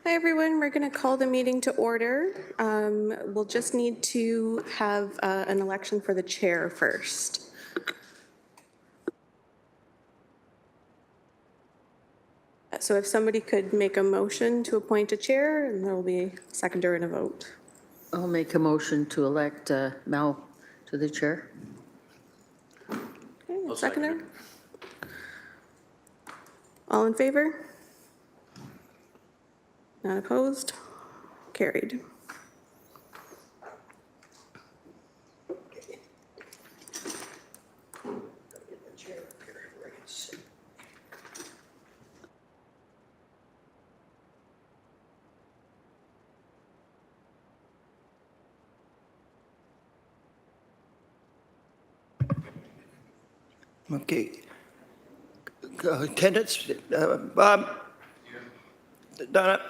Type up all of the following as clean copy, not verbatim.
Hi, everyone. We're going to call the meeting to order. We'll just need to have an election for the chair first. So if somebody could make a motion to appoint a chair, and there will be a seconder and a vote. I'll make a motion to elect Mel to the chair. Okay, seconder? All in favor? Not opposed? Carried. Okay. Attendance, Bob? Donna?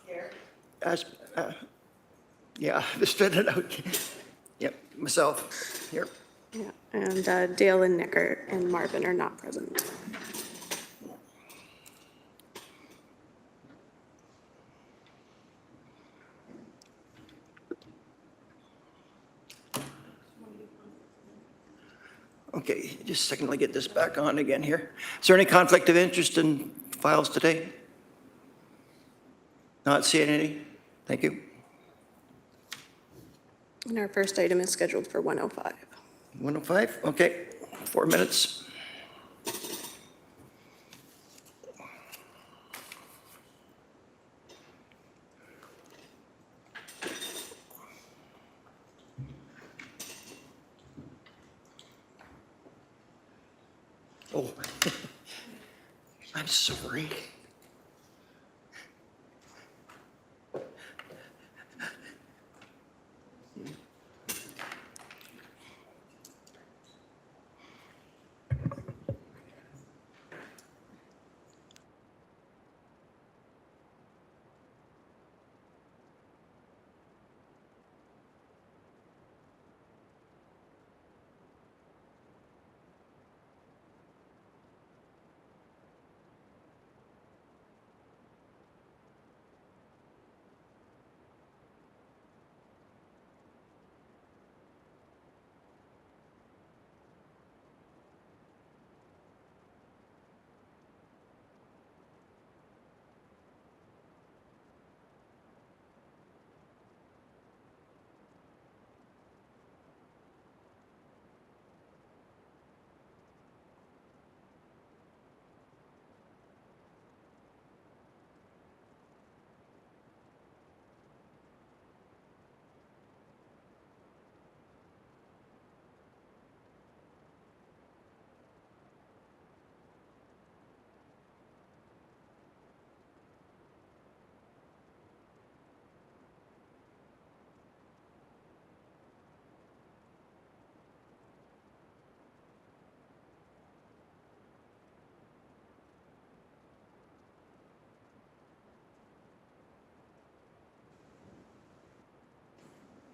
Here. Yeah, just fit it out. Yep, myself, here. Yeah, and Dale and Nick and Marvin are not present. Okay, just a second, let me get this back on again here. Is there any conflict of interest in files today? Not seeing any? Thank you. And our first item is scheduled for 1:05. 105, okay, 4 minutes. Oh, I'm sorry.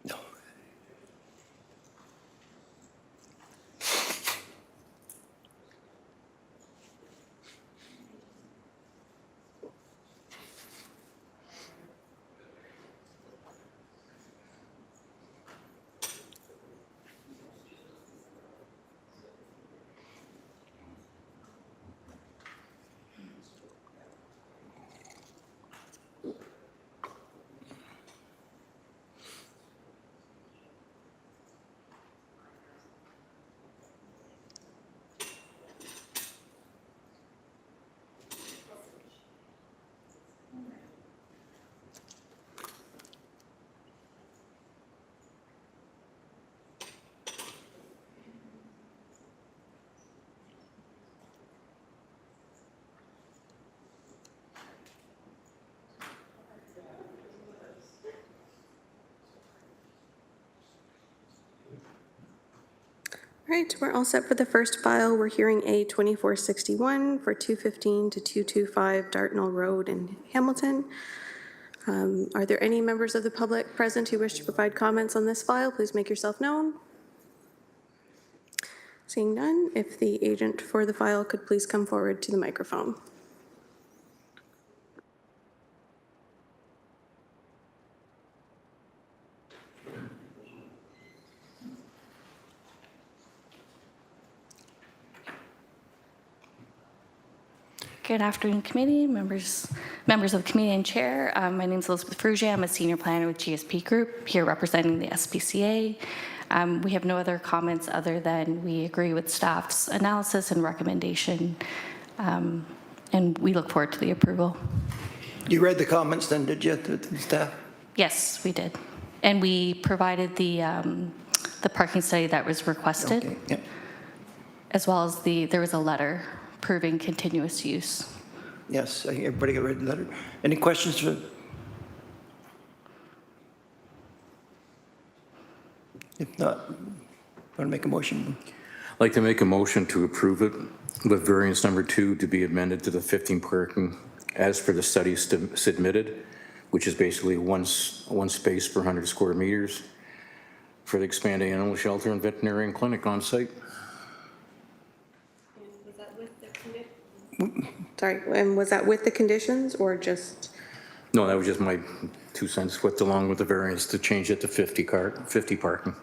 No. All right, we're all set for the first file. We're hearing A2461 for 215 to 225 Dartnell Road in Hamilton. Are there any members of the public present who wish to provide comments on this file? Please make yourself known. Seeing none, if the agent for the file could please come forward to the microphone. Good afternoon, committee, members of the committee and chair. My name is Elizabeth Frugia. I'm a senior planner with GSP Group, here representing the SPCA. We have no other comments other than we agree with staff's analysis and recommendation, and we look forward to the approval. You read the comments then, did you, to the staff? Yes, we did. And we provided the parking study that was requested, Okay, yeah. as well as there was a letter proving continuous use. Yes, I think everybody got read the letter. Any questions for? If not, want to make a motion? I'd like to make a motion to approve it with variance number 2 to be amended to the 15 parking as per the study submitted, which is basically one space per 100 square meters for the expanded animal shelter and veterinarian clinic on site. Sorry, and was that with the conditions or just, No, that was just my 2 cents with along with the variance to change it to 50 parking.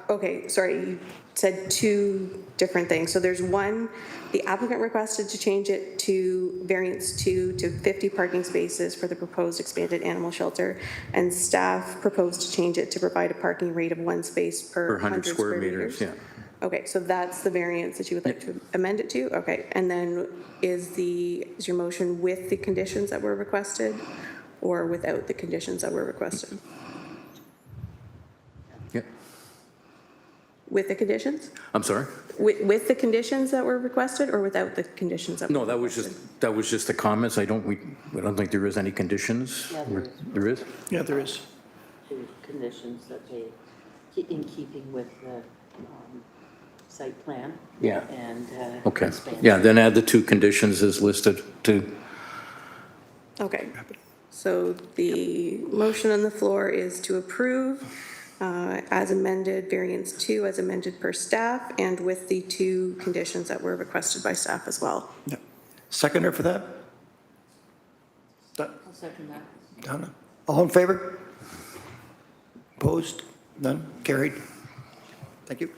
okay, sorry, you said two different things. So there's one, the applicant requested to change it to variance 2 to 50 parking spaces for the proposed expanded animal shelter, and staff proposed to change it to provide a parking rate of 1 space per 100 square meters, yeah. Okay, so that's the variance that you would like to amend it to? Okay, and then is your motion with the conditions that were requested or without the conditions that were requested? Yeah. With the conditions? I'm sorry? With the conditions that were requested or without the conditions that were No, that was just the comments. I don't think there is any conditions. Yeah, there is. There is? Yeah, there is. The conditions that they, in keeping with the site plan. Yeah. And. Okay. expansion. Yeah, then add the 2 conditions as listed too. Okay, so the motion on the floor is to approve as amended, variance 2 as amended per staff, and with the 2 conditions that were requested by staff as well. Yeah. Seconder for that? I'll second that. Donna? All in favor? Opposed? None? Carried? Thank you.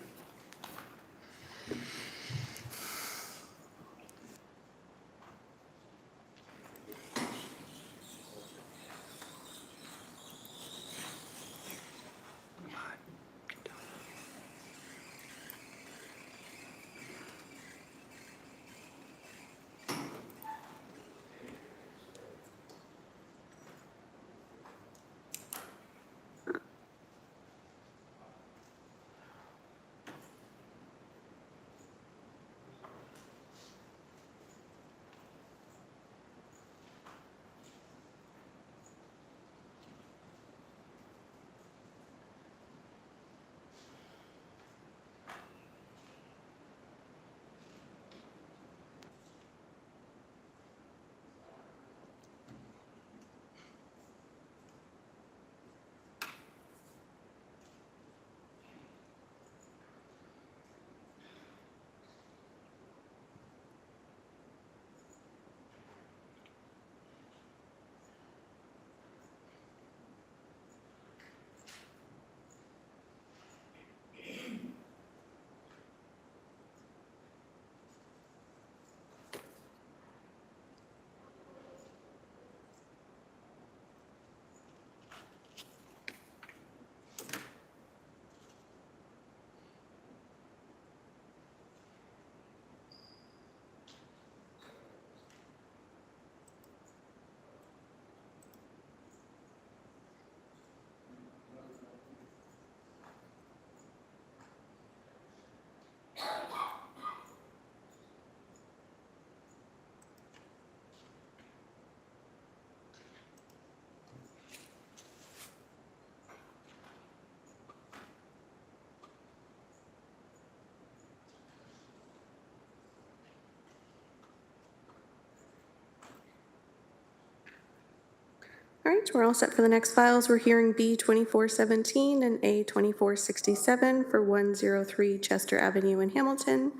All right, we're all set for the next files. We're hearing B 2417 and A 2467 for 103 Chester Avenue in Hamilton.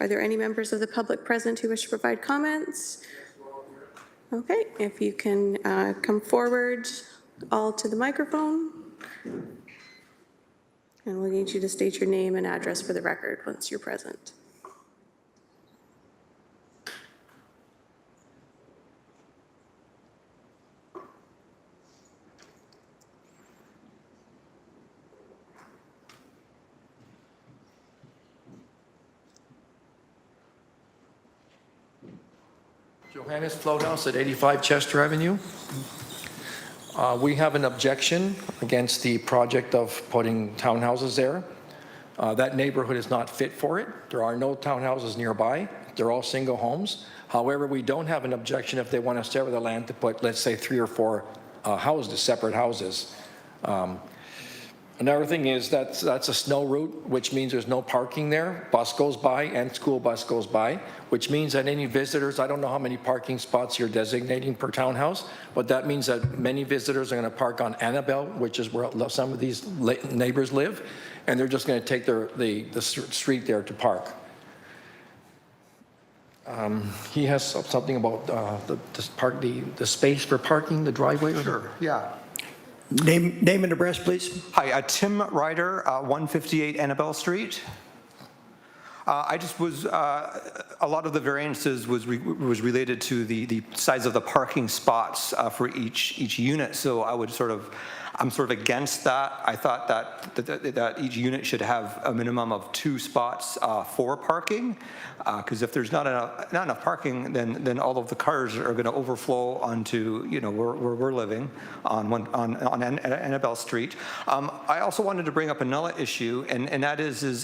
Are there any members of the public present who wish to provide comments? Okay, if you can come forward all to the microphone. And we'll need you to state your name and address for the record once you're present. Johannes Floathouse at 85 Chester Avenue. We have an objection against the project of putting townhouses there. That neighborhood is not fit for it. There are no townhouses nearby. They're all single homes. However, we don't have an objection if they want to share the land to put, let's say, 3 or 4 houses, separate houses. Another thing is that's a snow route, which means there's no parking there. Bus goes by and school bus goes by, which means that any visitors, I don't know how many parking spots you're designating per townhouse, but that means that many visitors are going to park on Annabelle, which is where some of these neighbors live, and they're just going to take the street there to park. He has something about the space for parking, the driveway? Sure, yeah. Name and address, please. Hi, Tim Ryder, 158 Annabelle Street. I just was, a lot of the variances was related to the size of the parking spots for each unit. So I'm sort of against that. I thought that each unit should have a minimum of 2 spots for parking, because if there's not enough parking, then all of the cars are going to overflow onto where we're living on Annabelle Street. I also wanted to bring up another issue, and that is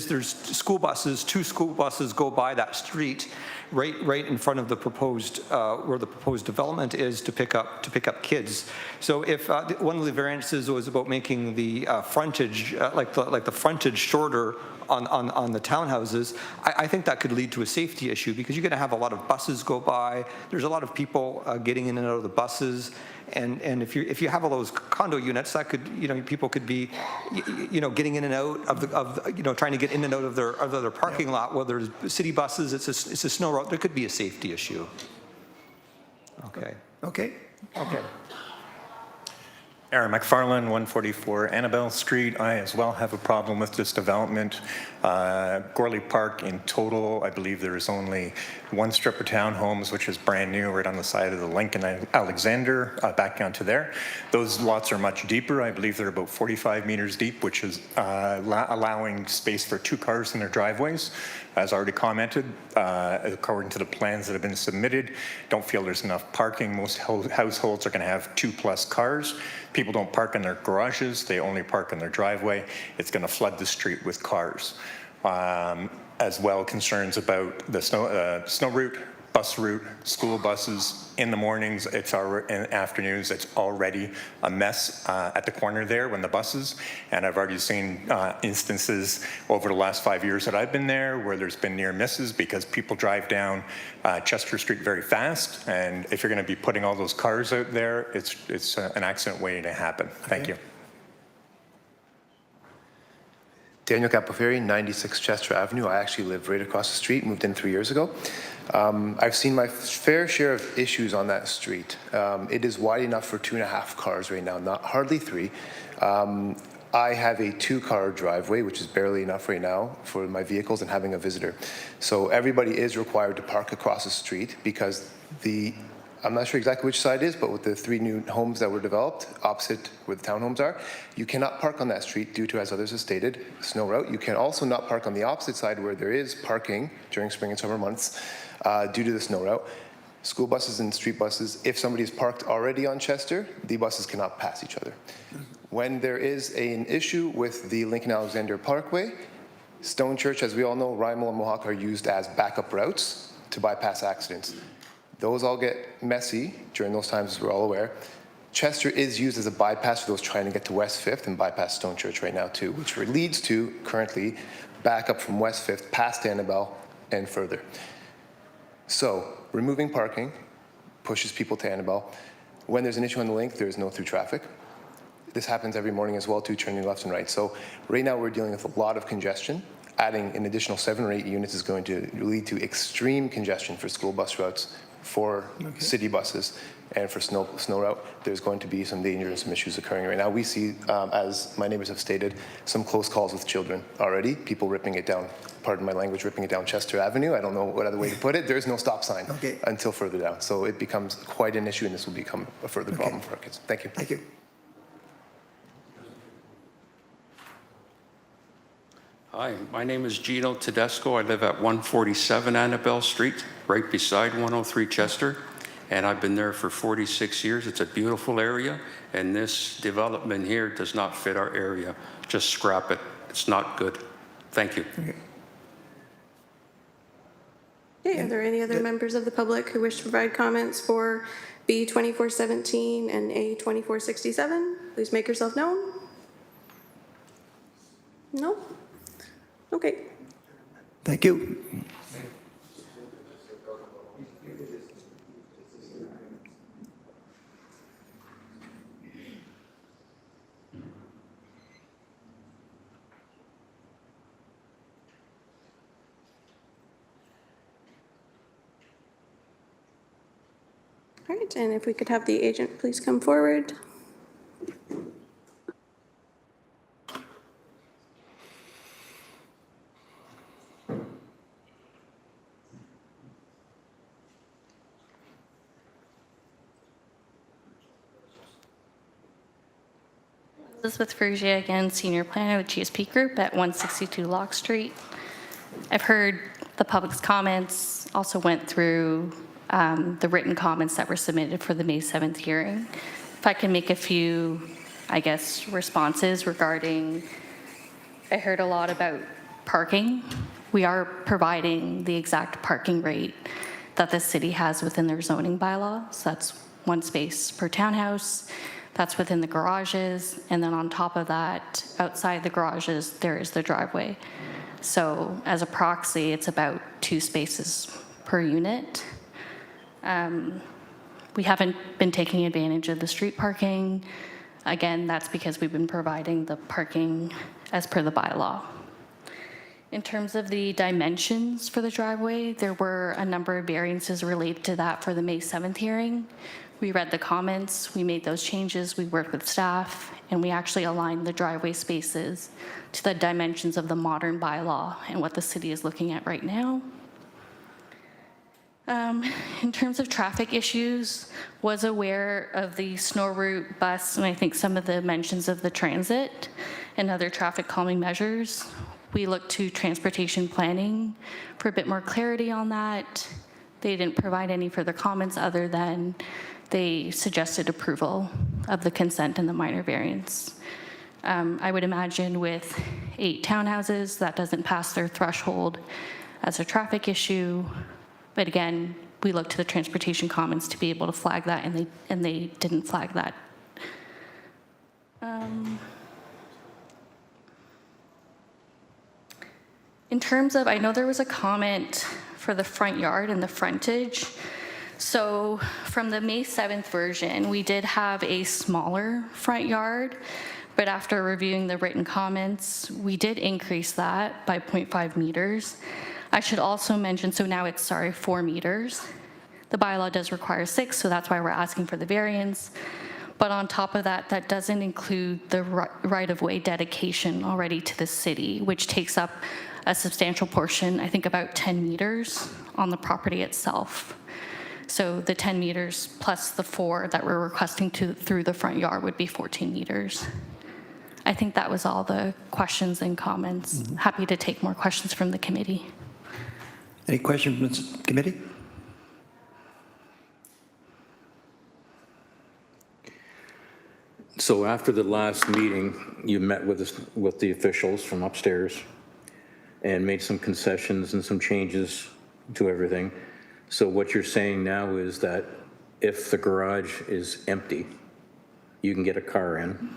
there's school buses. 2 school buses go by that street right in front of the proposed where the proposed development is to pick up kids. So if one of the variances was about making the frontage like the frontage shorter on the townhouses, I think that could lead to a safety issue, because you're going to have a lot of buses go by. There's a lot of people getting in and out of the buses, and if you have all those condo units, that could people could be getting in and out of trying to get in and out of their parking lot. Well, there's city buses. It's a snow road. There could be a safety issue. Okay. Okay. Aaron McFarland, 144 Annabelle Street. I as well have a problem with this development. Gorley Park in total, I believe there is only 1 strip of townhomes, which is brand new, right on the side of the Lincoln Alexander, back down to there. Those lots are much deeper. I believe they're about 45 meters deep, which is allowing space for 2 cars in their driveways. As already commented, according to the plans that have been submitted, don't feel there's enough parking. Most households are going to have 2+ cars. People don't park in their garages. They only park in their driveway. It's going to flood the street with cars. As well, concerns about the snow route, bus route, school buses in the mornings, in afternoons, it's already a mess at the corner there when the buses, and I've already seen instances over the last 5 years that I've been there where there's been near misses because people drive down Chester Street very fast, and if you're going to be putting all those cars out there, it's an accident waiting to happen. Thank you. Daniel Capoferri, 96 Chester Avenue. I actually live right across the street, moved in 3 years ago. I've seen my fair share of issues on that street. It is wide enough for 2.5 cars right now, hardly 3. I have a 2-car driveway, which is barely enough right now for my vehicles and having a visitor. So everybody is required to park across the street because I'm not sure exactly which side it is, but with the 3 new homes that were developed opposite where the townhomes are, you cannot park on that street due to, as others have stated, snow route. You can also not park on the opposite side where there is parking during spring and summer months due to the snow route. School buses and street buses, if somebody is parked already on Chester, the buses cannot pass each other. When there is an issue with the Lincoln Alexander Parkway, Stone Church, as we all know, Rymal and Mohawk are used as backup routes to bypass accidents. Those all get messy during those times, as we're all aware. Chester is used as a bypass for those trying to get to West 5th and bypass Stone Church right now too, which leads to, currently, back up from West 5th past Annabelle and further. So, removing parking pushes people to Annabelle. When there's an issue on the link, there is no through traffic. This happens every morning as well too, turning left and right. So, right now we're dealing with a lot of congestion. Adding an additional 7 or 8 units is going to lead to extreme congestion for school bus routes, for city buses, and for snow route. There's going to be some danger and some issues occurring right now. We see, as my neighbors have stated, some close calls with children already, people ripping it down, pardon my language, ripping it down Chester Avenue. I don't know what other way to put it. There's no stop sign until further down. So it becomes quite an issue, and this will become a further problem for our kids. Thank you. Thank you. Hi, my name is Gino Tedesco. I live at 147 Annabelle Street, right beside 103 Chester, and I've been there for 46 years. It's a beautiful area, and this development here does not fit our area. Just scrap it. It's not good. Thank you. Okay, are there any other members of the public who wish to provide comments for B 2417 and A 2467? Please make yourself known. No? Okay. Thank you. All right, and if we could have the agent please come forward. Elizabeth Frugier again, Senior Planner with GSP Group at 162 Locke Street. I've heard the public's comments, also went through the written comments that were submitted for the May 7th hearing. If I can make a few, I guess, responses regarding, I heard a lot about parking. We are providing the exact parking rate that the city has within their zoning bylaw. So that's 1 space per townhouse. That's within the garages, and then on top of that, outside the garages, there is the driveway. So as a proxy, it's about 2 spaces per unit. We haven't been taking advantage of the street parking. Again, that's because we've been providing the parking as per the bylaw. In terms of the dimensions for the driveway, there were a number of variances related to that for the May 7th hearing. We read the comments, we made those changes, we worked with staff, and we actually aligned the driveway spaces to the dimensions of the modern bylaw and what the city is looking at right now. In terms of traffic issues, was aware of the snow route bus, and I think some of the mentions of the transit and other traffic calming measures. We looked to transportation planning for a bit more clarity on that. They didn't provide any further comments other than they suggested approval of the consent and the minor variance. I would imagine with 8 townhouses, that doesn't pass their threshold as a traffic issue. But again, we looked to the transportation comments to be able to flag that, and they didn't flag that. In terms of, I know there was a comment for the front yard and the frontage. So from the May 7th version, we did have a smaller front yard, but after reviewing the written comments, we did increase that by 0.5 meters. I should also mention, so now it's, 4 meters. The bylaw does require 6, so that's why we're asking for the variance. But on top of that, that doesn't include the right-of-way dedication already to the city, which takes up a substantial portion, I think about 10 meters on the property itself. So the 10 meters plus the 4 that we're requesting through the front yard would be 14 meters. I think that was all the questions and comments. Happy to take more questions from the committee. Any questions from the committee? So after the last meeting, you met with the officials from upstairs and made some concessions and some changes to everything. So what you're saying now is that if the garage is empty, you can get a car in,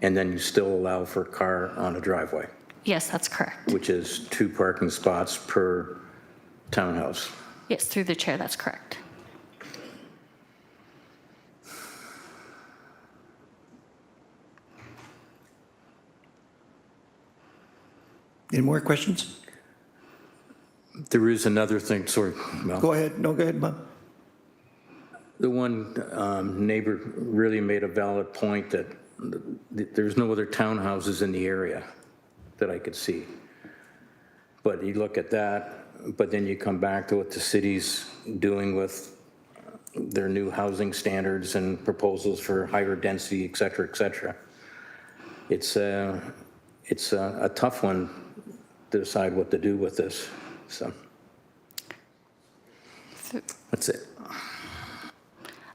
and then you still allow for a car on a driveway, Yes, that's correct. which is 2 parking spots per townhouse. Yes, through the chair, that's correct. Any more questions? There is another thing, sorry, Mel. Go ahead. No, go ahead, Bob. The one neighbor really made a valid point that there's no other townhouses in the area that I could see. But you look at that, but then you come back to what the city's doing with their new housing standards and proposals for higher density, et cetera, et cetera. It's a tough one to decide what to do with this, so. That's it.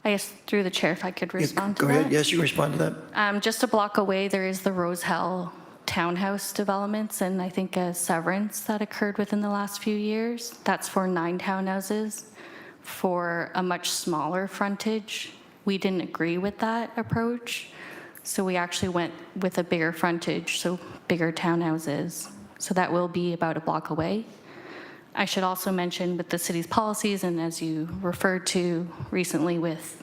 I guess through the chair, if I could respond to Go that. ahead, yes, you can respond to that. Just a block away, there is the Rosehell townhouse developments, and I think a severance that occurred within the last few years. That's for 9 townhouses for a much smaller frontage. We didn't agree with that approach, so we actually went with a bigger frontage, so bigger townhouses. So that will be about a block away. I should also mention with the city's policies, and as you referred to recently with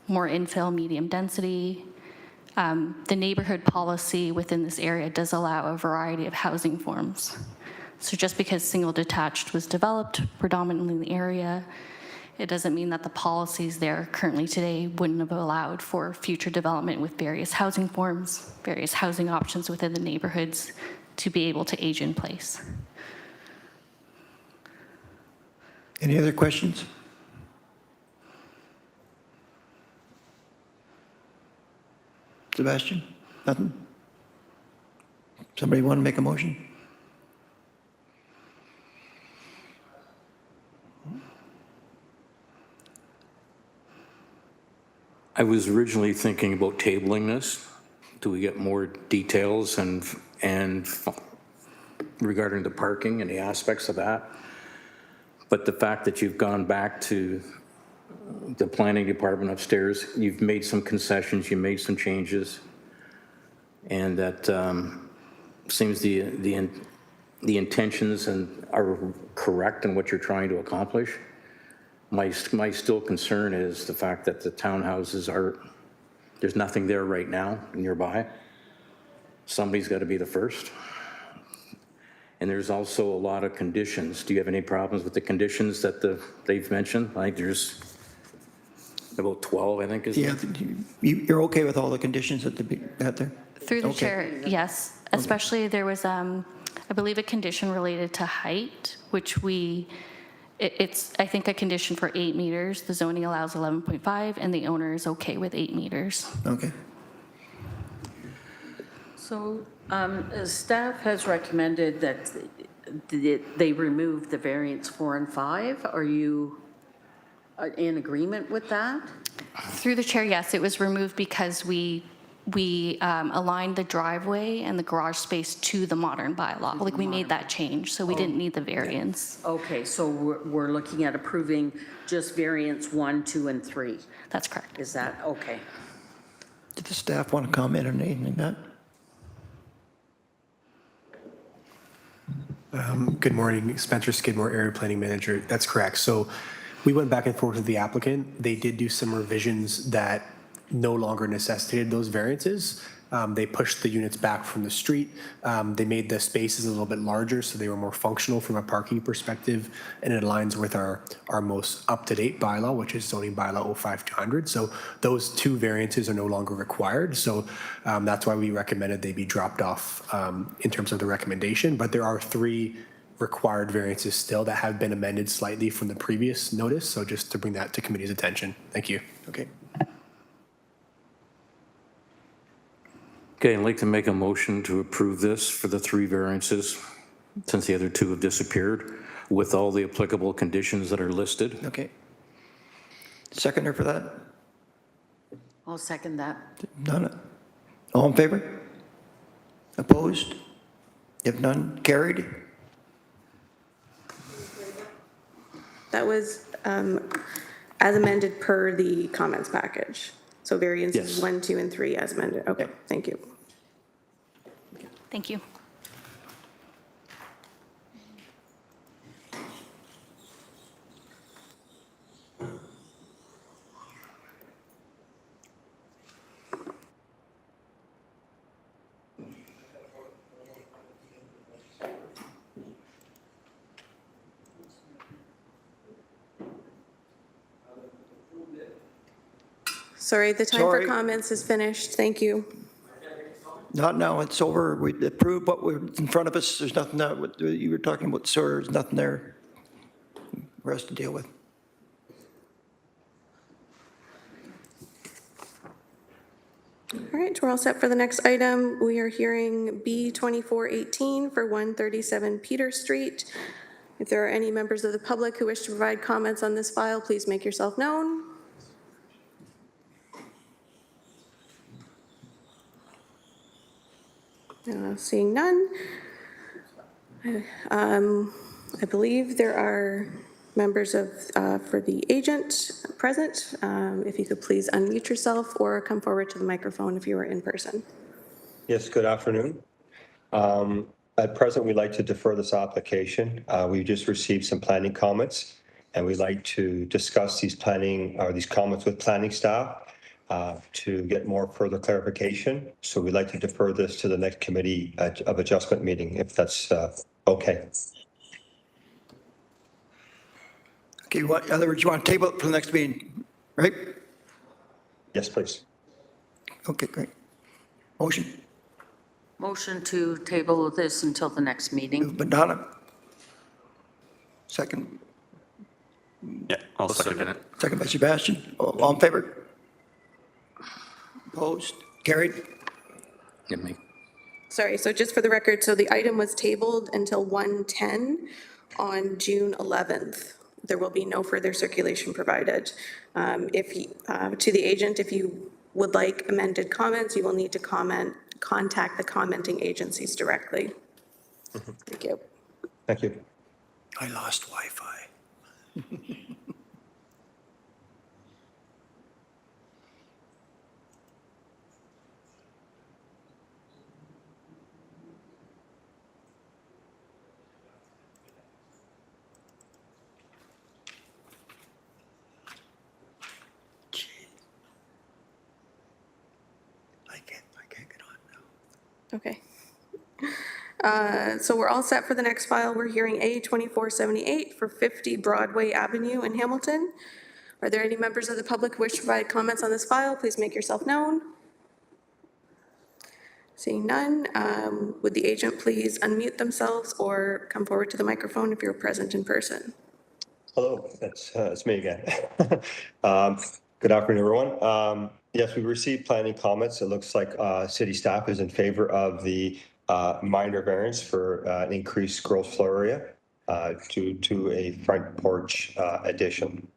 more infill, medium density, the neighborhood policy within this area does allow a variety of housing forms. So just because single detached was developed predominantly in the area, it doesn't mean that the policies there currently today wouldn't have allowed for future development with various housing forms, various housing options within the neighborhoods to be able to age in place. Any other questions? Sebastian? Nothing? Somebody want to make a motion? I was originally thinking about tabling this. Do we get more details and regarding the parking and the aspects of that? But the fact that you've gone back to the planning department upstairs, you've made some concessions, you made some changes, and that seems the intentions are correct in what you're trying to accomplish. My still concern is the fact that the townhouses there's nothing there right now nearby. Somebody's got to be the first. And there's also a lot of conditions. Do you have any problems with the conditions that they've mentioned? Like there's about 12, I think, is Yeah, you're okay with all the conditions that they had there? Through the Okay. chair, yes. Especially there was, I believe, a condition related to height, which it's, I think, a condition for 8 meters. The zoning allows 11.5, and the owner is okay with 8 meters. Okay. So staff has recommended that they remove the variance 4 and 5. Are you in agreement with that? Through the chair, yes, it was removed because we aligned the driveway and the garage space to the modern bylaw. Like, we made that change, so we didn't need the variance. Okay, so we're looking at approving just variance 1, 2, and 3. That's correct. Is that, okay. Did the staff want to comment on anything like that? Good morning, Spencer Skidmore, Area Planning Manager. That's correct. So we went back and forth with the applicant. They did do some revisions that no longer necessitated those variances. They pushed the units back from the street. They made the spaces a little bit larger so they were more functional from a parking perspective, and it aligns with our most up-to-date bylaw, which is zoning bylaw 05200. So those 2 variances are no longer required. So that's why we recommended they be dropped off in terms of the recommendation. But there are 3 required variances still that have been amended slightly from the previous notice. So just to bring that to committee's attention. Thank you. Okay. Okay, I'd like to make a motion to approve this for the 3 variances, since the other 2 have disappeared, with all the applicable conditions that are listed. Okay. Seconder for that? I'll second that. None? All in favor? Opposed? If none, carried? That was as amended per the comments package. So variances Yes. 1, 2, and 3 as amended. Okay, thank you. Thank you. Sorry, the time for Sorry. comments is finished. Thank you. Not now, it's over. We approved what was in front of us. There's nothing that, you were talking about, sir, there's nothing there for us to deal with. All All right, we're all set for the next item. We are hearing B 2418 for 137 Peter Street. If there are any members of the public who wish to provide comments on this file, please make yourself known. Seeing none. I believe there are members of, for the agent present. If you could please unmute yourself or come forward to the microphone if you are in person. Yes, good afternoon. At present, we'd like to defer this application. We've just received some planning comments, and we'd like to discuss these comments with planning staff to get more further clarification. So we'd like to defer this to the next committee of adjustment meeting, if that's okay. Okay, in other words, you want to table it for the next meeting, right? Yes, please. Okay, great. Motion, Motion to table this until the next meeting. moved by Donna. Second, Yeah, I'll second it. second by Sebastian. All in favor? Opposed? Carried? Yeah, me. Sorry, so just for the record, so the item was tabled until 1:10 on June 11th. There will be no further circulation provided. To the agent, if you would like amended comments, you will need to contact the commenting agencies directly. Thank you. Thank you. I lost Wi-Fi. I can't get on now. Okay. So we're all set for the next file. We're hearing A 2478 for 50 Broadway Avenue in Hamilton. Are there any members of the public who wish to provide comments on this file? Please make yourself known. Seeing none, would the agent please unmute themselves or come forward to the microphone if you're present in person? Hello, it's me again. Good afternoon, everyone. Yes, we received planning comments. It looks like city staff is in favor of the minor variance for an increased gross floor area due to a front porch addition.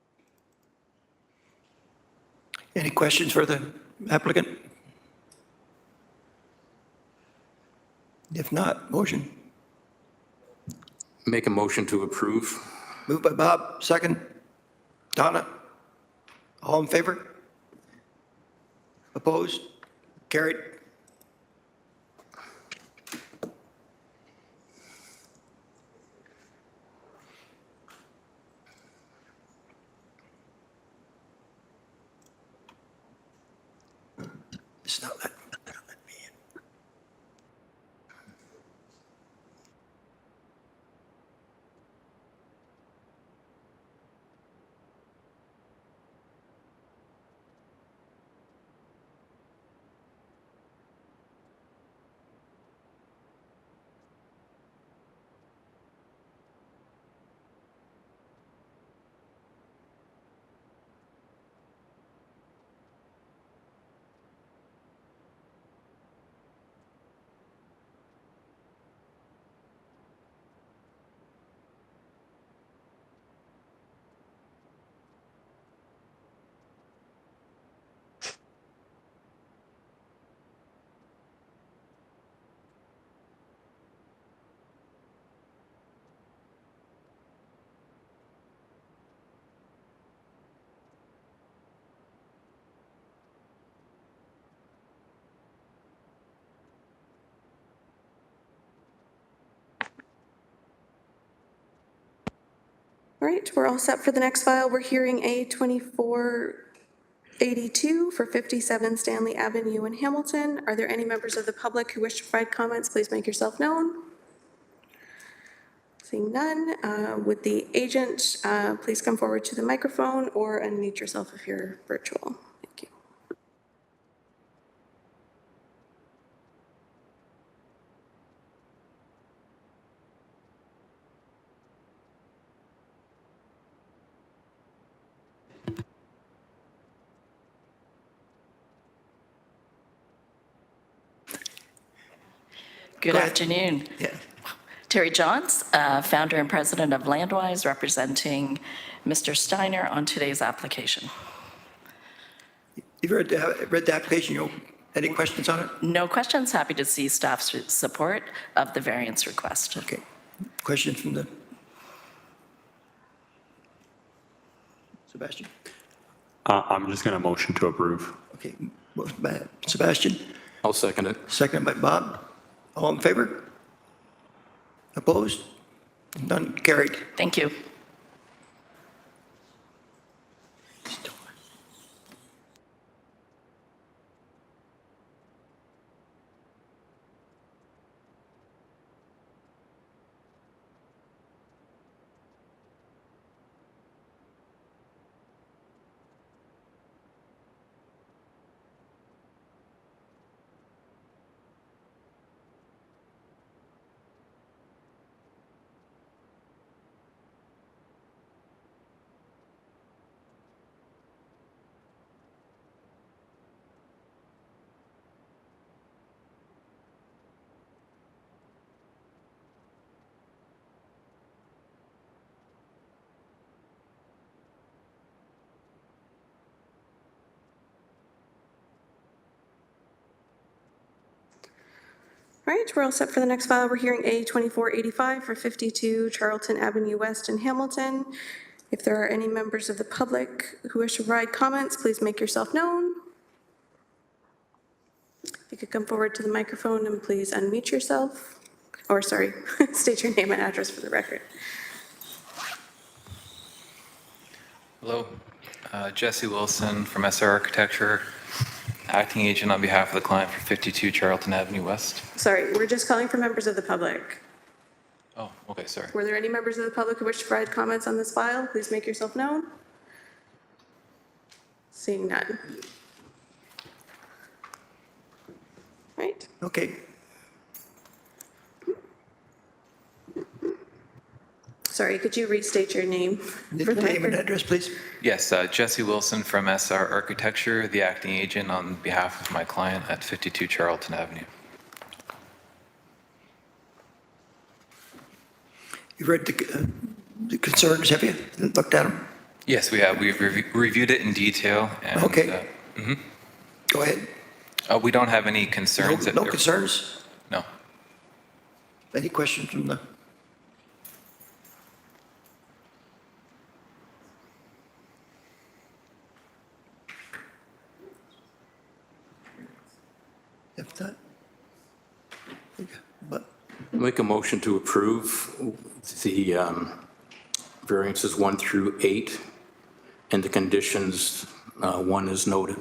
Any questions for the applicant? If not, motion. Make a motion to approve. Moved by Bob, second. Donna? All in favor? Opposed? Carried? It's not letting me in. All right, we're all set for the next file. We're hearing A 2482 for 57 Stanley Avenue in Hamilton. Are there any members of the public who wish to provide comments? Please make yourself known. Seeing none, would the agent please come forward to the microphone or unmute yourself if you're virtual? Thank you. Good Go ahead. afternoon. Yeah. Terry Johns, founder and president of Landwise, representing Mr. Steiner on today's application. You've read the application, any questions on it? No questions. Happy to see staff's support of the variance request. Okay. Questions from the? Sebastian? I'm just going to motion to approve. Okay, motion by Sebastian, I'll second it. seconded by Bob. All in favor? Opposed? None carried. Thank you. All right, we're all set for the next file. We're hearing A2485 for 52 Charlton Avenue West in Hamilton. If there are any members of the public who wish to provide comments, please make yourself known. If you could come forward to the microphone and please unmute yourself. Or sorry, state your name and address for the record. Hello, Jesse Wilson from SR Architecture, acting agent on behalf of the client for 52 Charlton Avenue West. Sorry, we're just calling for members of the public. Oh, okay, sorry. Were there any members of the public who wish to provide comments on this file? Please make yourself known. Seeing none. Right. Okay, Sorry, could you restate your name? for the name and record? address, please. Yes, Jesse Wilson from SR Architecture, the acting agent on behalf of my client at 52 Charlton Avenue. You've read the concerns, have you? Looked at them? Yes, we have. We've reviewed it in detail. And, Okay. Go ahead. We don't have any concerns. No concerns? No. Any questions from the? If not, but Make a motion to approve the variances 1 through 8 and the conditions 1 is noted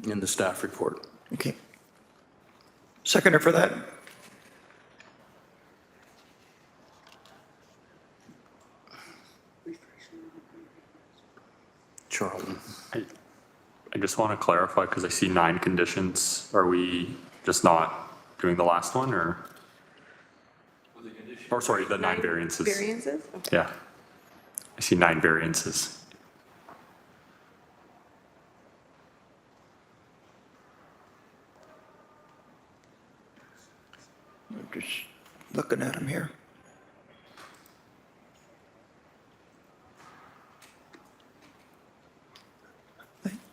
in the staff report. okay. Seconder for that? Charlton. I just want to clarify because I see 9 conditions. Are we just not doing the last one or? Or sorry, the 9 variances. Variances? Okay. Yeah. I see 9 variances. I'm just looking at them here.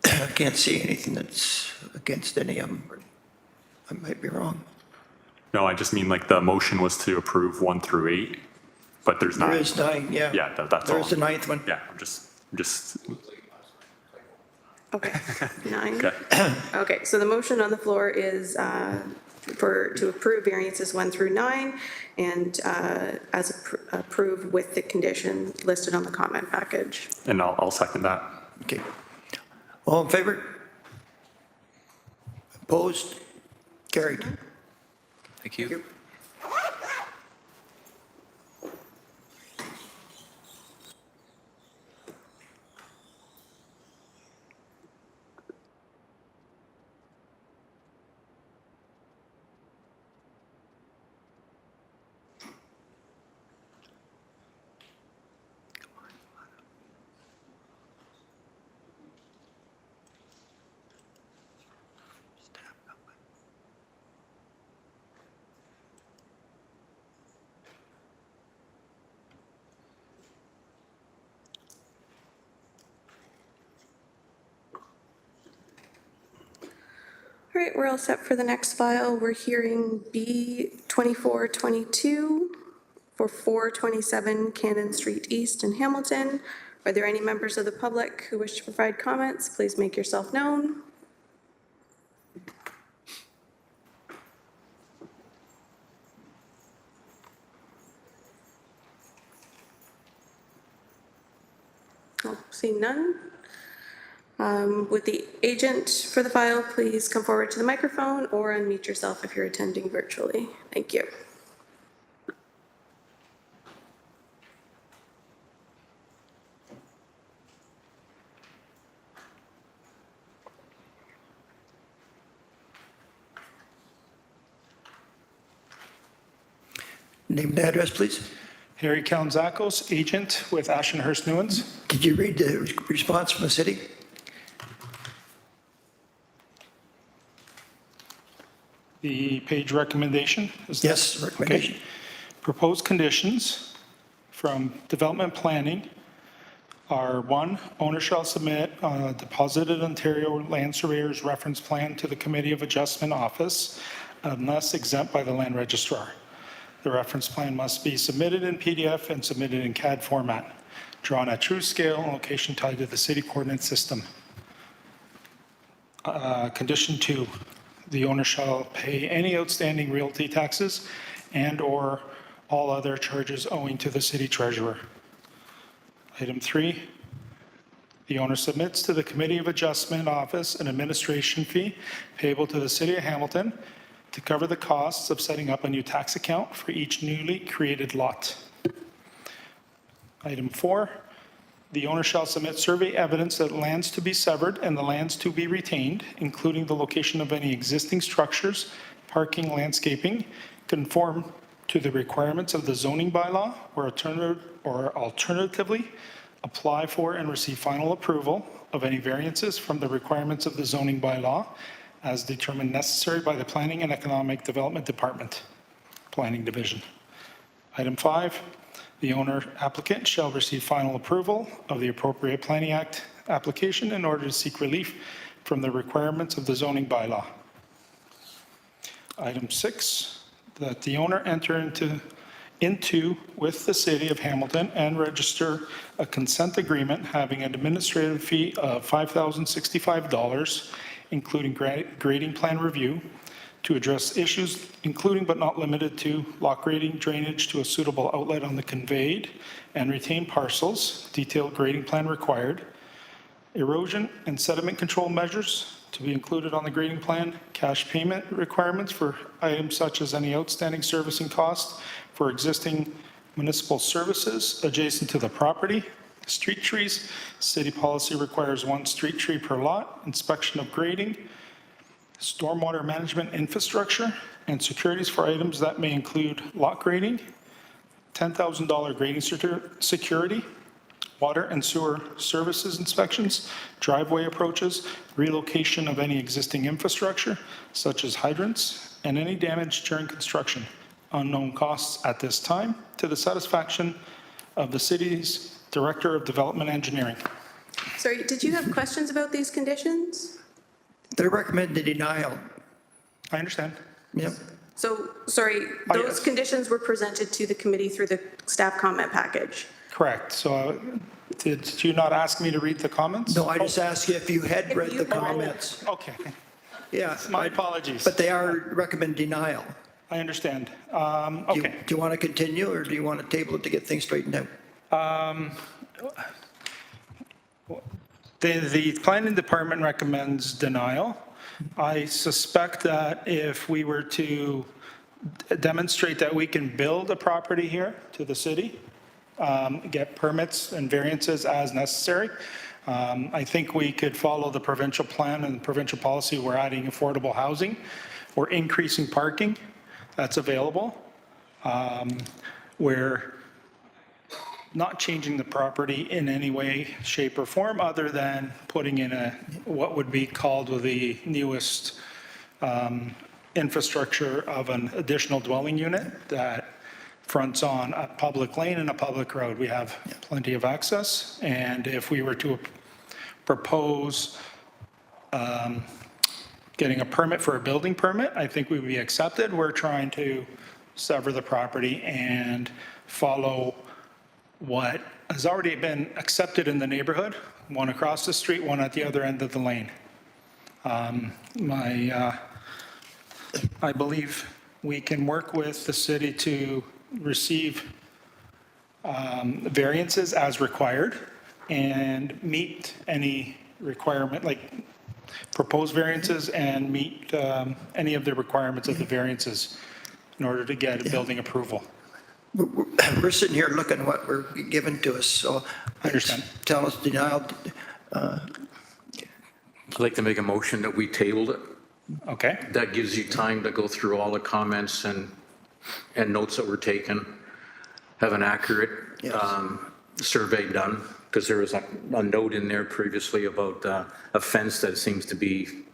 I can't see anything that's against any of them. I might be wrong. No, I just mean like the motion was to approve 1 through 8, but there's 9. There is 9, yeah. Yeah, that's all. There's the 9th one. Yeah, I'm just, Okay, 9. okay. Okay, so the motion on the floor is to approve variances 1 through 9 and approve with the condition listed on the comment package. And I'll second that. Okay. All in favor? Opposed? Carried. Thank you. All right, we're all set for the next file. We're hearing B 2422 for 427 Cannon Street East in Hamilton. Are there any members of the public who wish to provide comments? Please make yourself known. Oh, seeing none. Would the agent for the file please come forward to the microphone or unmute yourself if you're attending virtually? Thank you. Name and address, please. Harry Kalinzakos, agent with Ashenhurst Newens. Did you read the response from the city? The page recommendation? Is that- Yes, recommendation. Okay. Proposed conditions from development planning are: 1, owner shall submit a deposited Ontario Land Surveyor's reference plan to the Committee of Adjustment Office unless exempt by the Land Registrar. The reference plan must be submitted in PDF and submitted in CAD format, drawn at true scale and location tied to the city coordinate system. Condition 2, the owner shall pay any outstanding realty taxes and/or all other charges owing to the city treasurer. Item 3, the owner submits to the Committee of Adjustment Office an administration fee payable to the City of Hamilton to cover the costs of setting up a new tax account for each newly created lot. Item 4, the owner shall submit survey evidence that lands to be severed and the lands to be retained, including the location of any existing structures, parking, landscaping, conform to the requirements of the zoning bylaw or alternatively apply for and receive final approval of any variances from the requirements of the zoning bylaw as determined necessary by the Planning and Economic Development Department, Planning Division. Item 5, the owner applicant shall receive final approval of the appropriate Planning Act application in order to seek relief from the requirements of the zoning bylaw. Item 6, that the owner enter into with the City of Hamilton and register a consent agreement having an administrative fee of $5,065, including grading plan review, to address issues including but not limited to lock grading, drainage to a suitable outlet on the conveyed and retained parcels, detailed grading plan required, erosion and sediment control measures to be included on the grading plan, cash payment requirements for items such as any outstanding servicing costs for existing municipal services adjacent to the property, street trees. City policy requires 1 street tree per lot, inspection of grading, stormwater management infrastructure, and securities for items that may include lot grading, $10,000 grading security, water and sewer services inspections, driveway approaches, relocation of any existing infrastructure, such as hydrants, and any damage during construction. Unknown costs at this time to the satisfaction of the city's Director of Development Engineering. Sorry, did you have questions about these conditions? They're recommended denial. I understand. Yep. So, sorry, those conditions were presented to the committee through the staff comment package. Correct. So did you not ask me to read the comments? No, I just asked you if you had read the comments. Okay. Yeah. My apologies. But they are recommend denial. I understand. Do Okay. you want to continue or do you want to table it to get things straightened out? The planning department recommends denial. I suspect that if we were to demonstrate that we can build a property here to the city, get permits and variances as necessary, I think we could follow the provincial plan and provincial policy. We're adding affordable housing. We're increasing parking that's available. We're not changing the property in any way, shape, or form other than putting in what would be called the newest infrastructure of an additional dwelling unit that fronts on a public lane and a public road. We have plenty of access, and if we were to propose getting a permit for a building permit, I think we would be accepted. We're trying to sever the property and follow what has already been accepted in the neighborhood, one across the street, one at the other end of the lane. I believe we can work with the city to receive variances as required and meet any requirement, like propose variances and meet any of the requirements of the variances in order to get a building approval. We're sitting here looking at what we're given to us, so. I understand. Tell us denial. I'd like to make a motion that we tabled it. Okay. That gives you time to go through all the comments and notes that were taken, have an accurate survey done, because there was a note in there previously about a fence that seems to be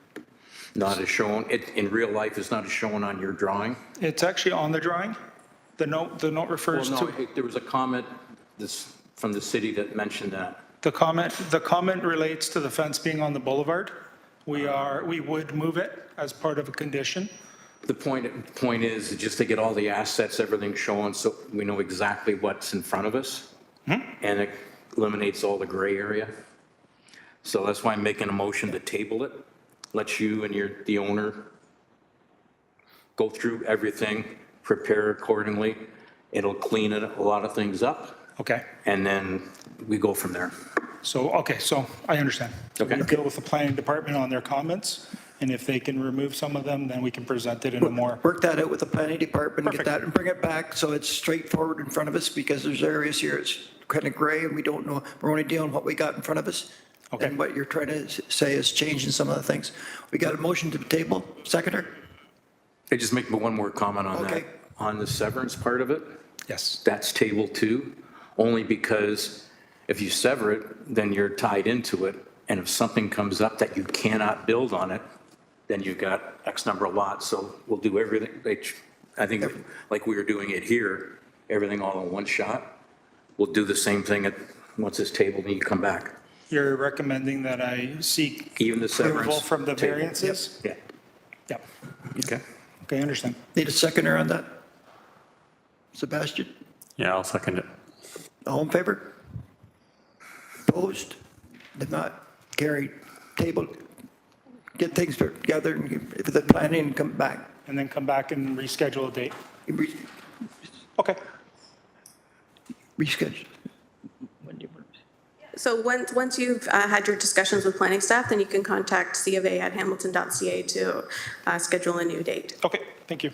not as shown. It, in real life, is not as shown on your drawing. It's actually on the drawing. The note refers Well, no, to, there was a comment from the city that mentioned that. the comment relates to the fence being on the boulevard. We would move it as part of a condition. The point is just to get all the assets, everything shown, so we know exactly what's in front of us. And it eliminates all the gray area. So that's why I'm making a motion to table it. Let you and the owner go through everything, prepare accordingly. It'll clean a lot of things up. Okay. And then we go from there. So I understand. Okay. We'll deal with the planning department on their comments, and if they can remove some of them, then we can present it in a more. Work that out with the planning department, get Perfect. that and bring it back so it's straightforward in front of us, because there's areas here it's kind of gray and we don't know, we're only dealing with what we got in front of us. Okay. And what you're trying to say is changing some of the things. We got a motion to the table, seconder? I just make one more comment on that. Okay. On the severance part of it, Yes. that's table 2, only because if you sever it, then you're tied into it. And if something comes up that you cannot build on it, then you've got X number of lots. So we'll do everything, I think like we were doing it here, everything all in one shot. We'll do the same thing once it's tabled and you come back. You're recommending that I seek Even the severance. approval from the table. variances? Yeah. Yep. Okay. Okay, I understand. Need a seconder on that? Sebastian? Yeah, I'll second it. All in favor? Opposed? If not, carried. Table. Get things together and if the planning and come back. And then come back and reschedule a date? Okay. Reschedule. So once you've had your discussions with planning staff, then you can contact cofA@hamilton.ca to schedule a new date. Okay, thank you.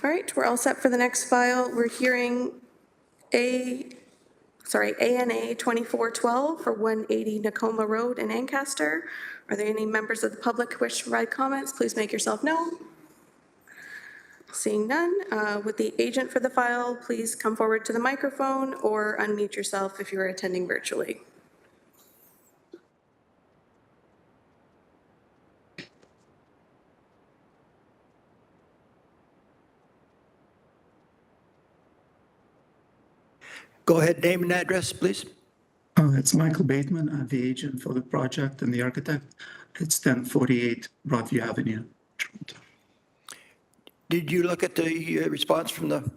All right, we're all set for the next file. We're hearing ANA 2412 for 180 Nakoma Road in Ancaster. Are there any members of the public who wish to provide comments? Please make yourself known. Seeing none, would the agent for the file please come forward to the microphone or unmute yourself if you are attending virtually? Go ahead, name and address, please. It's Michael Bateman. I'm the agent for the project and the architect. It's 1048 Broadview Avenue, Toronto. Did you look at the response from the,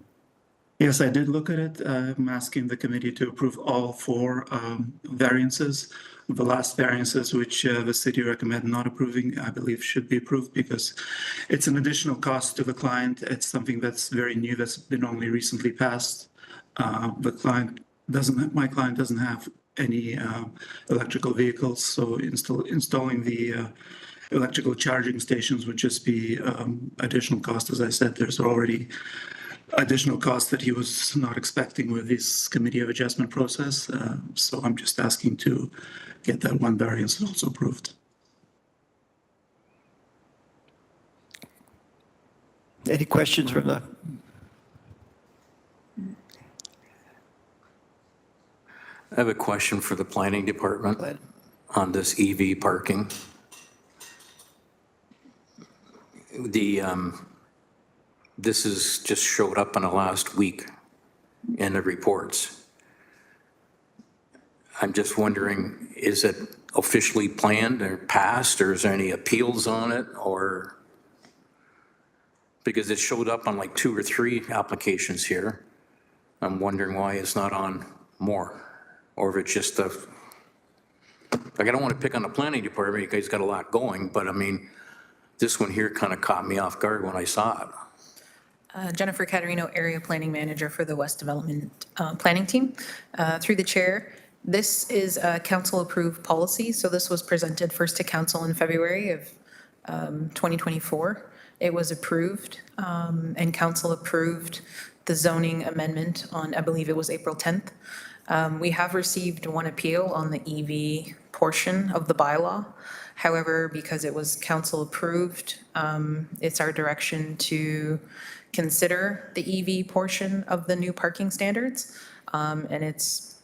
Yes, I did look at it. I'm asking the committee to approve all 4 variances. The last variances, which the city recommend not approving, I believe should be approved because it's an additional cost to the client. It's something that's very new, that's been only recently passed. The client doesn't, my client doesn't have any electrical vehicles, so installing the electrical charging stations would just be additional cost. As I said, there's already additional cost that he was not expecting with this committee of adjustment process. So I'm just asking to get that one variance also approved. any questions from the, I have a question for the planning department on this EV parking. This is just showed up in the last week in the reports. I'm just wondering, is it officially planned or passed, or is there any appeals on it, or? Because it showed up on like 2 or 3 applications here. I'm wondering why it's not on more, or if it's just like, I don't want to pick on the planning department, you guys got a lot going, but I mean, this one here kind of caught me off guard when I saw it. Jennifer Caterino, Area Planning Manager for the West Development Planning Team. Through the chair, this is a council-approved policy, so this was presented first to council in February of 2024. It was approved, and council approved the zoning amendment on, I believe it was April 10th. We have received 1 appeal on the EV portion of the bylaw. However, because it was council approved, it's our direction to consider the EV portion of the new parking standards. And it's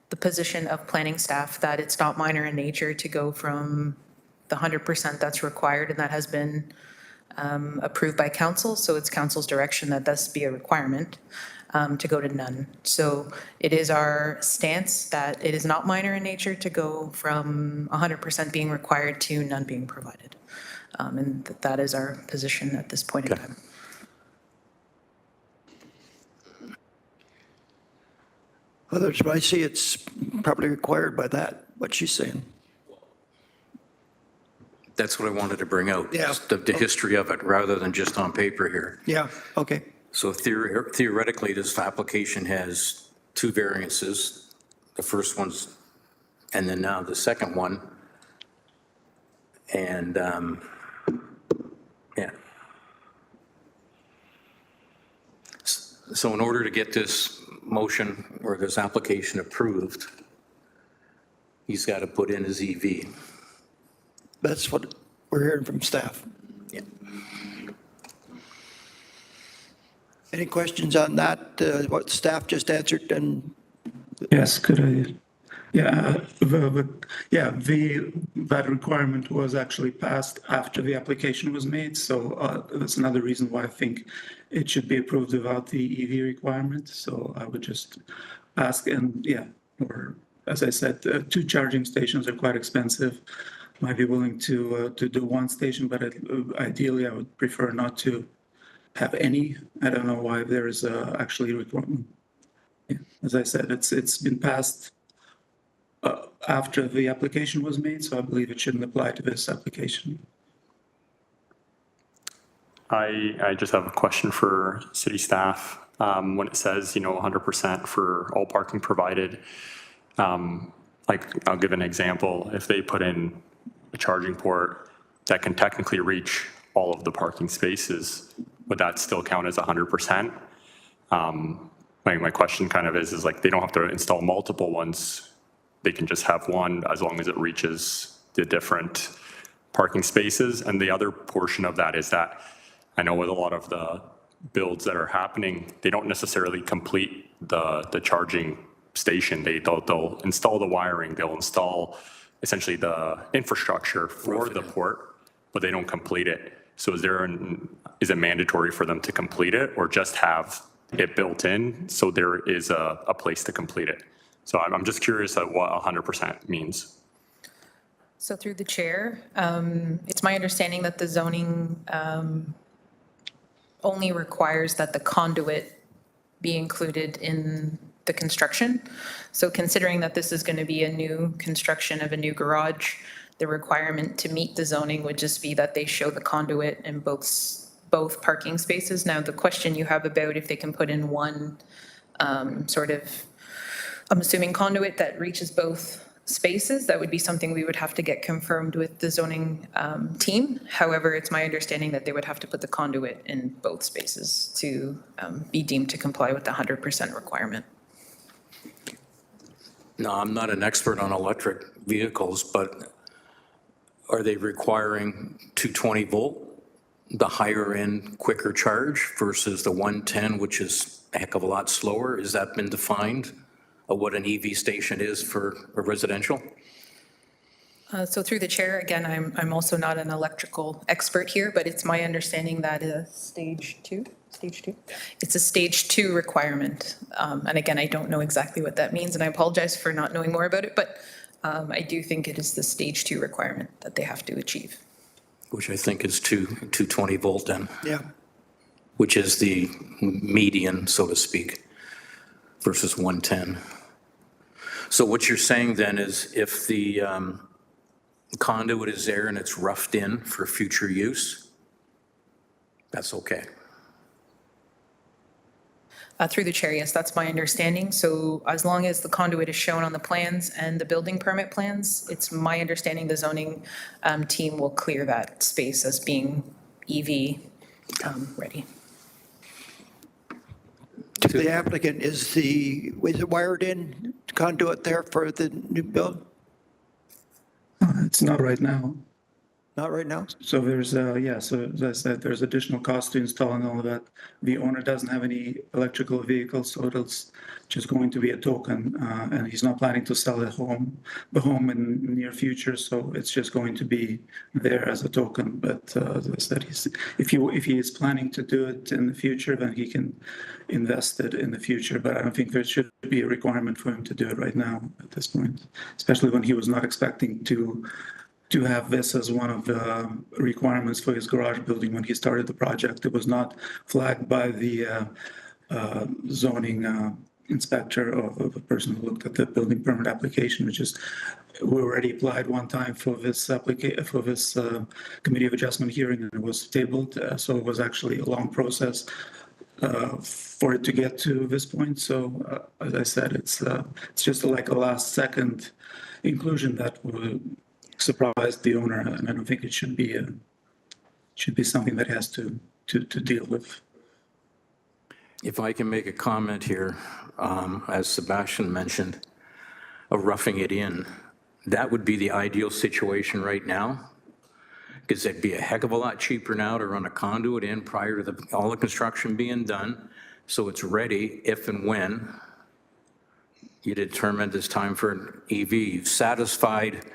the position of planning staff that it's not minor in nature to go from the 100% that's required, and that has been approved by council. So it's council's direction that this be a requirement to go to none. So it is our stance that it is not minor in nature to go from 100% being required to none being provided. And that is our position at this point in time. others, I see it's probably required by that, what she's saying. That's what I wanted to bring out. Yeah. The history of it, rather than just on paper here. Yeah, okay. So theoretically, this application has 2 variances. The first one's, and then now the second one. And, yeah. So in order to get this motion or this application approved, he's got to put in his EV. That's what we're hearing from staff. Yeah. Any questions on that, what staff just answered? And Yes, could I? Yeah, that requirement was actually passed after the application was made, so that's another reason why I think it should be approved without the EV requirement. So I would just ask, and yeah, or as I said, 2 charging stations are quite expensive. Might be willing to do 1 station, but ideally I would prefer not to have any. I don't know why there is actually a requirement. Yeah, as I said, it's been passed after the application was made, so I believe it shouldn't apply to this application. I just have a question for city staff. When it says, 100% for all parking provided, like I'll give an example. If they put in a charging port that can technically reach all of the parking spaces, would that still count as 100%? My question kind of is like they don't have to install multiple ones. They can just have one as long as it reaches the different parking spaces. And the other portion of that is that I know with a lot of the builds that are happening, they don't necessarily complete the charging station. They'll install the wiring, they'll install essentially the infrastructure for the port, but they don't complete it. So is it mandatory for them to complete it or just have it built in, so there is a place to complete it. So I'm just curious at what 100% means. So through the chair, it's my understanding that the zoning only requires that the conduit be included in the construction. So considering that this is going to be a new construction of a new garage, the requirement to meet the zoning would just be that they show the conduit in both parking spaces. Now, the question you have about if they can put in one sort of, I'm assuming conduit that reaches both spaces, that would be something we would have to get confirmed with the zoning team. However, it's my understanding that they would have to put the conduit in both spaces to be deemed to comply with the 100% requirement. No, I'm not an expert on electric vehicles, but are they requiring 220 volt, the higher end, quicker charge versus the 110, which is a heck of a lot slower? Has that been defined of what an EV station is for a residential? So through the chair, again, I'm also not an electrical expert here, but it's my understanding that a stage two? It's a stage 2 requirement. And again, I don't know exactly what that means, and I apologize for not knowing more about it, but I do think it is the stage 2 requirement that they have to achieve. Which I think is 220 volt then, Yeah. which is the median, so to speak, versus 110. So what you're saying then is if the conduit is there and it's roughed in for future use, that's okay. Through the chair, yes, that's my understanding. So as long as the conduit is shown on the plans and the building permit plans, it's my understanding the zoning team will clear that space as being EV ready. To the applicant, is it wired in conduit there for the new build? It's not right now. Not right now? So there's, so as I said, there's additional cost to install and all of that. The owner doesn't have any electrical vehicles, so it's just going to be a token. And he's not planning to sell the home in the near future, so it's just going to be there as a token. But as I said, if he is planning to do it in the future, then he can invest it in the future. But I don't think there should be a requirement for him to do it right now at this point, especially when he was not expecting to have this as one of the requirements for his garage building when he started the project. It was not flagged by the zoning inspector or the person who looked at the building permit application, which is, we already applied one time for this committee of adjustment hearing, and it was tabled. So it was actually a long process for it to get to this point. So as I said, it's just like a last second inclusion that would surprised the owner, and I don't think it should be something that has to deal with. If I can make a comment here, as Sebastian mentioned, of roughing it in, that would be the ideal situation right now, because it'd be a heck of a lot cheaper now to run a conduit in prior to all the construction being done, so it's ready if and when you determine it's time for an EV. You've satisfied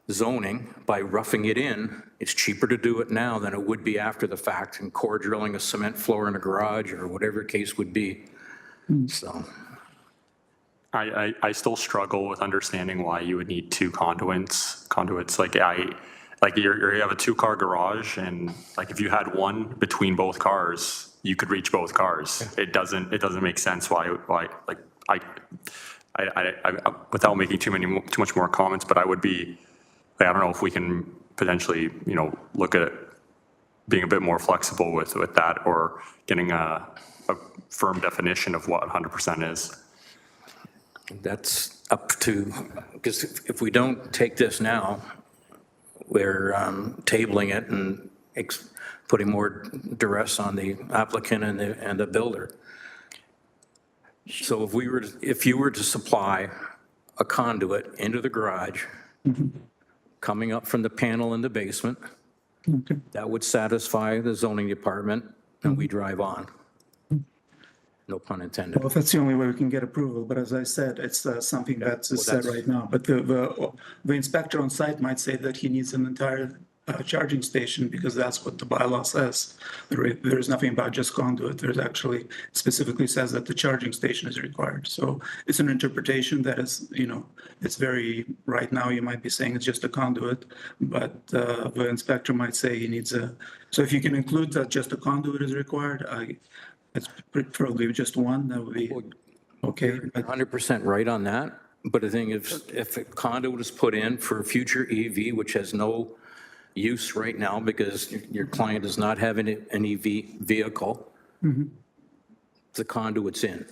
zoning by roughing it in. It's cheaper to do it now than it would be after the fact and core drilling a cement floor in a garage or whatever case would be. So I still struggle with understanding why you would need two conduits. Like you have a 2-car garage, and like if you had one between both cars, you could reach both cars. It doesn't make sense why like I without making too much more comments, but I would be, I don't know if we can potentially, look at being a bit more flexible with that, or getting a firm definition of what 100% is. that's up to, because if we don't take this now, we're tabling it and putting more duress on the applicant and the builder. So if you were to supply a conduit into the garage, coming up from the panel in the basement, that would satisfy the zoning department, and we drive on. No pun intended. Well, that's the only way we can get approval, but as I said, it's something that's set right now. But the inspector on site might say that he needs an entire charging station because that's what the bylaw says. There's nothing about just conduit. There's actually specifically says that the charging station is required. So it's an interpretation that is, it's very, right now you might be saying it's just a conduit, but the inspector might say he needs so if you can include that just a conduit is required, it's probably just one, that would be okay. You're 100% right on that, but the thing is, if a conduit is put in for a future EV, which has no use right now because your client does not have an EV vehicle, the conduit's in.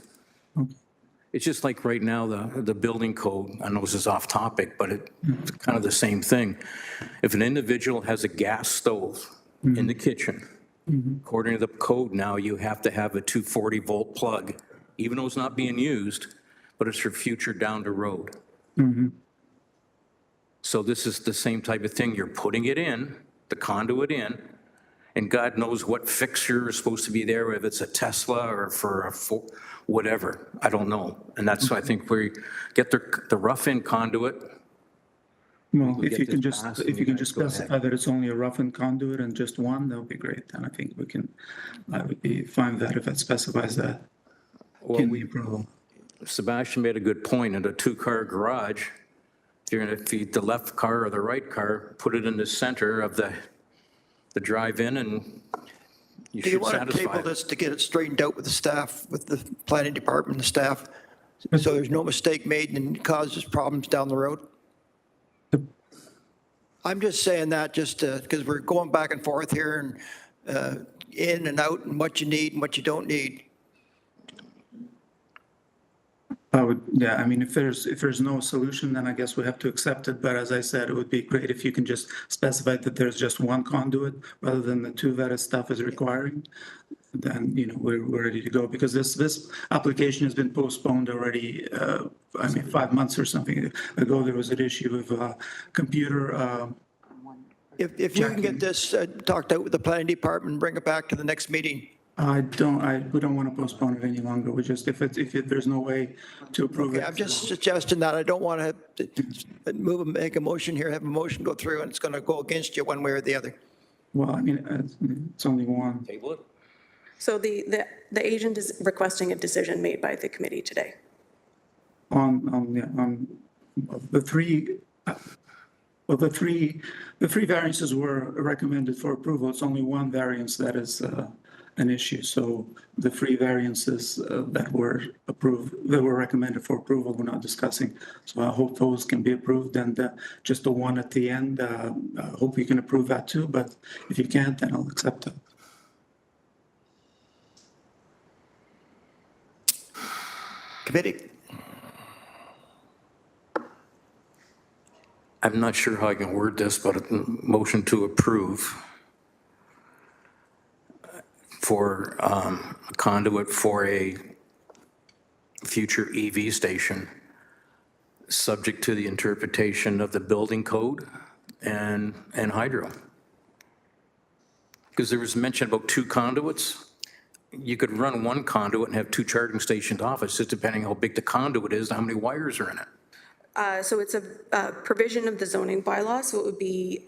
It's just like right now, the building code, I know this is off topic, but it's kind of the same thing. If an individual has a gas stove in the kitchen, according to the code now, you have to have a 240 volt plug, even though it's not being used, but it's for future down the road. So this is the same type of thing. You're putting it in, the conduit in, and God knows what fixture is supposed to be there, if it's a Tesla or for a whatever, I don't know. And that's why I think we get the rough-in conduit. Well, We if get you can this just, passed, if you and can guys just go ahead. specify that it's only a rough-in conduit and just one, that would be great. Then I think I would be fine with that if it specifies that. Well, Sebastian made a good point. In a two-car garage, you're going to feed the left car or the right car, put it in the center of the drive-in, and you Do you should want to satisfy table it. this to get it straightened out with the staff, with the planning department and the staff, so there's no mistake made and causes problems down the road? I'm just saying that just because we're going back and forth here and in and out and what you need and what you don't need. Yeah, I mean, if there's no solution, then I guess we have to accept it. But as I said, it would be great if you can just specify that there's just one conduit rather than the two that staff is requiring. Then, we're ready to go because this application has been postponed already. 5 months or something ago, there was an issue of computer. If you can get this talked out with the planning department and bring it back to the next meeting. We don't want to postpone it any longer. We just, if there's no way to approve it. I'm just suggesting that I don't want to make a motion here, have a motion go through, and it's going to go against you one way or the other. Well, I mean, it's only one. Table it? So the agent is requesting a decision made by the committee today. On the three, the three variances were recommended for approval. It's only one variance that is an issue. So the three variances that were approved, that were recommended for approval, we're not discussing. So I hope those can be approved, and just the one at the end, I hope you can approve that too. But if you can't, then I'll accept it. Committee. I'm not sure how I can word this, but a motion to approve for a conduit for a future EV station, subject to the interpretation of the building code and hydro. Because there was mention about two conduits. You could run one conduit and have two charging stations off. It's just depending how big the conduit is, and how many wires are in it. So it's a provision of the zoning bylaw, so it would be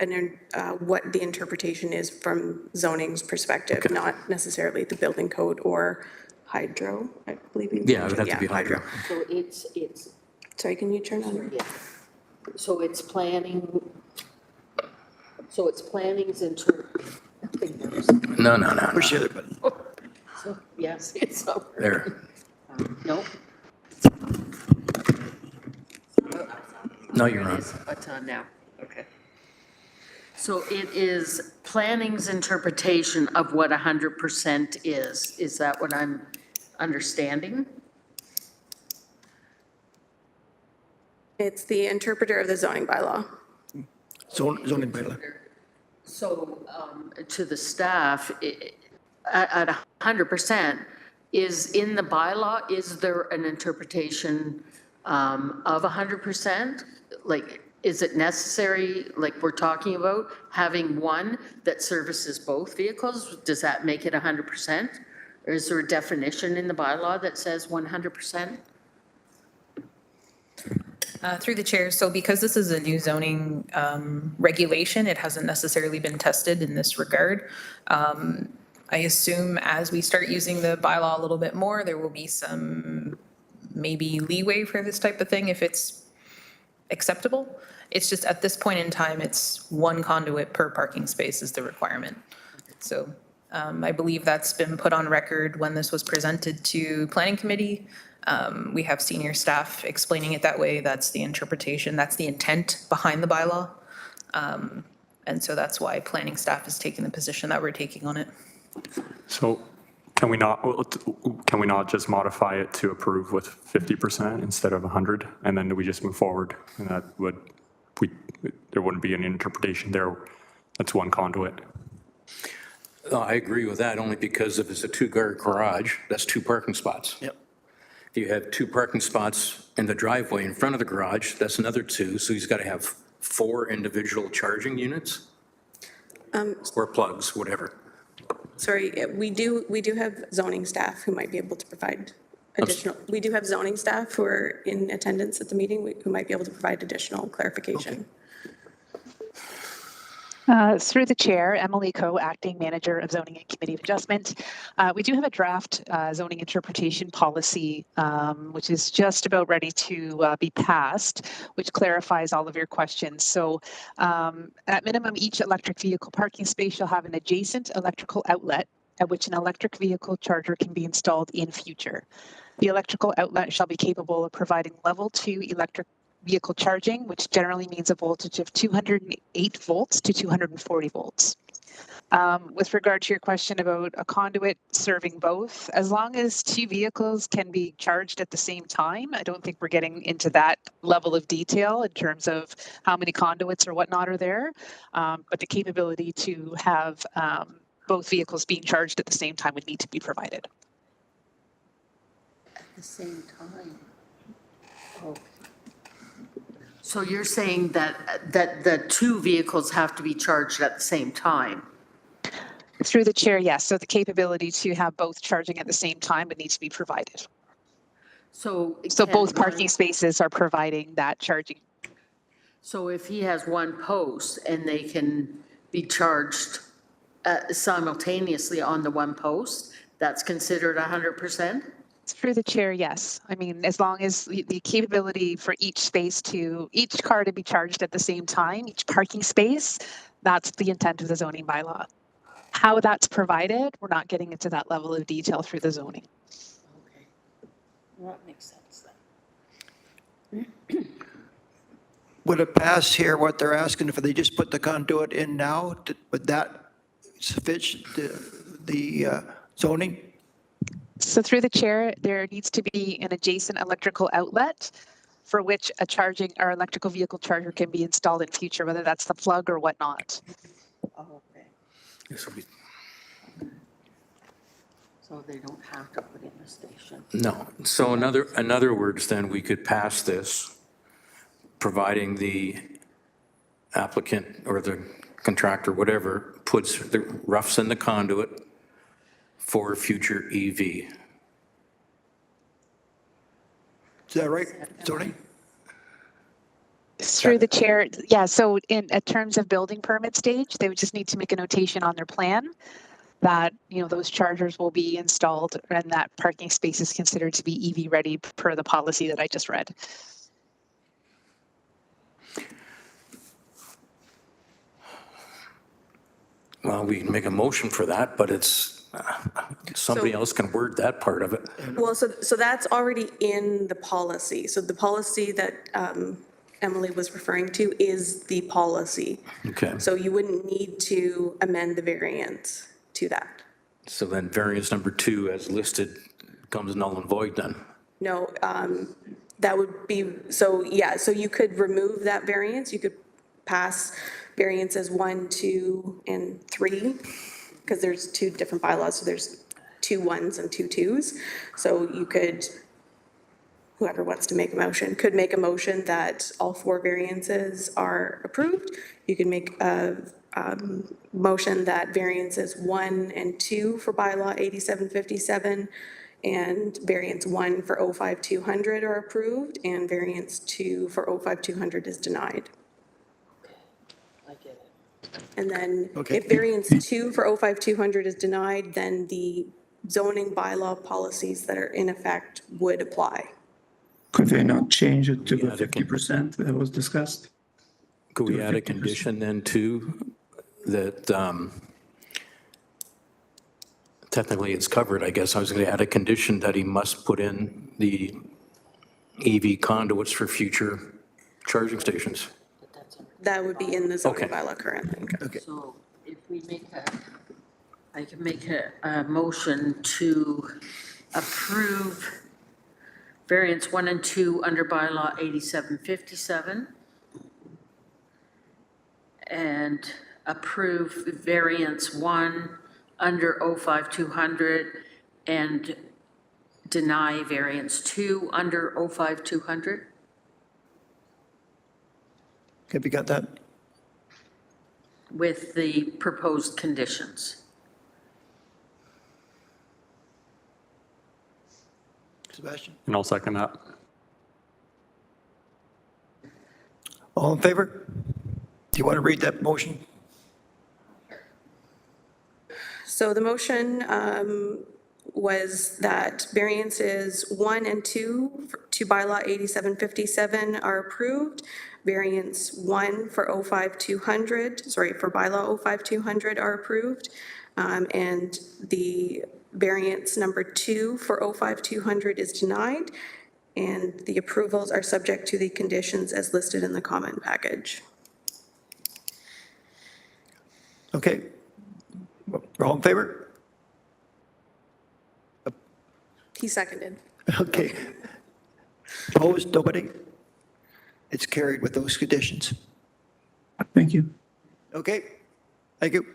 what the interpretation is from zoning's perspective, not necessarily the building code or hydro, I believe. Yeah, it would have to be hydro. So it's, Sorry, can you turn on? yeah. So it's planning, so it's planning's No. Push the other button. So, yes, it's over. There. Nope. No, you're on. It's on now, okay. So it is planning's interpretation of what 100% is. Is that what I'm understanding? It's the interpreter of the zoning bylaw. Zoning bylaw. So to the staff, at 100%, is in the bylaw, is there an interpretation of 100%? Like, is it necessary, like we're talking about, having one that services both vehicles? Does that make it 100%? Or is there a definition in the bylaw that says 100%? Through the chair, so because this is a new zoning regulation, it hasn't necessarily been tested in this regard. I assume as we start using the bylaw a little bit more, there will be some maybe leeway for this type of thing if it's acceptable. It's just at this point in time, it's one conduit per parking space is the requirement. So I believe that's been put on record when this was presented to Planning Committee. We have senior staff explaining it that way. That's the interpretation. That's the intent behind the bylaw. And so that's why planning staff is taking the position that we're taking on it. So can we not just modify it to approve with 50% instead of 100? And then we just move forward? And that would, there wouldn't be an interpretation there. That's one conduit. I agree with that, only because if it's a two-car garage, that's 2 parking spots. Yep. If you have 2 parking spots in the driveway in front of the garage, that's another 2, so he's got to have 4 individual charging units? Or plugs, whatever. Sorry, we do have zoning staff who might be able to provide additional, we do have zoning staff who are in attendance at the meeting who might be able to provide additional clarification. Through the chair, Emily Coe, Acting Manager of Zoning and Committee of Adjustment. We do have a draft zoning interpretation policy, which is just about ready to be passed, which clarifies all of your questions. So at minimum, each electric vehicle parking space shall have an adjacent electrical outlet at which an electric vehicle charger can be installed in future. The electrical outlet shall be capable of providing level 2 electric vehicle charging, which generally means a voltage of 208 volts to 240 volts. With regard to your question about a conduit serving both, as long as 2 vehicles can be charged at the same time, I don't think we're getting into that level of detail in terms of how many conduits or whatnot are there, but the capability to have both vehicles being charged at the same time would need to be provided. At the same time? Oh. So you're saying that the 2 vehicles have to be charged at the same time? Through the chair, yes. So the capability to have both charging at the same time would need to be provided. So both parking spaces are providing that charging. So if he has 1 post and they can be charged simultaneously on the 1 post, that's considered 100%? Through the chair, yes. I mean, as long as the capability for each car to be charged at the same time, each parking space, that's the intent of the zoning bylaw. How that's provided, we're not getting into that level of detail through the zoning. Okay. Well, that makes sense then. Would it pass here what they're asking if they just put the conduit in now? Would that suffice the zoning? So through the chair, there needs to be an adjacent electrical outlet for which a charging or electrical vehicle charger can be installed in future, whether that's the plug or whatnot. Oh, okay. So they don't have to put in the station? No. So in other words, then we could pass this, providing the applicant or the contractor, whatever, puts the roughs in the conduit for future EV. Is that right, Tony? Through the chair, yeah, so in terms of building permit stage, they would just need to make a notation on their plan that, those chargers will be installed and that parking space is considered to be EV ready per the policy that I just read. Well, we can make a motion for that, but it's, somebody else can word that part of it. Well, so that's already in the policy. So the policy that Emily was referring to is the policy. Okay. So you wouldn't need to amend the variance to that. So then variance number 2 as listed comes null and void then? No, that would be, so you could remove that variance. You could pass variances 1, 2, and 3, because there's 2 different bylaws, so there's 2 1s and 2 2s. So you could, whoever wants to make a motion, could make a motion that all 4 variances are approved. You can make a motion that variances 1 and 2 for bylaw 8757 and variance 1 for 05200 are approved, and variance 2 for 05200 is denied. I get it. And then Okay. if variance 2 for 05200 is denied, then the zoning bylaw policies that are in effect would apply. Could they not change it to the Yeah, they can. 50% that was discussed? Could we To add a 50%. condition then too, that technically it's covered, I guess. I was going to add a condition that he must put in the EV conduits for future charging stations. That would be in the zoning Okay. bylaw currently. So if we I can make a motion to approve variance 1 and 2 under bylaw 8757 and approve variance 1 under 05200 and deny variance 2 under 05200. Have you got that? With the proposed conditions. Sebastian? And I'll second that. All in favor? Do you want to read that motion? So the motion was that variances 1 and 2 to bylaw 8757 are approved. Variance 1 for 05200, for bylaw 05200 are approved. And the variance number 2 for 05200 is denied. And the approvals are subject to the conditions as listed in the comment package. Okay. We're all in favor? He seconded. Okay. Opposed? Nobody? It's carried with those conditions. Thank you. Okay. Thank you.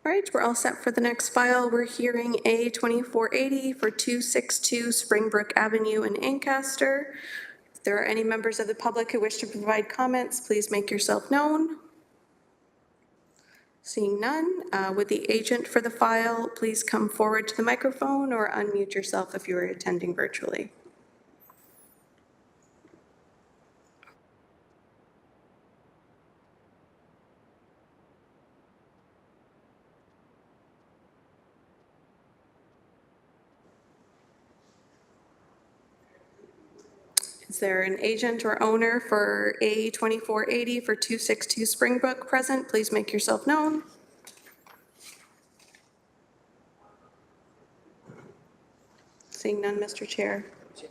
All right, we're all set for the next file. We're hearing A2480 for 262 Springbrook Avenue in Ancaster. If there are any members of the public who wish to provide comments, please make yourself known. Seeing none, would the agent for the file please come forward to the microphone or unmute yourself if you are attending virtually? Is there an agent or owner for A2480 for 262 Springbrook present? Please make yourself known. Seeing none, Mr. Chair. Do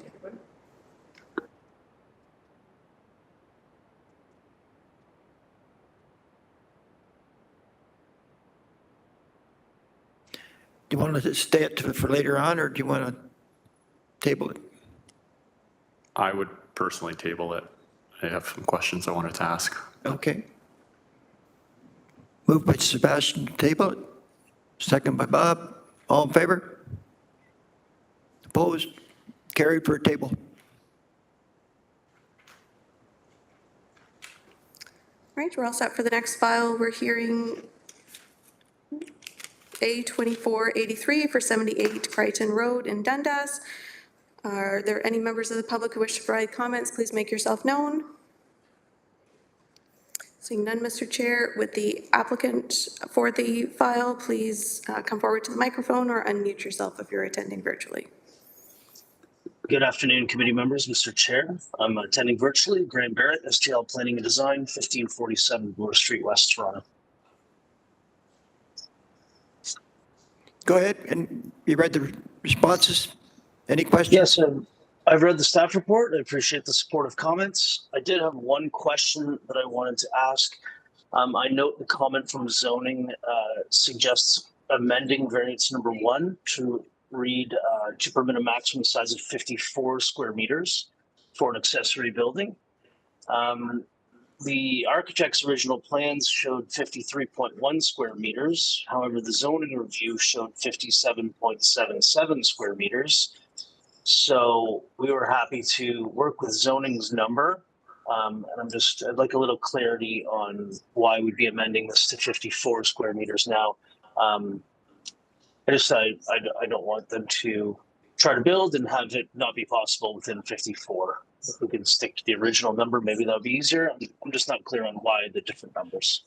you want to stay it for later on, or do you want to table it? I would personally table it. I have some questions I wanted to ask. Okay. Moved by Sebastian to table it. Second by Bob. All in favor? Opposed? Carried for a table. All right, we're all set for the next file. We're hearing A2483 for 78 Crichton Road in Dundas. Are there any members of the public who wish to provide comments? Please make yourself known. Seeing none, Mr. Chair, would the applicant for the file please come forward to the microphone or unmute yourself if you're attending virtually? Good afternoon, committee members, Mr. Chair. I'm attending virtually. Graham Barrett, STL Planning and Design, 1547 Bloor Street, West Toronto. Go ahead, and you read the responses? Any questions? Yes, I've read the staff report. I appreciate the supportive comments. I did have one question that I wanted to ask. I note the comment from zoning suggests amending variance number 1 to read to permit a maximum size of 54 square meters for an accessory building. the architect's original plans showed 53.1 square meters. However, the zoning review showed 57.77 square meters. So we were happy to work with zoning's number. And I'd like a little clarity on why we'd be amending this to 54 square meters now. I don't want them to try to build and have it not be possible within 54. If we can stick to the original number, maybe that would be easier. I'm just not clear on why the different numbers.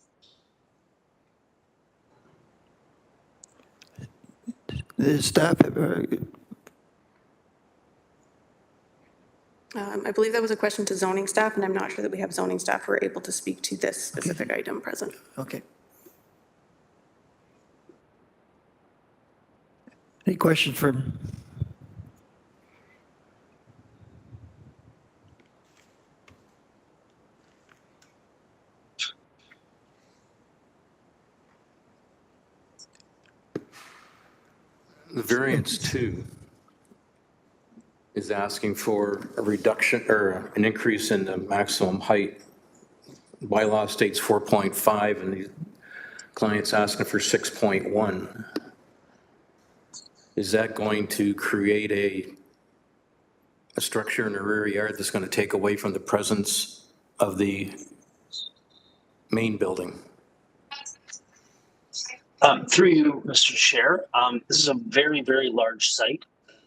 The staff, I believe that was a question to zoning staff, and I'm not sure that we have zoning staff who are able to speak to this specific item present. okay. Any questions for The variance 2 is asking for a reduction or an increase in the maximum height. Bylaw states 4.5 and the client's asking for 6.1. Is that going to create a structure in the rear yard that's going to take away from the presence of the main building? Through you, Mr. Chair, this is a very, very large site.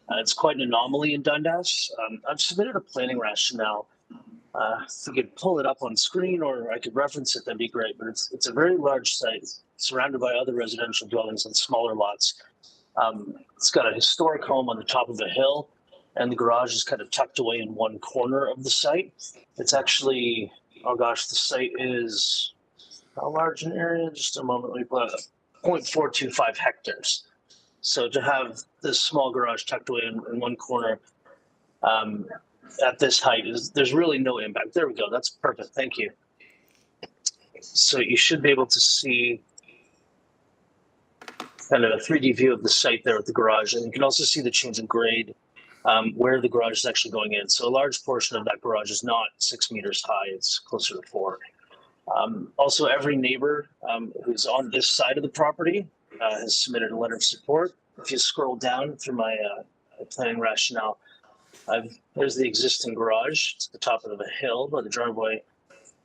It's quite an anomaly in Dundas. I've submitted a planning rationale. If we could pull it up on screen or I could reference it, that'd be great. But it's a very large site surrounded by other residential dwellings on smaller lots. It's got a historic home on the top of a hill, and the garage is kind of tucked away in one corner of the site. It's actually, oh gosh, the site is how large an area? Just a moment, let me pull it up. 0.425 hectares. So to have this small garage tucked away in one corner at this height, there's really no impact. There we go. That's perfect. Thank you. So you should be able to see kind of a 3D view of the site there with the garage. And you can also see the change in grade where the garage is actually going in. So a large portion of that garage is not 6 meters high. It's closer to 4. Also, every neighbor who's on this side of the property has submitted a letter of support. If you scroll down through my planning rationale, there's the existing garage. It's at the top of the hill by the driveway,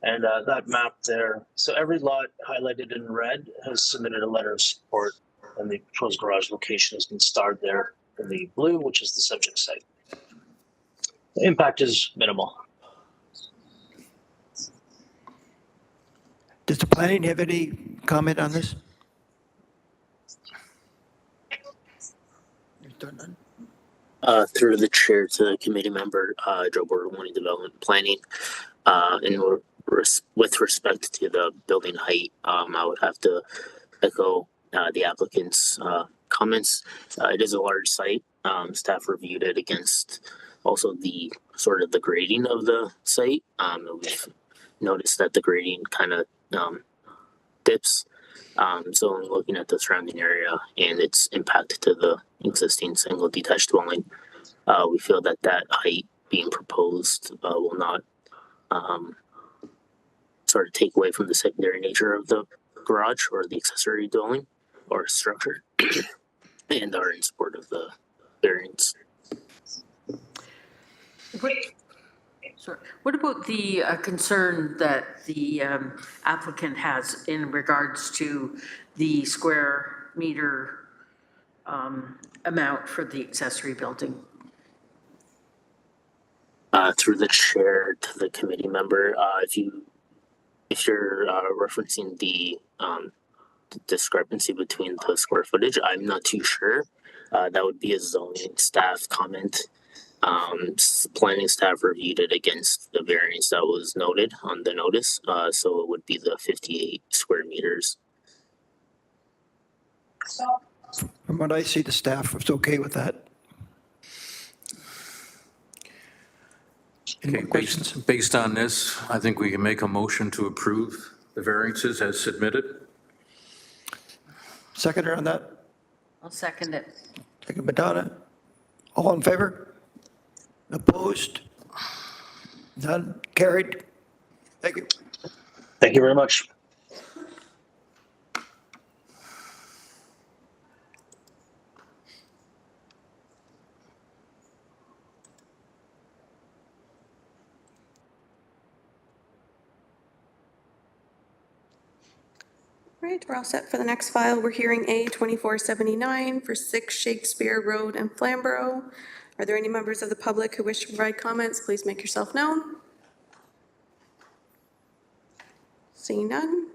and that map there. So every lot highlighted in red has submitted a letter of support, and the proposed garage location has been starred there in the blue, which is the subject site. The impact is minimal. Does the planning have any comment on this? Through the chair to the committee member, Joe Bordeloni, Development Planning, and with respect to the building height, I would have to echo the applicant's comments. It is a large site. Staff reviewed it against also the sort of the grading of the site. We've noticed that the grading kind of dips. So in looking at the surrounding area and its impact to the existing single detached dwelling, we feel that that height being proposed will not sort of take away from the secondary nature of the garage or the accessory dwelling or structure and are in support of the variance. What about the concern that the applicant has in regards to the square meter amount for the accessory building? Through the chair to the committee member, if you're referencing the discrepancy between the square footage, I'm not too sure. That would be a zoning staff comment. Planning staff reviewed it against the variance that was noted on the notice, so it would be the 58 square meters. From what I see, the staff was okay with that. Any more questions? Based on this, I think we can make a motion to approve the variances as submitted. Seconder on that? I'll second it. Second, Madonna. All in favor? Opposed? None? Carried? Thank you. Thank you very much. Right, we're all set for the next file. We're hearing A 2479 for 6 Shakespeare Road in Flamborough. Are there any members of the public who wish to provide comments? Please make yourself known. Seeing none.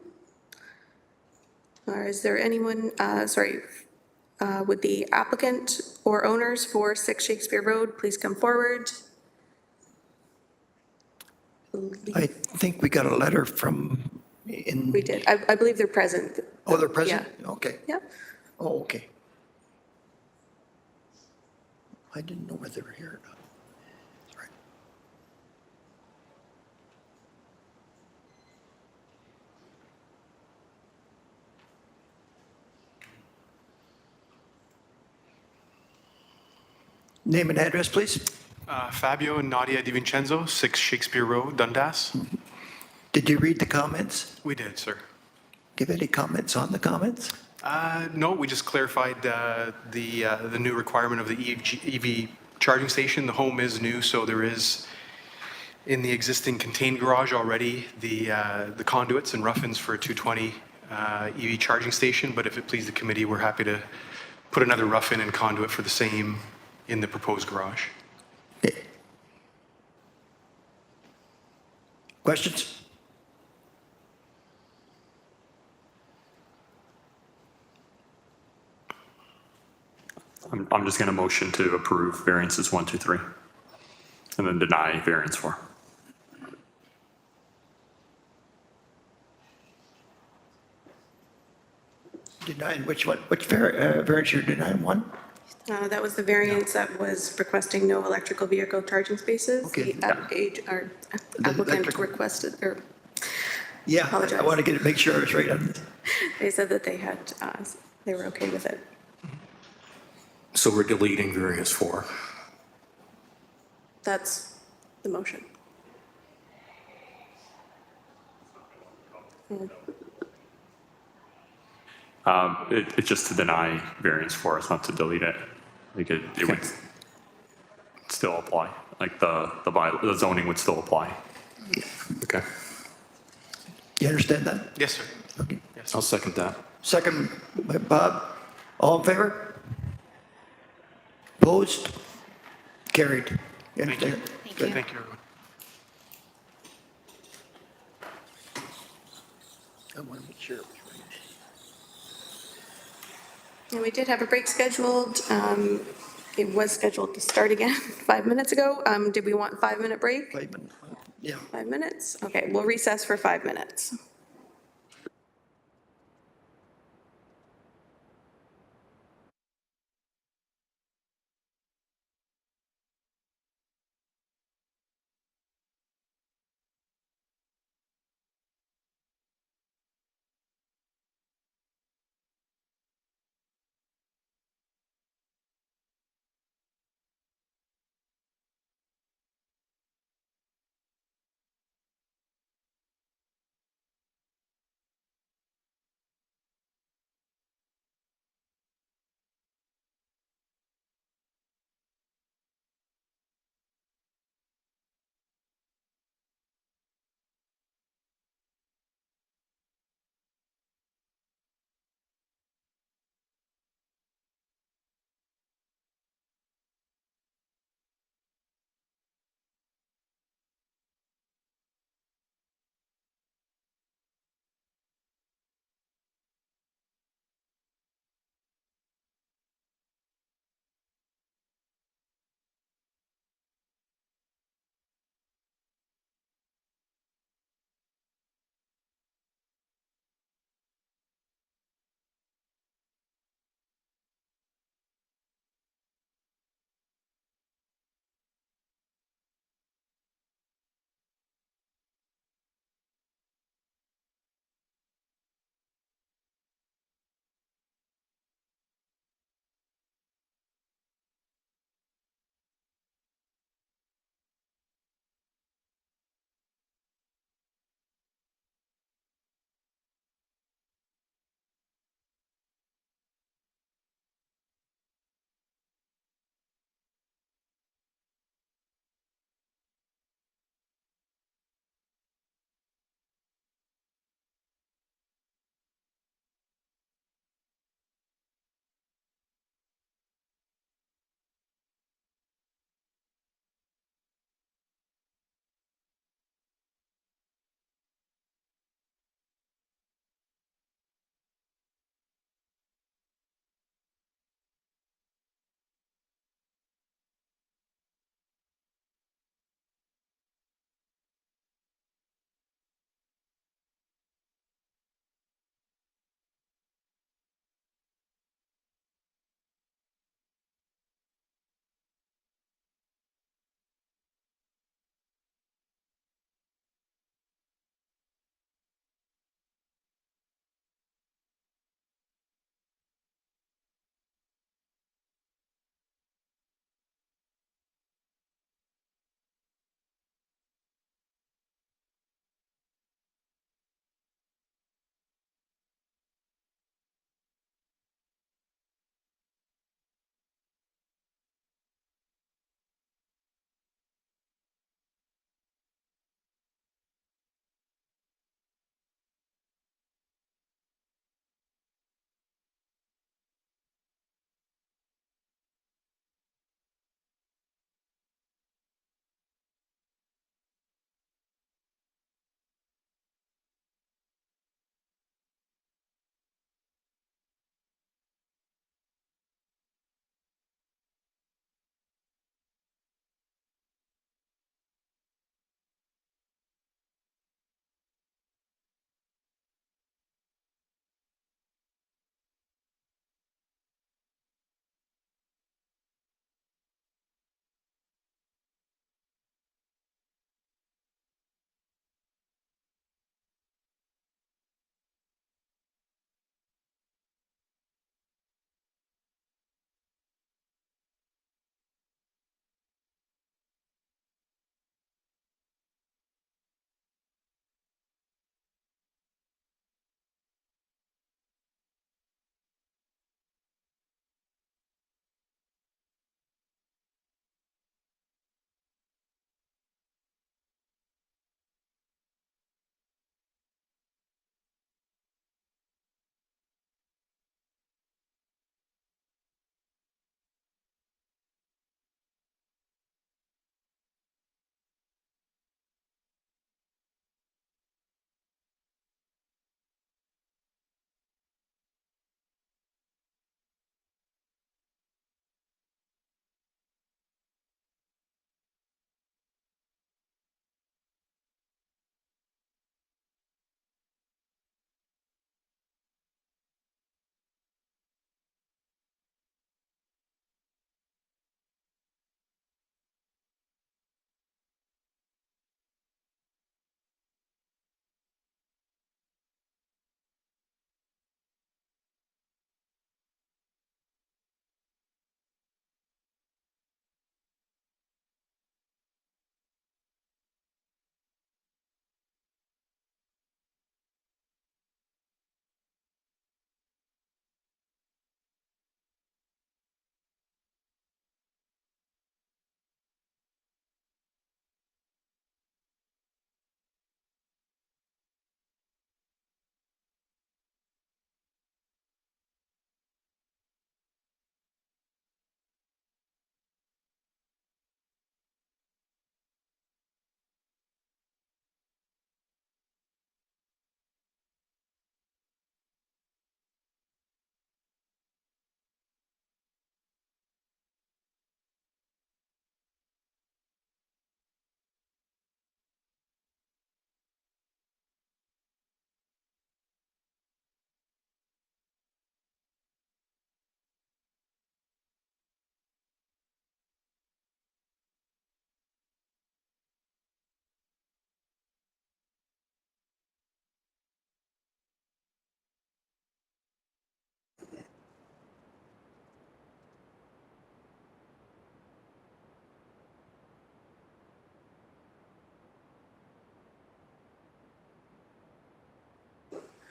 Or is there anyone, would the applicant or owners for 6 Shakespeare Road please come forward? I think we got a letter from in. We did. I believe they're present. Oh, they're present? Yeah. Okay. Yep. Oh, okay. I didn't know whether they were here or not. That's right. Name and address, please. Fabio and Nadia DiVincenzo, 6 Shakespeare Road, Dundas. Did you read the comments? We did, sir. Give any comments on the comments? No, we just clarified the new requirement of the EV charging station. The home is new, so there is in the existing contained garage already the conduits and rough-ins for a 220 EV charging station. But if it pleases the committee, we're happy to put another rough-in and conduit for the same in the proposed garage. Questions? I'm just going to motion to approve variances 1, 2, 3, and then deny variance 4. Denying which one? Which variance you're denying? One? That was the variance that was requesting no electrical vehicle charging spaces. Okay. Our applicant requested, or Yeah, apologize. I want to make sure I was right on this. They said that they were okay with it. So we're deleting variance 4. That's the motion. It's just to deny variance 4. It's not to delete it. Like it would still apply. Like the zoning would still apply. Okay. You understand that? Yes, sir. Okay. I'll second that. Second by Bob. All in favor? Opposed? Carried. You Thank you. understand? Thank you, everyone. I want to make sure. And we did have a break scheduled. It was scheduled to start again 5 minutes ago. Did we want 5-minute break? 5 minutes. Yeah. 5 minutes? Okay, we'll recess for 5 minutes.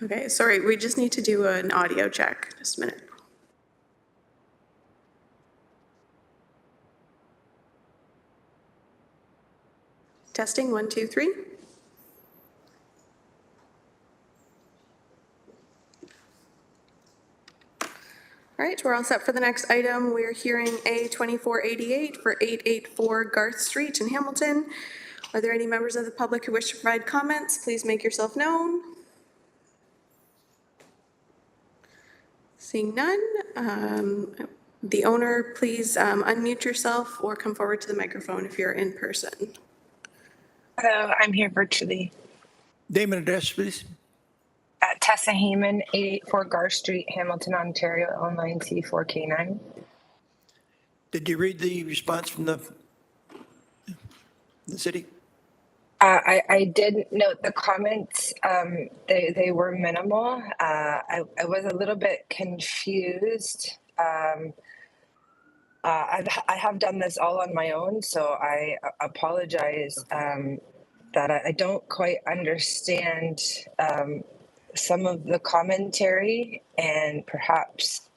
Okay, sorry, we just need to do an audio check. Just a minute. Testing, 1, 2, 3. All right, we're all set for the next item. We're hearing A2488 for 884 Garth Street in Hamilton. Are there any members of the public who wish to provide comments? Please make yourself known. Seeing none, the owner, please unmute yourself or come forward to the microphone if you're in person. Hello, I'm here virtually. Name and address, please. Tessa Heyman, 884 Garth Street, Hamilton, Ontario, L9C4K9. Did you read the response from the city? I did note the comments. They were minimal. I was a little bit confused. I have done this all on my own, so I apologize that I don't quite understand some of the commentary, and perhaps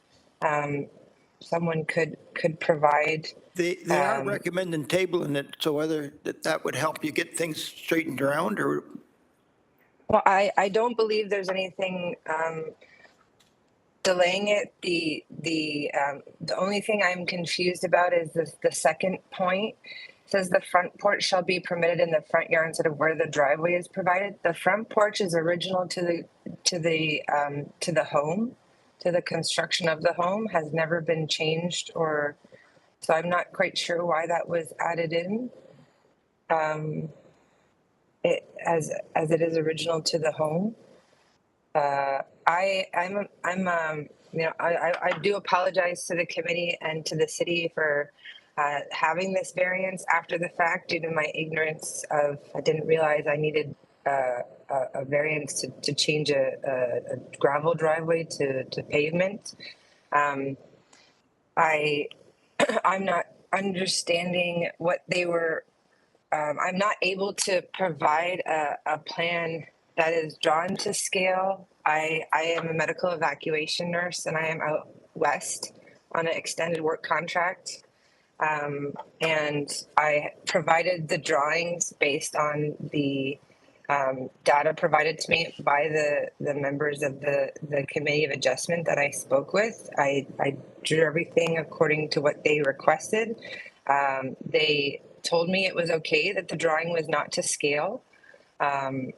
someone could provide. They are recommending tabling it, so whether that would help you get things straightened around, or? Well, I don't believe there's anything delaying it. The only thing I'm confused about is the second point. It says the front porch shall be permitted in the front yard instead of where the driveway is provided. The front porch is original to the home, to the construction of the home, has never been changed, or so I'm not quite sure why that was added in. It as it is original to the home. I do apologize to the committee and to the city for having this variance after the fact due to my ignorance of, I didn't realize I needed a variance to change a gravel driveway to pavement. I'm not understanding what they were, I'm not able to provide a plan that is drawn to scale. I am a medical evacuation nurse, and I am out west on an extended work contract. And I provided the drawings based on the data provided to me by the members of the Committee of Adjustment that I spoke with. I drew everything according to what they requested. They told me it was okay, that the drawing was not to scale. And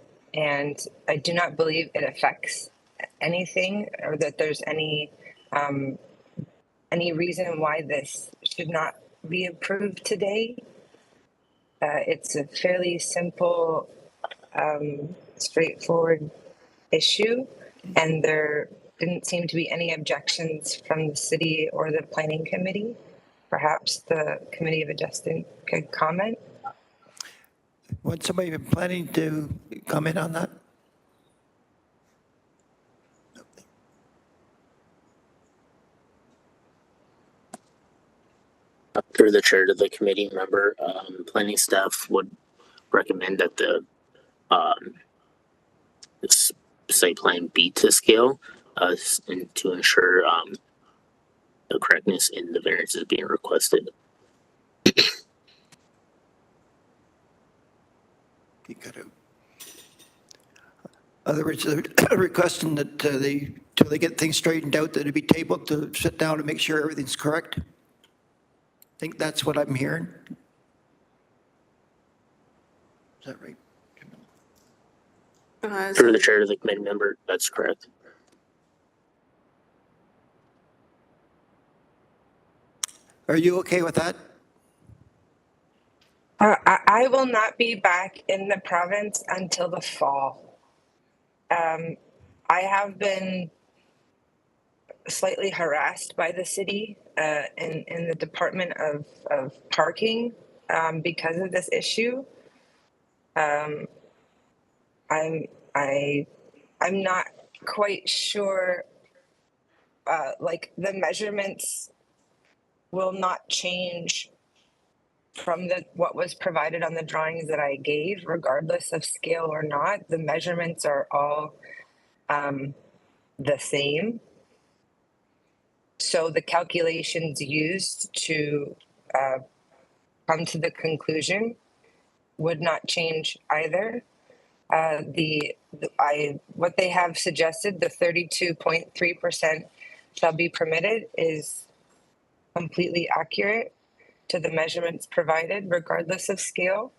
I do not believe it affects anything, or that there's any reason why this should not be approved today. It's a fairly simple, straightforward issue, and there didn't seem to be any objections from the city or the planning committee. Perhaps the Committee of Adjustment could comment. Would somebody been planning to comment on that? Through the chair to the committee member, planning staff would recommend that the site plan be to scale, and to ensure the correctness in the variances being requested. Other words, they're requesting that till they get things straightened out, that it be tabled to sit down and make sure everything's correct. I think that's what I'm hearing. Is that right? Through the chair to the committee member, that's correct. Are you okay with that? I will not be back in the province until the fall. I have been slightly harassed by the city in the Department of Parking because of this issue. I'm not quite sure, like the measurements will not change from what was provided on the drawings that I gave, regardless of scale or not. The measurements are all the same. So the calculations used to come to the conclusion would not change either. What they have suggested, the 32.3% shall be permitted, is completely accurate to the measurements provided, regardless of scale.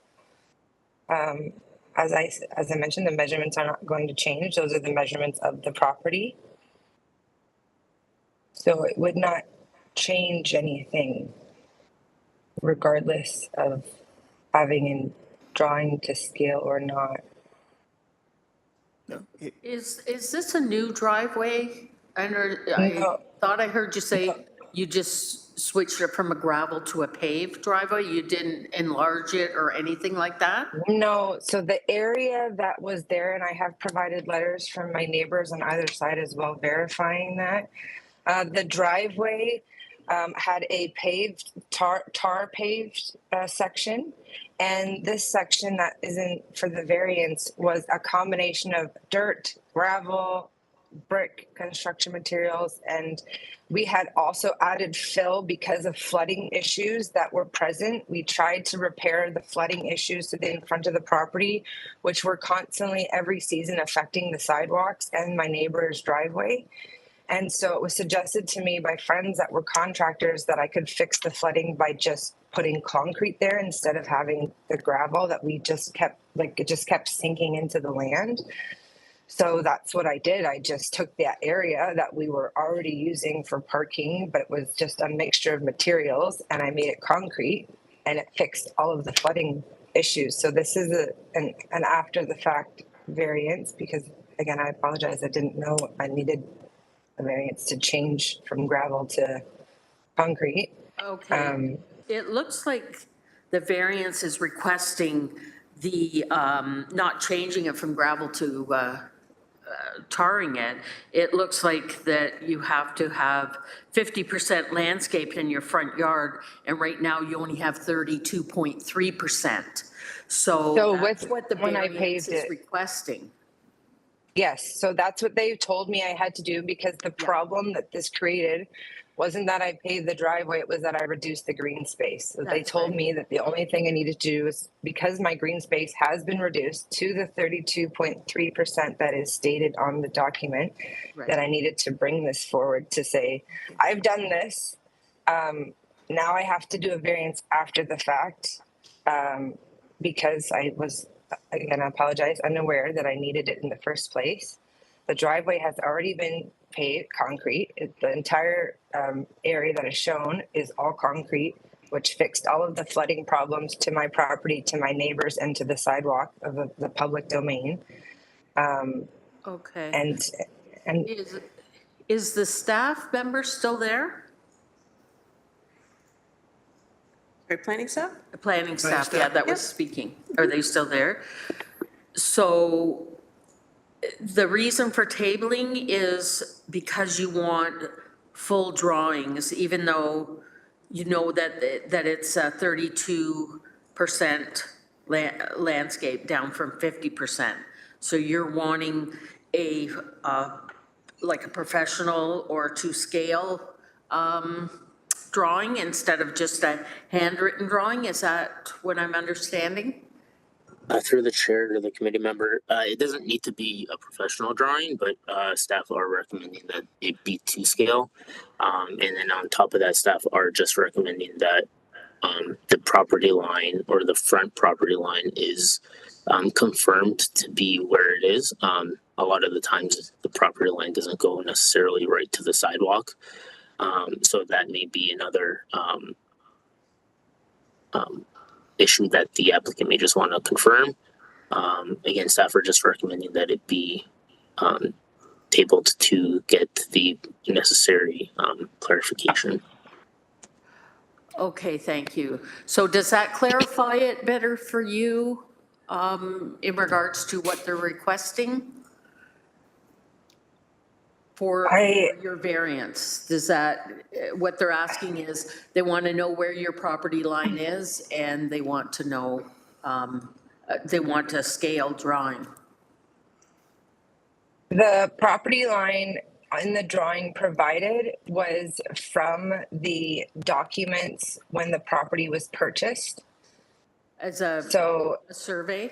As I mentioned, the measurements are not going to change. Those are the measurements of the property. So it would not change anything, regardless of having a drawing to scale or not. Is this a new driveway? I No. thought I heard you say you just switched it from a gravel to a paved driveway? You didn't enlarge it or anything like that? No, so the area that was there, and I have provided letters from my neighbors on either side as well verifying that, the driveway had a paved, tar paved section. And this section that isn't for the variance was a combination of dirt, gravel, brick construction materials, and we had also added fill because of flooding issues that were present. We tried to repair the flooding issues to the in front of the property, which were constantly every season affecting the sidewalks and my neighbor's driveway. And so it was suggested to me by friends that were contractors that I could fix the flooding by just putting concrete there instead of having the gravel that we just kept, like, it just kept sinking into the land. So that's what I did. I just took that area that we were already using for parking, but it was just a mixture of materials, and I made it concrete, and it fixed all of the flooding issues. So this is an after the fact variance, because again, I apologize, I didn't know I needed a variance to change from gravel to concrete. Okay. It looks like the variance is requesting the, not changing it from gravel to tarring it. It looks like that you have to have 50% landscape in your front yard, and right now you only have 32.3%. So that's what the when I variance paved is it. requesting. Yes, so that's what they told me I had to do, because the problem that this created wasn't that I paved the driveway, it was that I reduced the green space. So they told me that the only thing I needed to do is, because my green space has been reduced to the 32.3% that is stated on the document, that I needed to bring this forward to say, I've done this. Now I have to do a variance after the fact, because I was, again, I apologize, unaware that I needed it in the first place. The driveway has already been paved, concrete. The entire area that is shown is all concrete, which fixed all of the flooding problems to my property, to my neighbors, and to the sidewalk of the public domain. Okay. And is the staff member still there? Planning staff? The planning staff, yeah, that was speaking. Are they still there? So the reason for tabling is because you want full drawings, even though you know that it's 32% landscape down from 50%. So you're wanting a, like a professional or to scale drawing instead of just a handwritten drawing? Is that what I'm understanding? Through the chair to the committee member, it doesn't need to be a professional drawing, but staff are recommending that it be to scale. And then on top of that, staff are just recommending that the property line or the front property line is confirmed to be where it is. A lot of the times the property line doesn't go necessarily right to the sidewalk. So that may be another issue that the applicant may just want to confirm. Again, staff are just recommending that it be tabled to get the necessary clarification. Okay, thank you. So does that clarify it better for you in regards to what they're requesting for your variance? Does that, what they're asking is they want to know where your property line is, and they want to know, they want a scale drawing. The property line in the drawing provided was from the documents when the property was purchased. As a survey?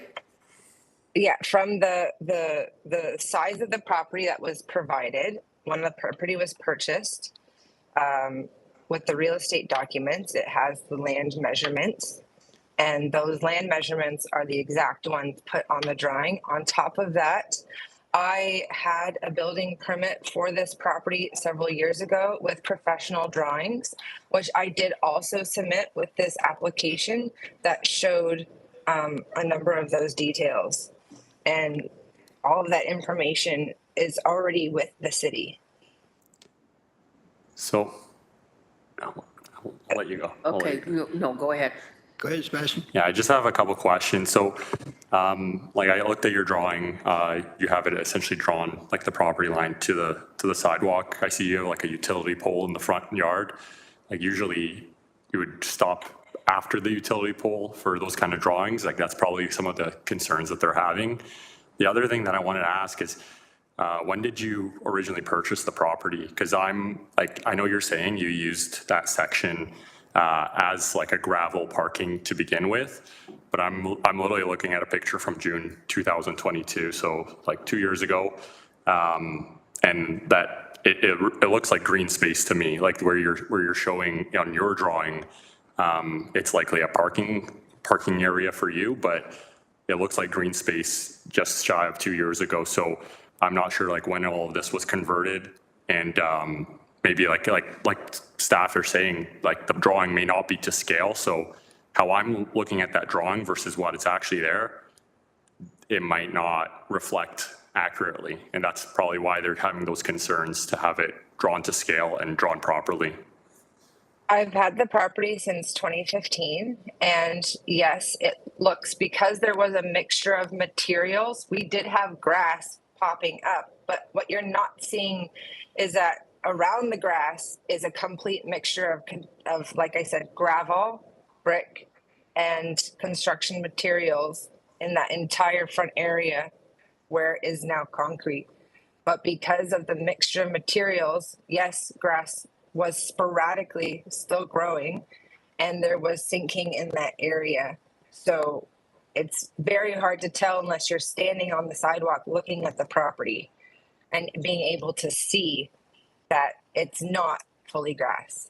Yeah, from the size of the property that was provided when the property was purchased, with the real estate documents, it has the land measurements, and those land measurements are the exact ones put on the drawing. On top of that, I had a building permit for this property several years ago with professional drawings, which I did also submit with this application that showed a number of those details. And all of that information is already with the city. So, I'll let you go. Okay, no, go ahead. Go ahead, Sebastian. Yeah, I just have a couple questions. So, like I looked at your drawing, you have it essentially drawn like the property line to the sidewalk. I see you have like a utility pole in the front yard. Like usually you would stop after the utility pole for those kind of drawings. Like that's probably some of the concerns that they're having. The other thing that I wanted to ask is, when did you originally purchase the property? Because I know you're saying you used that section as like a gravel parking to begin with, but I'm literally looking at a picture from June 2022, so like 2 years ago, and that it looks like green space to me, like where you're showing on your drawing. It's likely a parking area for you, but it looks like green space just shy of 2 years ago. So I'm not sure like when all of this was converted, and maybe like staff are saying, like the drawing may not be to scale. So how I'm looking at that drawing versus what it's actually there, it might not reflect accurately. And that's probably why they're having those concerns to have it drawn to scale and drawn properly. I've had the property since 2015, and yes, it looks, because there was a mixture of materials, we did have grass popping up, but what you're not seeing is that around the grass is a complete mixture of like I said, gravel, brick, and construction materials in that entire front area where it is now concrete. But because of the mixture of materials, yes, grass was sporadically still growing, and there was sinking in that area. So it's very hard to tell unless you're standing on the sidewalk looking at the property and being able to see that it's not fully grass.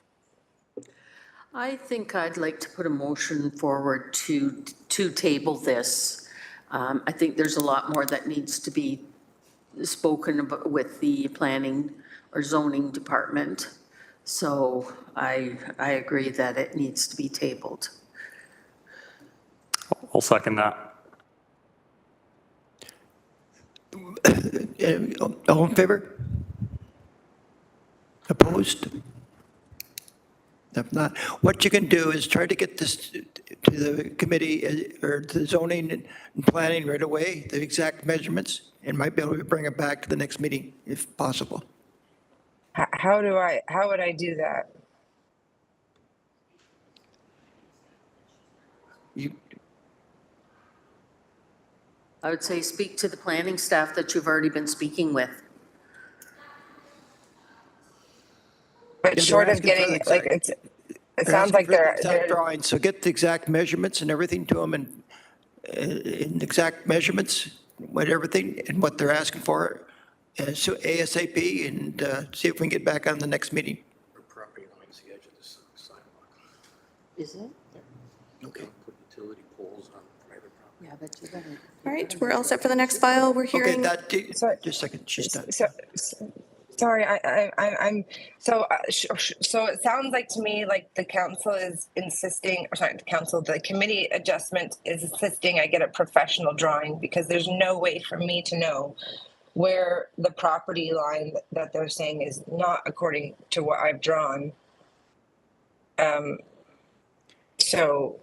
I think I'd like to put a motion forward to table this. I think there's a lot more that needs to be spoken about with the planning or zoning department. So I agree that it needs to be tabled. I'll second that. All in favor? Opposed? If not, what you can do is try to get this to the committee or to zoning and planning right away, the exact measurements, and might be able to bring it back to the next meeting if possible. How would I do that? I would say speak to the planning staff that you've already been speaking with. But short of getting, like, it sounds like they're drawing. So get the exact measurements and everything to them, and in exact measurements, what everything and what they're asking for, so ASAP, and see if we can get back on the next meeting. Property lines, the edge of the sidewalk. Is it? Okay. Put utility poles on private property. Yeah, but you better. All right, we're all set for the next file. We're Okay, hearing. just a second, she's done. Sorry, I'm so it sounds like to me like the council is insisting, or sorry, the committee adjustment is insisting I get a professional drawing, because there's no way for me to know where the property line that they're saying is not according to what I've drawn. So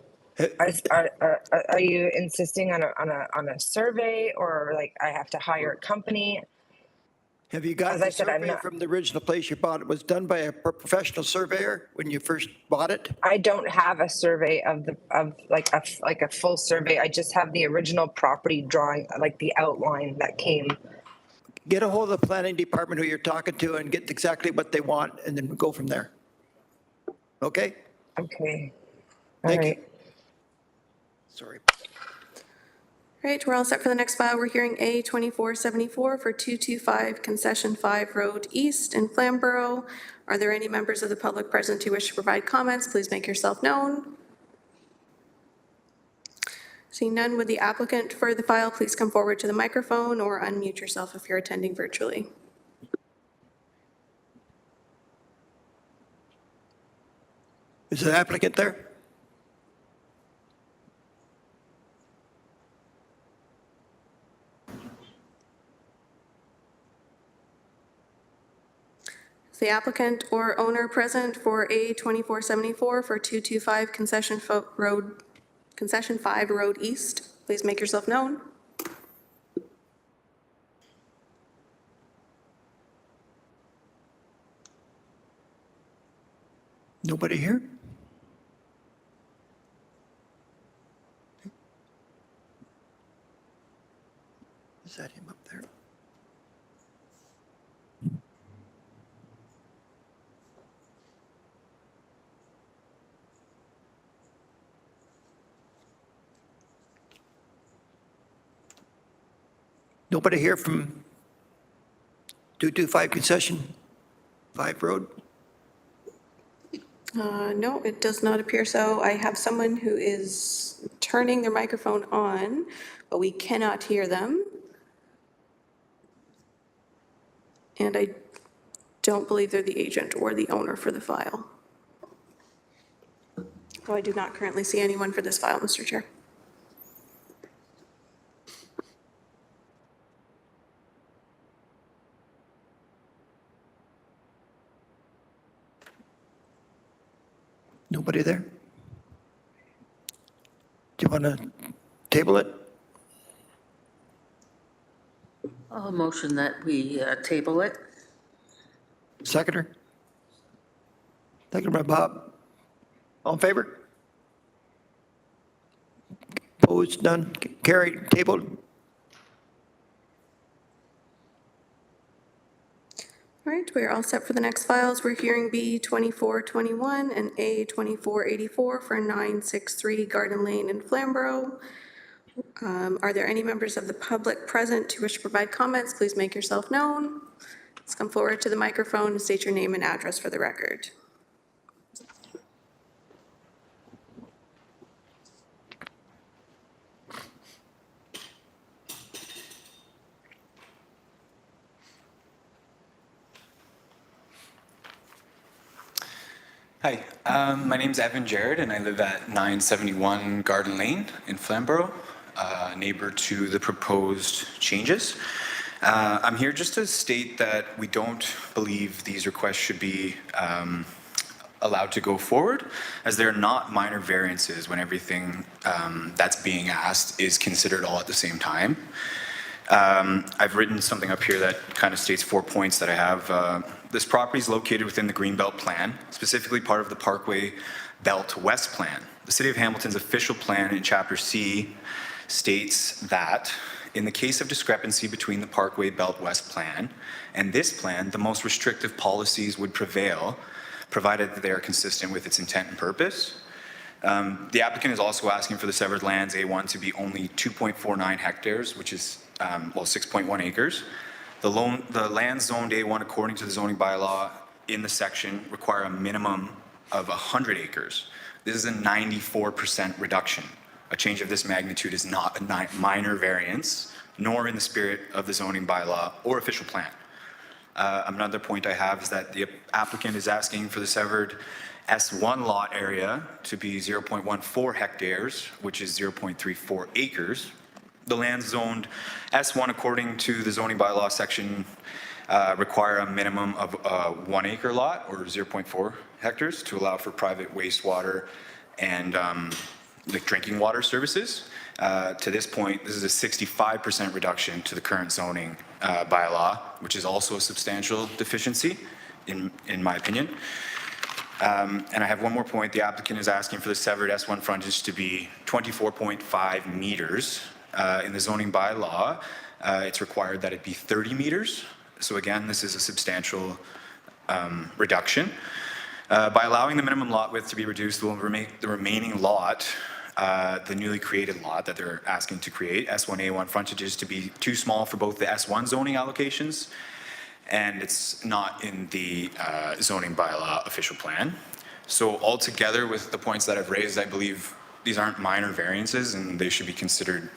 are you insisting on a survey, or like I have to hire a company? Have you got the survey from the original place you bought? It was done by a professional surveyor when you first bought it? I don't have a survey of like a full survey. I just have the original property drawing, like the outline that came get a hold of the planning department who you're talking to and get exactly what they want, and then go from there. Okay? Okay. All Thank you. right. Sorry. All right, we're all set for the next file. We're hearing A 2474 for 225 Concession 5 Road East in Flamborough. Are there any members of the public present who wish to provide comments? Please make yourself known. Seeing none, would the applicant for the file please come forward to the microphone or unmute yourself if you're attending virtually? Is the applicant there? Is the applicant or owner present for A 2474 for 225 Concession 5 Road East? Please make yourself known. Nobody here? Is that him up there? Nobody here from 225 Concession 5 Road? No, it does not appear so. I have someone who is turning their microphone on, but we cannot hear them. And I don't believe they're the agent or the owner for the file. So I do not currently see anyone for this file, Mr. Chair. Nobody there? Do you want to table it? I'll motion that we table it. Seconder? Second by Bob. All in favor? Opposed? None? Carried? Tabled? All right, we're all set for the next files. We're hearing B 2421 and A 2484 for 963 Garden Lane in Flamborough. Are there any members of the public present who wish to provide comments? Please make yourself known. Let's come forward to the microphone and state your name and address for the record. Hi, my name's Evan Jared, and I live at 971 Garden Lane in Flamborough, neighbor to the proposed changes. I'm here just to state that we don't believe these requests should be allowed to go forward, as they're not minor variances when everything that's being asked is considered all at the same time. I've written something up here that kind of states 4 points that I have. This property is located within the Greenbelt Plan, specifically part of the Parkway Belt West Plan. The City of Hamilton's official plan in Chapter C states that in the case of discrepancy between the Parkway Belt West Plan and this plan, the most restrictive policies would prevail, provided that they are consistent with its intent and purpose. The applicant is also asking for the severed lands A1 to be only 2.49 hectares, which is 6.1 acres. The lands zoned A1 according to the zoning bylaw in the section require a minimum of 100 acres. This is a 94% reduction. A change of this magnitude is not a minor variance, nor in the spirit of the zoning bylaw or official plan. Another point I have is that the applicant is asking for the severed S1 lot area to be 0.14 hectares, which is 0.34 acres. The lands zoned S1 according to the zoning bylaw section require a minimum of a 1 acre lot or 0.4 hectares to allow for private wastewater and like drinking water services. To this point, this is a 65% reduction to the current zoning bylaw, which is also a substantial deficiency in my opinion. And I have one more point. The applicant is asking for the severed S1 frontage to be 24.5 meters. In the zoning bylaw, It's required that it be 30 meters. So again, this is a substantial reduction. By allowing the minimum lot width to be reduced, will make the remaining lot, the newly created lot that they're asking to create, S1A1 frontages, to be too small for both the S1 zoning allocations, and it's not in the zoning bylaw official plan. So altogether, with the points that I've raised, I believe these aren't minor variances and they should be considered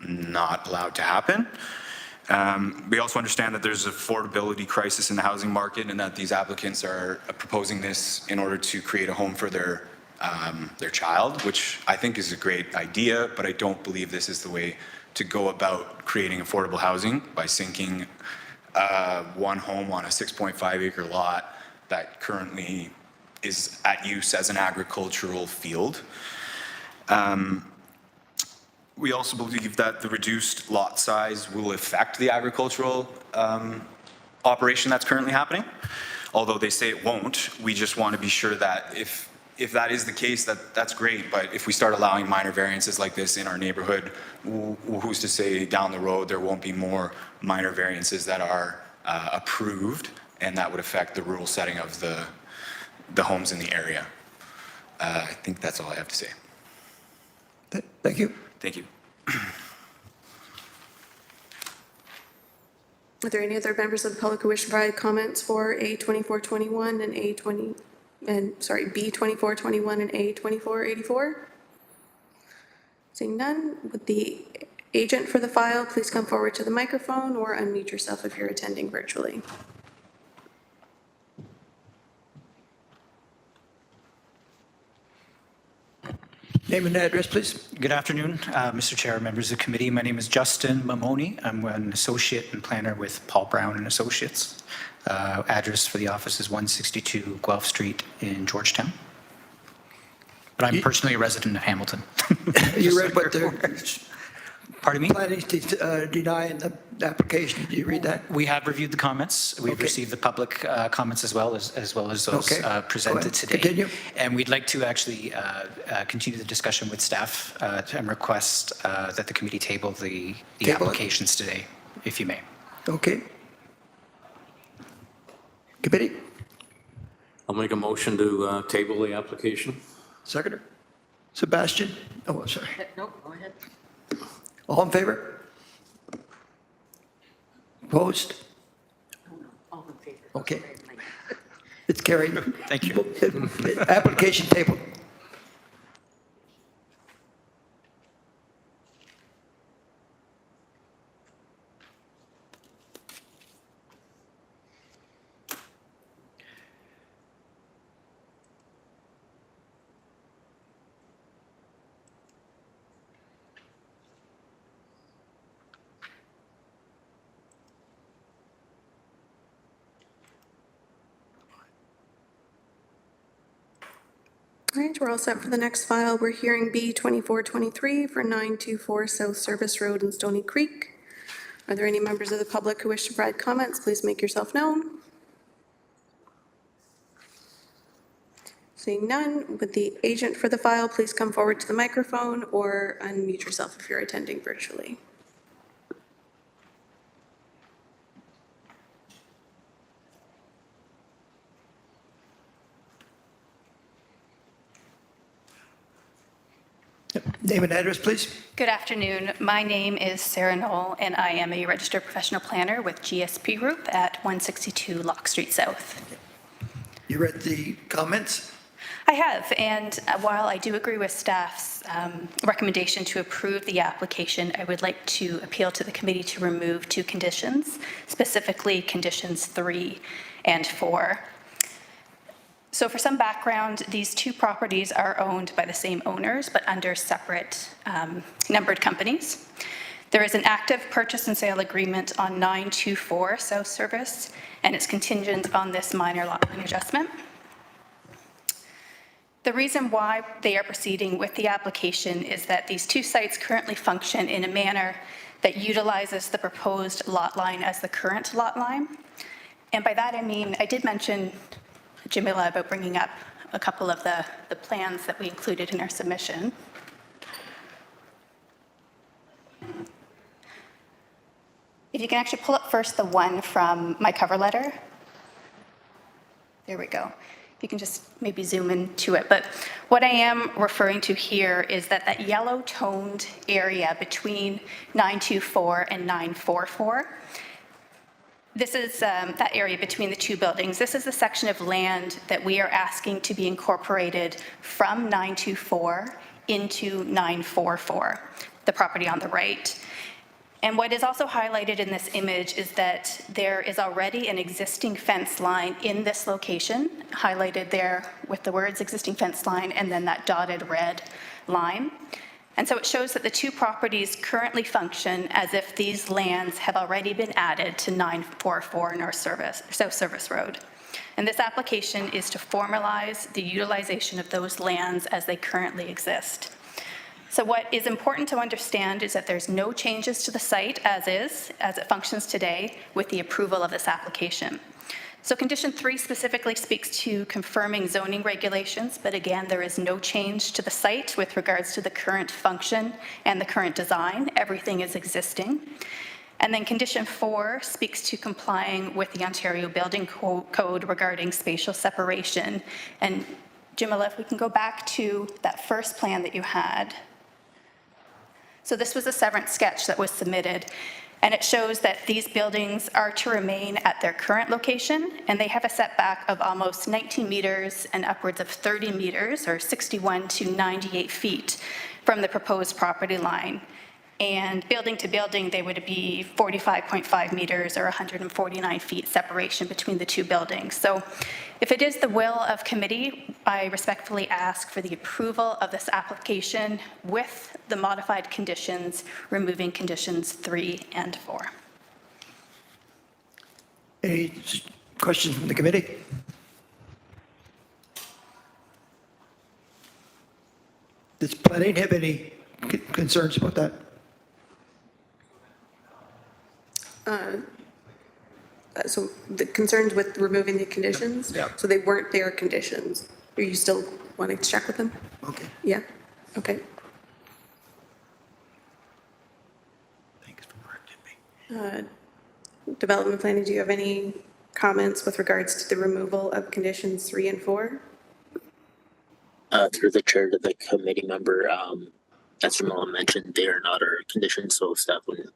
not allowed to happen. We also understand that there's an affordability crisis in the housing market and that these applicants are proposing this in order to create a home for their child, which I think is a great idea, but I don't believe this is the way to go about creating affordable housing by sinking one home on a 6.5 acre lot that currently is at use as an agricultural field. We also believe that the reduced lot size will affect the agricultural operation that's currently happening. Although they say it won't, we just want to be sure that if that is the case, that's great. But if we start allowing minor variances like this in our neighborhood, who's to say down the road there won't be more minor variances that are approved, and that would affect the rural setting of the homes in the area. I think that's all I have to say. Thank you. Thank you. Are there any other members of the public who wish to provide comments for A2421 and B2421 and A2484? Seeing none, would the agent for the file please come forward to the microphone or unmute yourself if you're attending virtually? Name and address, please. Good afternoon, Mr. Chair, members of the committee. My name is Justin Mamoni. I'm an associate and planner with Paul Brown and Associates. Address for the office is 162 Guelph Street in Georgetown. But I'm personally a resident of Hamilton. You read what they're Pardon me? planning to deny in the application. Did you read that? We have reviewed the comments. We've received the public comments as well as those presented today. Continue. And we'd like to actually continue the discussion with staff and request that the committee table the applications today, if you may. Okay. Committee? I'll make a motion to table the application. Seconder? Sebastian? Oh, sorry. No, go ahead. All in favor? Opposed? All in favor. Okay. It's carried. Thank you. Application tabled. All right, we're all set for the next file. We're hearing B2423 for 924 South Service Road in Stony Creek. Are there any members of the public who wish to provide comments? Please make yourself known. Seeing none, would the agent for the file please come forward to the microphone or unmute yourself if you're attending virtually? Name and address, please. Good afternoon. My name is Sarah Knoll, and I am a registered professional planner with GSP Group at 162 Locke Street South. You read the comments? I have, and while I do agree with staff's recommendation to approve the application, I would like to appeal to the committee to remove two conditions, specifically conditions 3 and 4. So for some background, these two properties are owned by the same owners, but under separate numbered companies. There is an active purchase and sale agreement on 924 South Service, and it's contingent on this minor lot line adjustment. The reason why they are proceeding with the application is that these two sites currently function in a manner that utilizes the proposed lot line as the current lot line. And by that I mean, I did mention, Jamila, about bringing up a couple of the plans that we included in our submission. If you can actually pull up first the one from my cover letter. There we go. If you can just maybe zoom into it. But what I am referring to here is that yellow toned area between 924 and 944. This is that area between the two buildings. This is the section of land that we are asking to be incorporated from 924 into 944, the property on the right. And what is also highlighted in this image is that there is already an existing fence line in this location, highlighted there with the words existing fence line and then that dotted red line. And so it shows that the two properties currently function as if these lands have already been added to 944 South Service Road. And this application is to formalize the utilization of those lands as they currently exist. So what is important to understand is that there's no changes to the site as it functions today with the approval of this application. So condition 3 specifically speaks to confirming zoning regulations, but again, there is no change to the site with regards to the current function and the current design. Everything is existing. And then condition 4 speaks to complying with the Ontario Building Code regarding spatial separation. And Jamila, if we can go back to that first plan that you had. So this was a severance sketch that was submitted, and it shows that these buildings are to remain at their current location, and they have a setback of almost 19 meters and upwards of 30 meters, or 61 to 98 feet from the proposed property line. And building to building, they would be 45.5 meters or 149 feet separation between the two buildings. So if it is the will of committee, I respectfully ask for the approval of this application with the modified conditions, removing conditions 3 and 4. Any questions from the committee? Does planning have any concerns about that? So the concerns with removing the conditions? Yeah. So they weren't their conditions. Are you still wanting to check with them? Okay. Yeah, okay. Thanks for correcting me. Development planning, do you have any comments with regards to the removal of conditions 3 and 4? Through the chair to the committee member, as Ramon mentioned, they are not our conditions, so staff wouldn't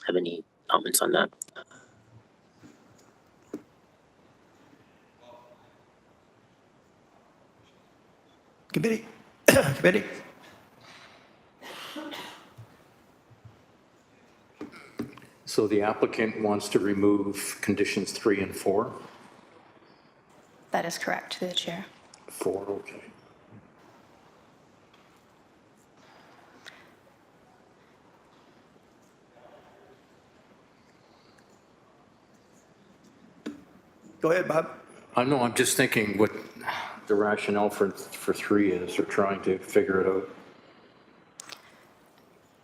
have any comments on that. Committee? Committee? So the applicant wants to remove conditions 3 and 4? That is correct, through the chair. 4, okay. Go ahead, Bob. I know, I'm just thinking what the rationale for 3 is, or trying to figure it out.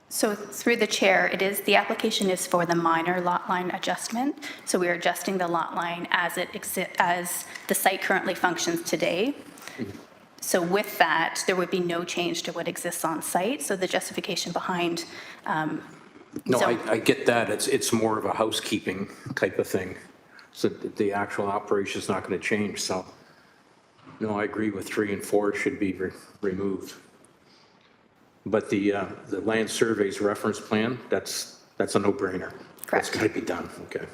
So through the chair, the application is for the minor lot line adjustment. So we are adjusting the lot line as the site currently functions today. So with that, there would be no change to what exists on site. So the justification behind. No, I get that. It's more of a housekeeping type of thing. So the actual operation is not going to change. So, no, I agree with 3 and 4 should be removed. But the land surveys reference plan, that's a no-brainer. That's got to be done. Okay.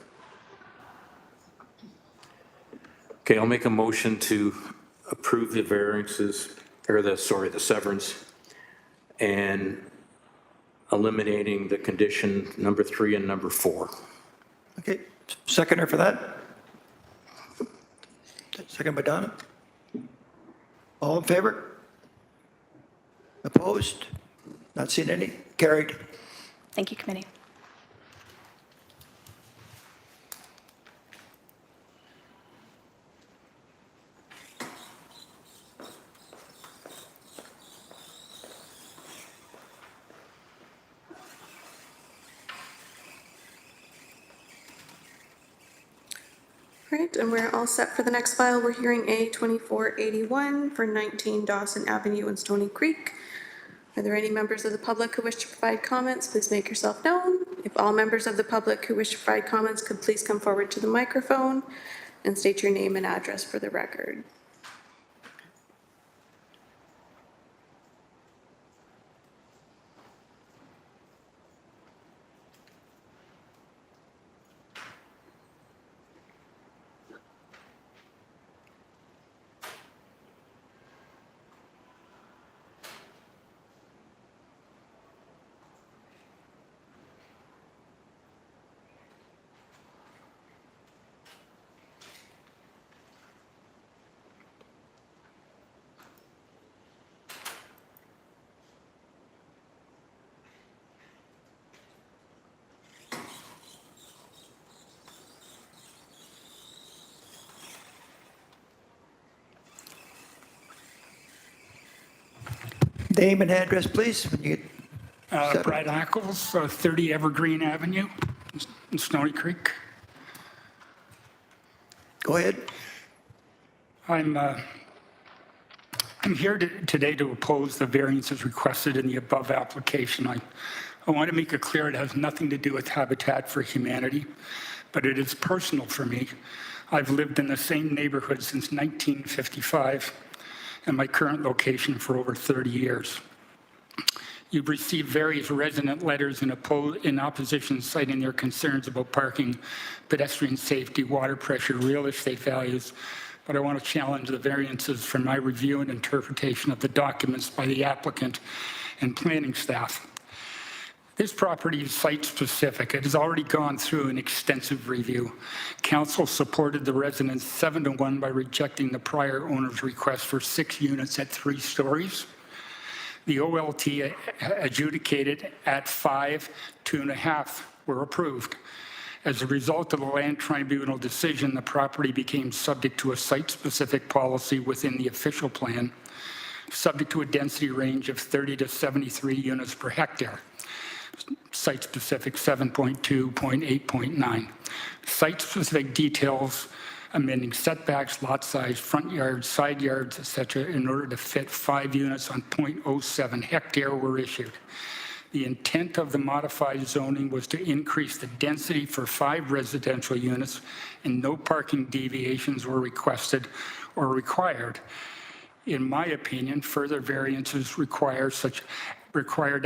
Okay, I'll make a motion to approve the variances, or the severance, and eliminating the condition number 3 and number 4. Okay, seconder for that? Second by Donna. All in favor? Opposed? Not seeing any? Carried. Thank you, committee. All right, and we're all set for the next file. We're hearing A2481 for 19 Dawson Avenue in Stony Creek. Are there any members of the public who wish to provide comments? Please make yourself known. If all members of the public who wish to provide comments could please come forward to the microphone and state your name and address for the record. Name and address, please. When you get Brad Ackles, 30 Evergreen Avenue in Stony Creek. Go ahead. I'm here today to oppose the variances requested in the above application. I want to make it clear it has nothing to do with Habitat for Humanity, but it is personal for me. I've lived in the same neighborhood since 1955 and my current location for over 30 years. You've received various resident letters in opposition citing their concerns about parking, pedestrian safety, water pressure, real estate values, but I want to challenge the variances from my review and interpretation of the documents by the applicant and planning staff. This property is site-specific. It has already gone through an extensive review. Council supported the residents 7-1 by rejecting the prior owner's request for 6 units at 3 stories. The OLT adjudicated at 5, 2.5 were approved. As a result of the Land Tribunal decision, the property became subject to a site-specific policy within the official plan, subject to a density range of 30 to 73 units per hectare. Site-specific 7.2.8.9. Site-specific details amending setbacks, lot size, front yards, side yards, etc., in order to fit 5 units on 0.07 hectare were issued. The intent of the modified zoning was to increase the density for 5 residential units, and no parking deviations were requested or required. In my opinion, further variances required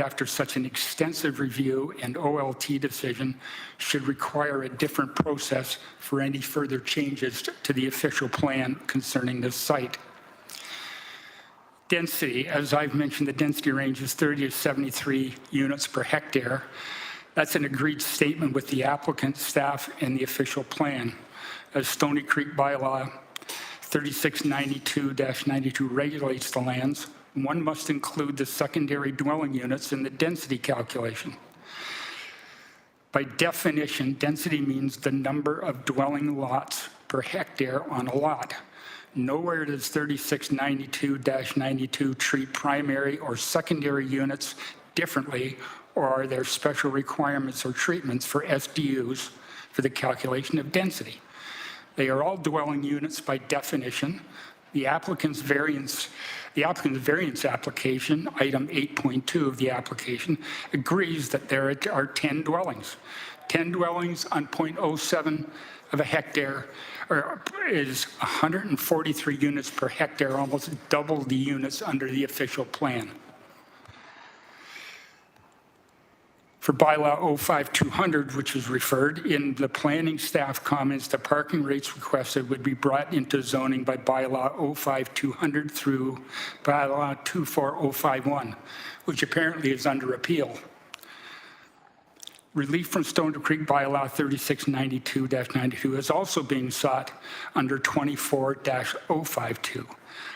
after such an extensive review and OLT decision should require a different process for any further changes to the official plan concerning this site. Density, as I've mentioned, the density range is 30 to 73 units per hectare. That's an agreed statement with the applicant, staff, and the official plan. As Stony Creek bylaw 3692-92 regulates the lands, one must include the secondary dwelling units in the density calculation. By definition, density means the number of dwelling lots per hectare on a lot. Nowhere does 3692-92 treat primary or secondary units differently, or are there special requirements or treatments for SDUs for the calculation of density. They are all dwelling units by definition. The applicant's variance application, item 8.2 of the application, agrees that there are 10 dwellings. 10 dwellings on 0.07 of a hectare is 143 units per hectare, almost double the units under the official plan. For bylaw 05200, which is referred, in the planning staff comments, the parking rates requested would be brought into zoning by bylaw 05200 through bylaw 24051, which apparently is under appeal. Relief from Stony Creek bylaw 3692-92 is also being sought under 24-052.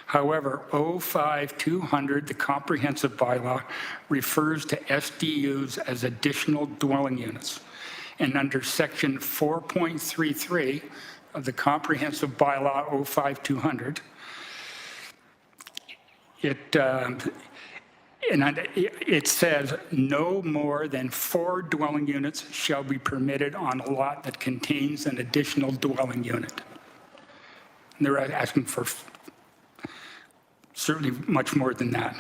However, 05200, the comprehensive bylaw, refers to SDUs as additional dwelling units. And under section 4.33 of the comprehensive bylaw 05200, it says no more than 4 dwelling units shall be permitted on a lot that contains an additional dwelling unit. And they're asking for certainly much more than that.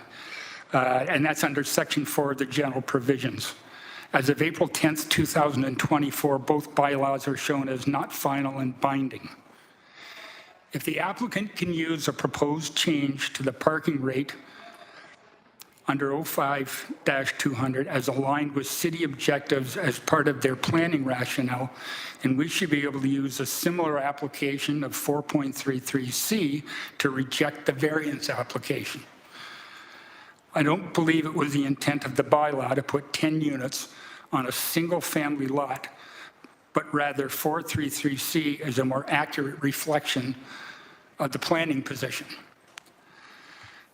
And that's under section 4 of the general provisions. As of April 10th, 2024, both bylaws are shown as not final and binding. If the applicant can use a proposed change to the parking rate under 05-200 as aligned with city objectives as part of their planning rationale, then we should be able to use a similar application of 4.33C to reject the variance application. I don't believe it was the intent of the bylaw to put 10 units on a single-family lot, but rather 433C is a more accurate reflection of the planning position.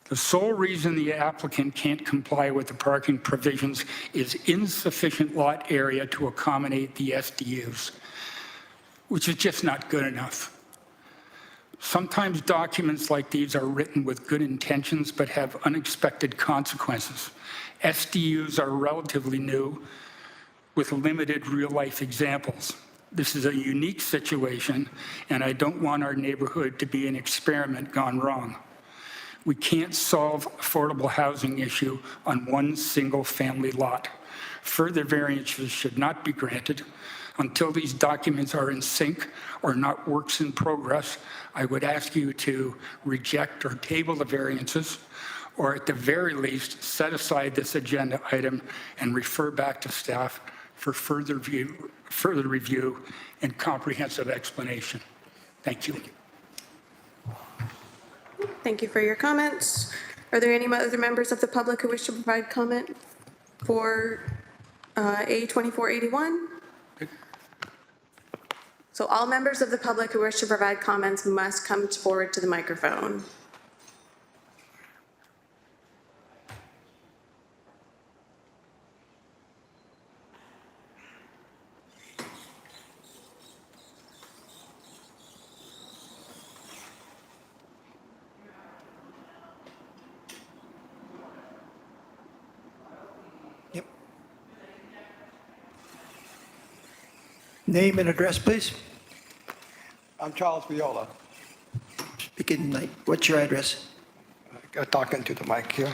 The sole reason the applicant can't comply with the parking provisions is insufficient lot area to accommodate the SDUs, which is just not good enough. Sometimes documents like these are written with good intentions but have unexpected consequences. SDUs are relatively new with limited real-life examples. This is a unique situation, and I don't want our neighborhood to be an experiment gone wrong. We can't solve affordable housing issue on one single family lot. Further variances should not be granted. Until these documents are in sync or not works in progress, I would ask you to reject or table the variances, or at the very least, set aside this agenda item and refer back to staff for further review and comprehensive explanation. Thank you. Thank you for your comments. Are there any other members of the public who wish to provide comment for A2481? So all members of the public who wish to provide comments must come forward to the microphone. Name and address, please. I'm Charles Viola. Speaking, like, what's your address? Talking to the mic here.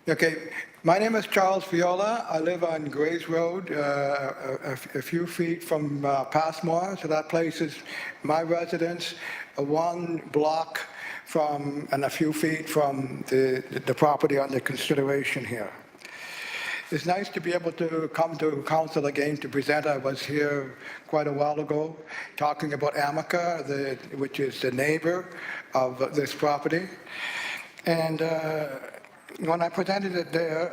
Okay, my name is Charles Viola. I live on Grays Road, a few feet from Passmore. So that place is my residence, 1 block from and a few feet from the property under consideration here. It's nice to be able to come to council again to present. I was here quite a while ago talking about Amica, which is the neighbor of this property. And when I presented it there,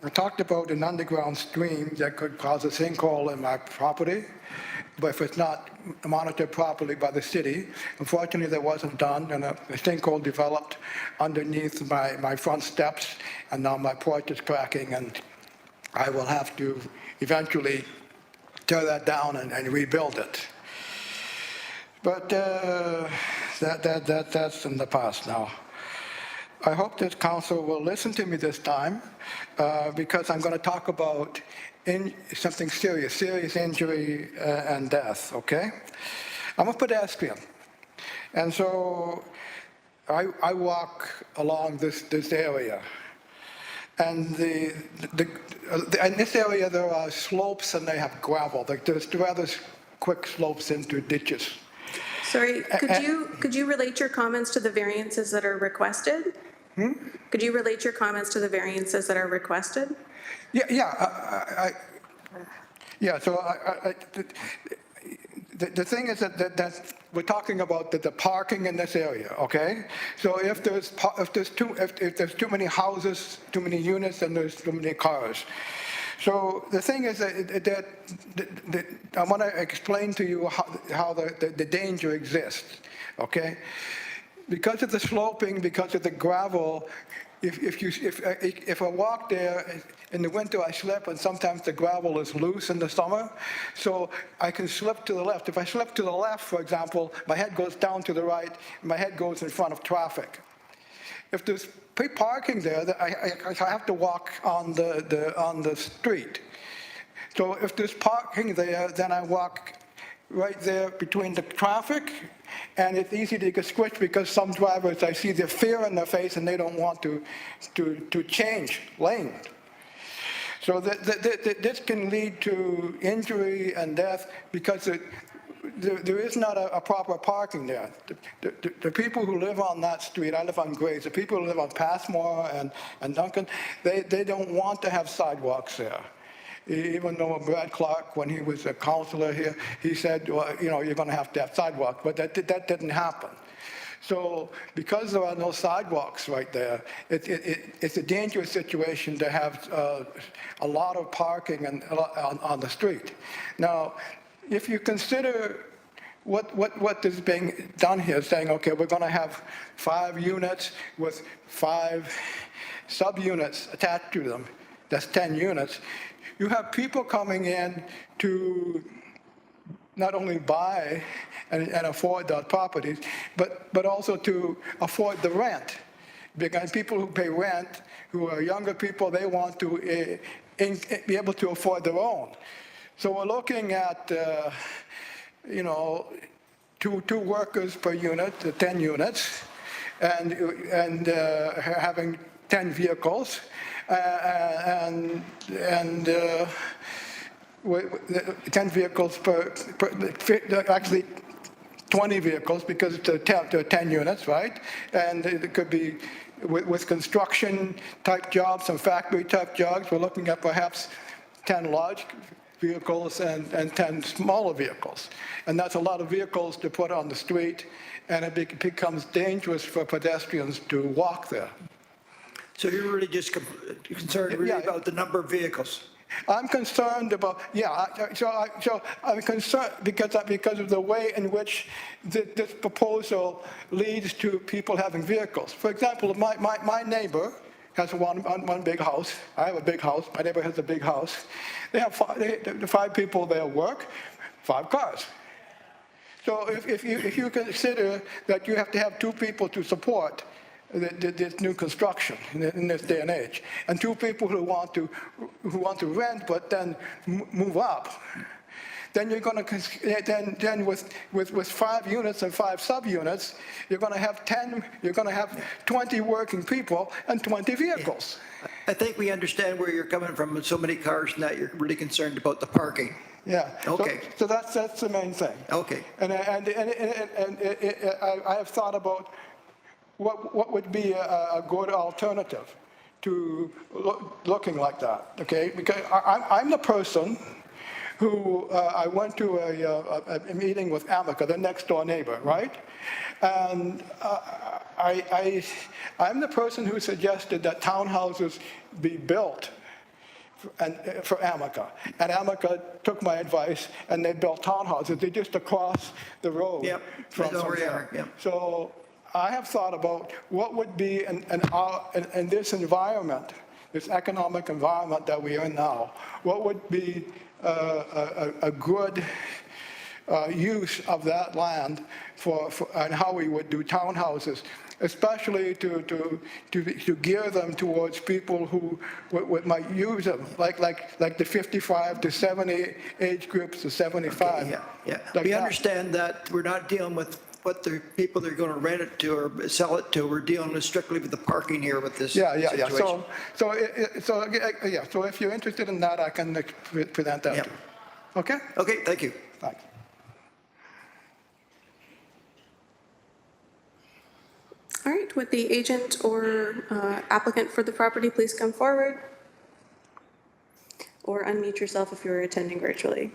I talked about an underground stream that could cause a sinkhole in my property, but if it's not monitored properly by the city. Unfortunately, that wasn't done, and a sinkhole developed underneath my front steps, and now my porch is cracking, and I will have to eventually tear that down and rebuild it. But that's in the past now. I hope this council will listen to me this time because I'm going to talk about something serious injury and death, okay? I'm a pedestrian. And so I walk along this area. And in this area, there are slopes and they have gravel. There's rather quick slopes into ditches. Sorry, could you relate your comments to the variances that are requested? Could you relate your comments to the variances that are requested? Yeah. So the thing is that we're talking about the parking in this area, okay? So if there's too many houses, too many units, then there's too many cars. So the thing is that I want to explain to you how the danger exists, okay? Because of the sloping, because of the gravel, if I walk there in the winter, I slip, and sometimes the gravel is loose in the summer, so I can slip to the left. If I slip to the left, for example, my head goes down to the right, and my head goes in front of traffic. If there's parking there, I have to walk on the street. So if there's parking there, then I walk right there between the traffic And it's easy to get squished because some drivers, I see the fear in their face and they don't want to change lanes. So this can lead to injury and death because there is not a proper parking there. The people who live on that street, I live on Grays, the people who live on Passmore and Duncan, they don't want to have sidewalks there. Even though Brad Clark, when he was a councillor here, he said, well, you know, you're going to have sidewalks, but that didn't happen. So because there are no sidewalks right there, it's a dangerous situation to have a lot of parking on the street. Now, if you consider what is being done here, saying, okay, we're going to have 5 units with 5 subunits attached to them, that's 10 units, you have people coming in to not only buy and afford those properties, but also to afford the rent. Because people who pay rent, who are younger people, they want to be able to afford their own. So we're looking at, you know, two workers per unit, 10 units, and having 10 vehicles, and 10 vehicles actually 20 vehicles because there are 10 units, right? And it could be with construction type jobs and factory type jobs, we're looking at perhaps 10 large vehicles and 10 smaller vehicles. And that's a lot of vehicles to put on the street, and it becomes dangerous for pedestrians to walk there. So you're really just concerned really about the number of vehicles? I'm concerned about, so I'm concerned because of the way in which this proposal leads to people having vehicles. For example, my neighbor has one big house. I have a big house. My neighbor has a big house. They have 5 people there work, 5 cars. So if you consider that you have to have 2 people to support this new construction in this day and age, and 2 people who want to rent but then move up, then you're going to then with 5 units and 5 subunits, you're going to have 20 working people and 20 vehicles. I think we understand where you're coming from with so many cars and that you're really concerned about the parking. Yeah. Okay. So that's the main thing. Okay. And I have thought about what would be a good alternative to looking like that, okay? Because I'm the person who, I went to a meeting with Amica, the next door neighbor, right? And I'm the person who suggested that townhouses be built for Amica. And Amica took my advice and they built townhouses. They're just across the road from there. Yep. So I have thought about what would be in this environment, this economic environment that we are in now, what would be a good use of that land and how we would do townhouses, especially to gear them towards people who might use them, like the 55 to 70 age groups, the 75. Okay, yeah. Like We that. understand that we're not dealing with what the people they're going to rent it to or sell it to. We're dealing with strictly with the parking here with this situation. So if you're interested in that, I can present that. Yep. To you. Okay? Okay, thank you. Thanks. All right, would the agent or applicant for the property please come forward? Or unmute yourself if you're attending virtually.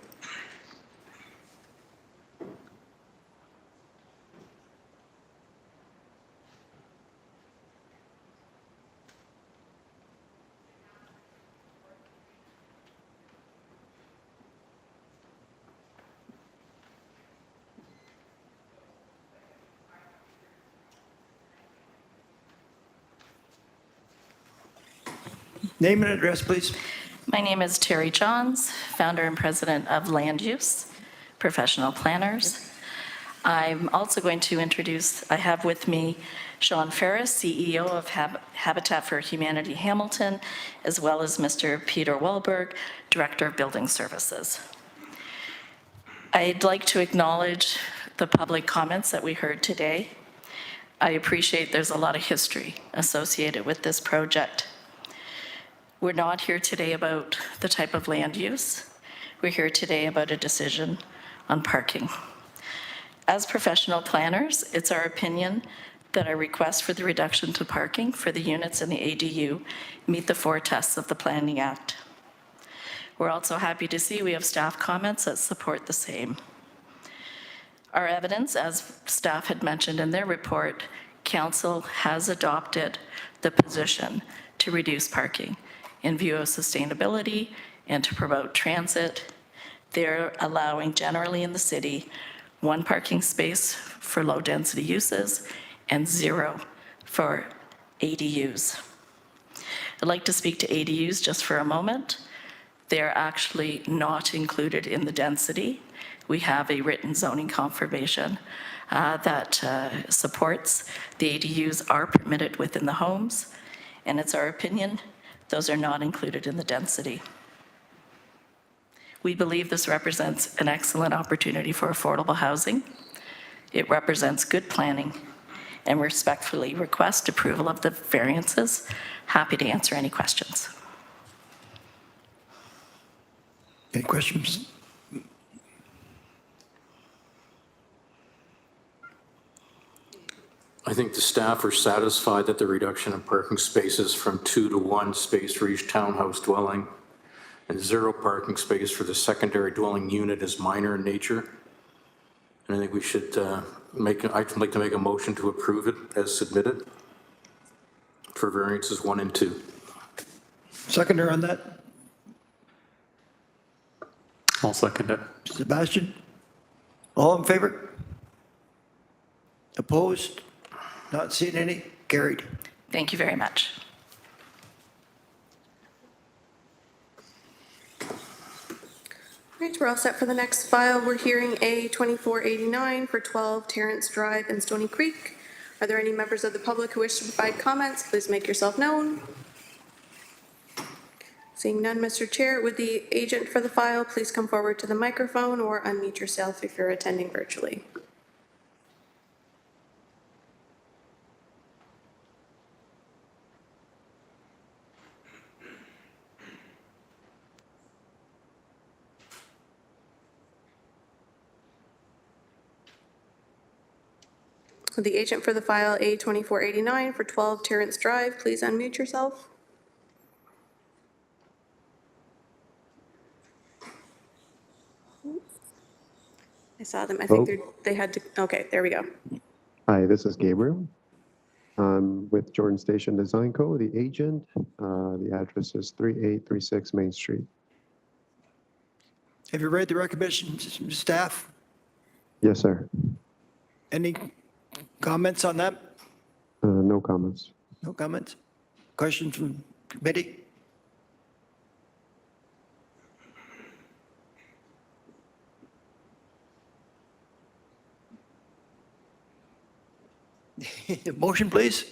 Name and address, please. My name is Terry Johns, founder and president of Land Use Professional Planners. I'm also going to introduce, I have with me Sean Ferris, CEO of Habitat for Humanity Hamilton, as well as Mr. Peter Wahlberg, Director of Building Services. I'd like to acknowledge the public comments that we heard today. I appreciate there's a lot of history associated with this project. We're not here today about the type of land use. We're here today about a decision on parking. As professional planners, it's our opinion that our request for the reduction to parking for the units in the ADU meet the 4 tests of the Planning Act. We're also happy to see we have staff comments that support the same. Our evidence, as staff had mentioned in their report, Council has adopted the position to reduce parking in view of sustainability and to promote transit. They're allowing generally in the city 1 parking space for low-density uses and 0 for ADUs. I'd like to speak to ADUs just for a moment. They're actually not included in the density. We have a written zoning confirmation that supports the ADUs are permitted within the homes, and it's our opinion those are not included in the density. We believe this represents an excellent opportunity for affordable housing. It represents good planning, and respectfully request approval of the variances. Happy to answer any questions. Any questions? I think the staff are satisfied that the reduction in parking spaces from 2 to 1 space for each townhouse dwelling and 0 parking space for the secondary dwelling unit is minor in nature. And I think we should I'd like to make a motion to approve it as submitted for variances 1 and 2. Seconder on that? I'll second it. Sebastian? All in favor? Opposed? Not seeing any? Carried. Thank you very much. Right, we're all set for the next file. We're hearing A2489 for 12 Terrence Drive in Stony Creek. Are there any members of the public who wish to provide comments? Please make yourself known. Seeing none, Mr. Chair, would the agent for the file please come forward to the microphone or unmute yourself if you're attending virtually. Would the agent for the file A2489 for 12 Terrence Drive please unmute yourself? I saw them. I think they had to, okay, there we go. Hi, this is Gabriel. I'm with Jordan Station Design Co., the agent. The address is 3836 Main Street. Have you read the recommendations from staff? Yes, sir. Any comments on that? No comments. No comments? Questions from committee? Motion, please.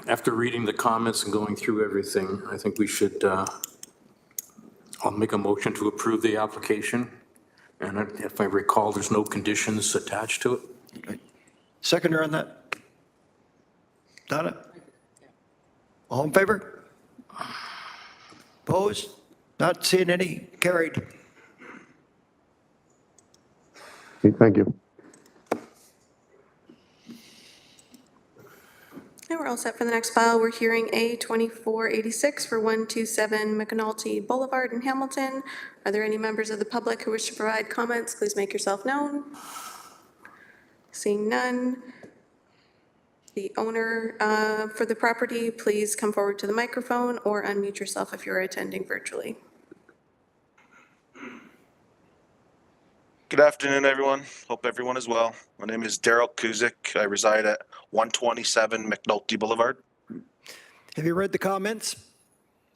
After reading the comments and going through everything, I think we should, I'll make a motion to approve the application. And if I recall, there's no conditions attached to it. Seconder on that? Donna? All in favor? Opposed? Not seeing any? Carried. Okay, thank you. And we're all set for the next file. We're hearing A2486 for 127 McAnulty Boulevard in Hamilton. Are there any members of the public who wish to provide comments? Please make yourself known. Seeing none. The owner for the property, please come forward to the microphone or unmute yourself if you're attending virtually. Good afternoon, everyone. Hope everyone is well. My name is Daryl Kuzik. I reside at 127 McNulty Boulevard. Have you read the comments?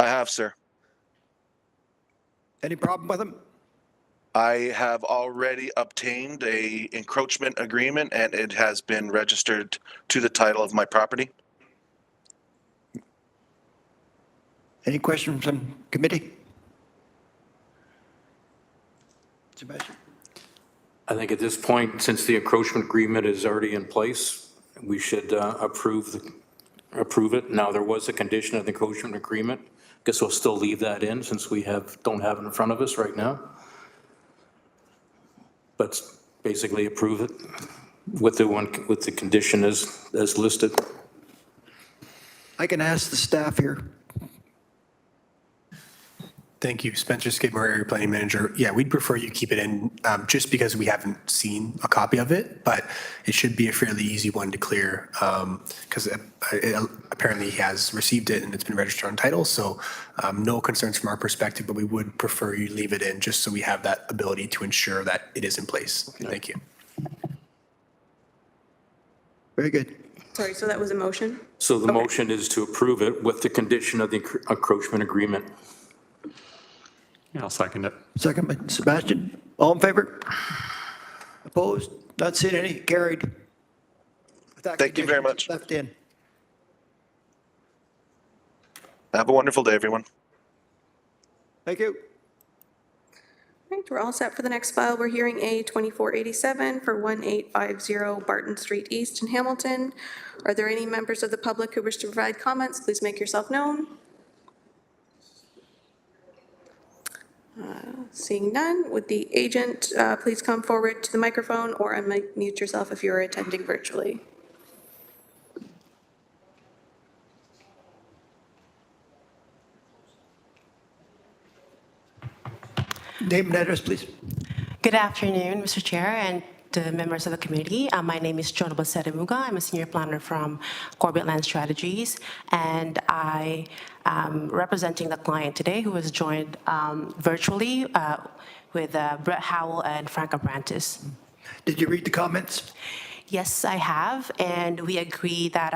I have, sir. Any problem with them? I have already obtained a encroachment agreement and it has been registered to the title of my property. Any questions from committee? Sebastian? I think at this point, since the encroachment agreement is already in place, we should approve it. Now, there was a condition of the encroachment agreement. Guess we'll still leave that in since we don't have it in front of us right now. But basically approve it with the condition as listed. I can ask the staff here. Thank you. Spencer Skidmore, Area Planning Manager. Yeah, we'd prefer you keep it in just because we haven't seen a copy of it, but it should be a fairly easy one to clear because apparently he has received it and it's been registered on title. So no concerns from our perspective, but we would prefer you leave it in just so we have that ability to ensure that it is in place. Okay. Thank you. Very good. Sorry, so that was a motion? So the motion is to approve it with the condition of the encroachment agreement. Yeah, I'll second it. Second by Sebastian. All in favor? Opposed? Not seeing any. Carried. With that Thank you very condition much. Left in. Have a wonderful day, everyone. Thank you. Right, we're all set for the next file. We're hearing A 2487 for 1850 Barton Street East in Hamilton. Are there any members of the public who wish to provide comments? Please make yourself known. Seeing none, would the agent please come forward to the microphone or unmute yourself if you are attending virtually? Name and address, please. Good afternoon, Mr. Chair and the members of the committee. My name is Jonah Basedemuga. I'm a senior planner from Corbett Land Strategies, and I am representing the client today who was joined virtually with Brett Howell and Frank Abrantes. Did you read the comments? Yes, I have, and we agree that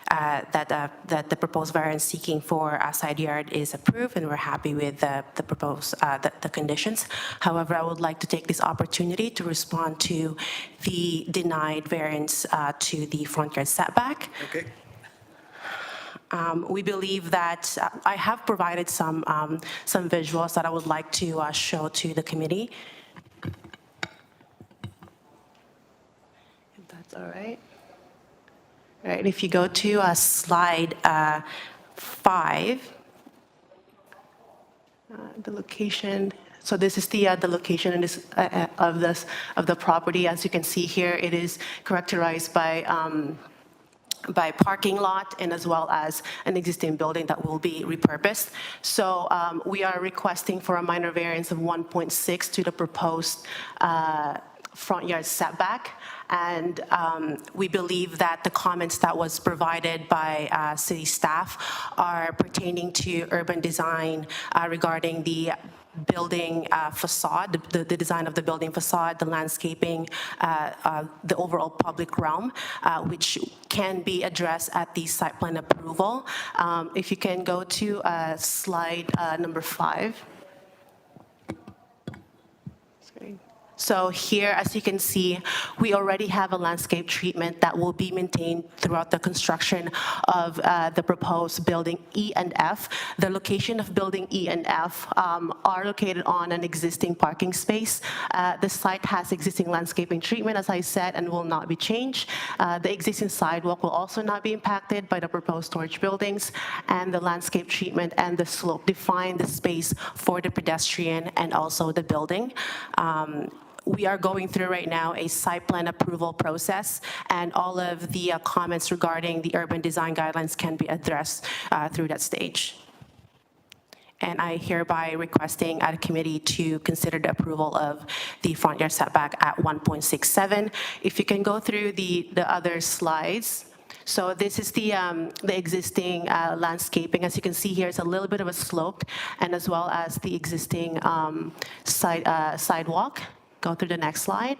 that the proposed variance seeking for a side yard is approved, and we're happy with the proposed the conditions. However, I would like to take this opportunity to respond to the denied variance to the front yard setback. Okay. We believe that I have provided some visuals that I would like to show to the committee. All right. All right, if you go to slide 5, the location. So this is the location and this, of the property. As you can see here, it is characterized by parking lot and as well as an existing building that will be repurposed. So we are requesting for a minor variance of 1.6 to the proposed front yard setback. And we believe that the comments that was provided by city staff are pertaining to urban design regarding the building facade, the design of the building facade, the landscaping, the overall public realm, which can be addressed at the site plan approval. If you can go to slide number 5. So here, as you can see, we already have a landscape treatment that will be maintained throughout the construction of the proposed building E and F. The location of building E and F are located on an existing parking space. The site has existing landscaping treatment, as I said, and will not be changed. The existing sidewalk will also not be impacted by the proposed storage buildings, and the landscape treatment and the slope define the space for the pedestrian and also the building. We are going through right now a site plan approval process, and all of the comments regarding the urban design guidelines can be addressed through that stage. And I hereby requesting at a committee to consider the approval of the front yard setback at 1.67. If you can go through the other slides. So this is the existing landscaping. As you can see here, it's a little bit of a slope, and as well as the existing sidewalk. Go through the next slide.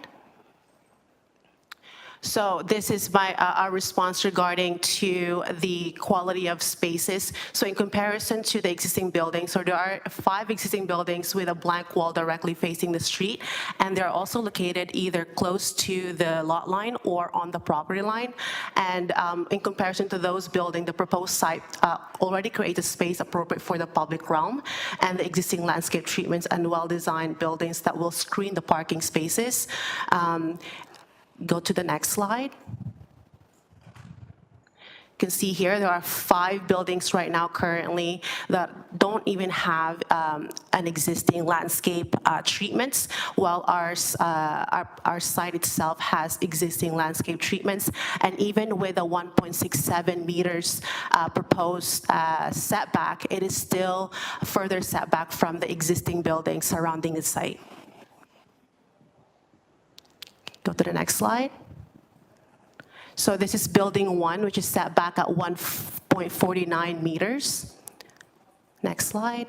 So this is my our response regarding to the quality of spaces. So in comparison to the existing buildings, so there are 5 existing buildings with a blank wall directly facing the street, and they're also located either close to the lot line or on the property line. And in comparison to those buildings, the proposed site already creates a space appropriate for the public realm and the existing landscape treatments and well-designed buildings that will screen the parking spaces. Go to the next slide. You can see here there are 5 buildings right now currently that don't even have an existing landscape treatments, while our site itself has existing landscape treatments. And even with a 1.67 meters proposed setback, it is still a further setback from the existing buildings surrounding the site. Go to the next slide. So this is building 1, which is set back at 1.49 meters. Next slide.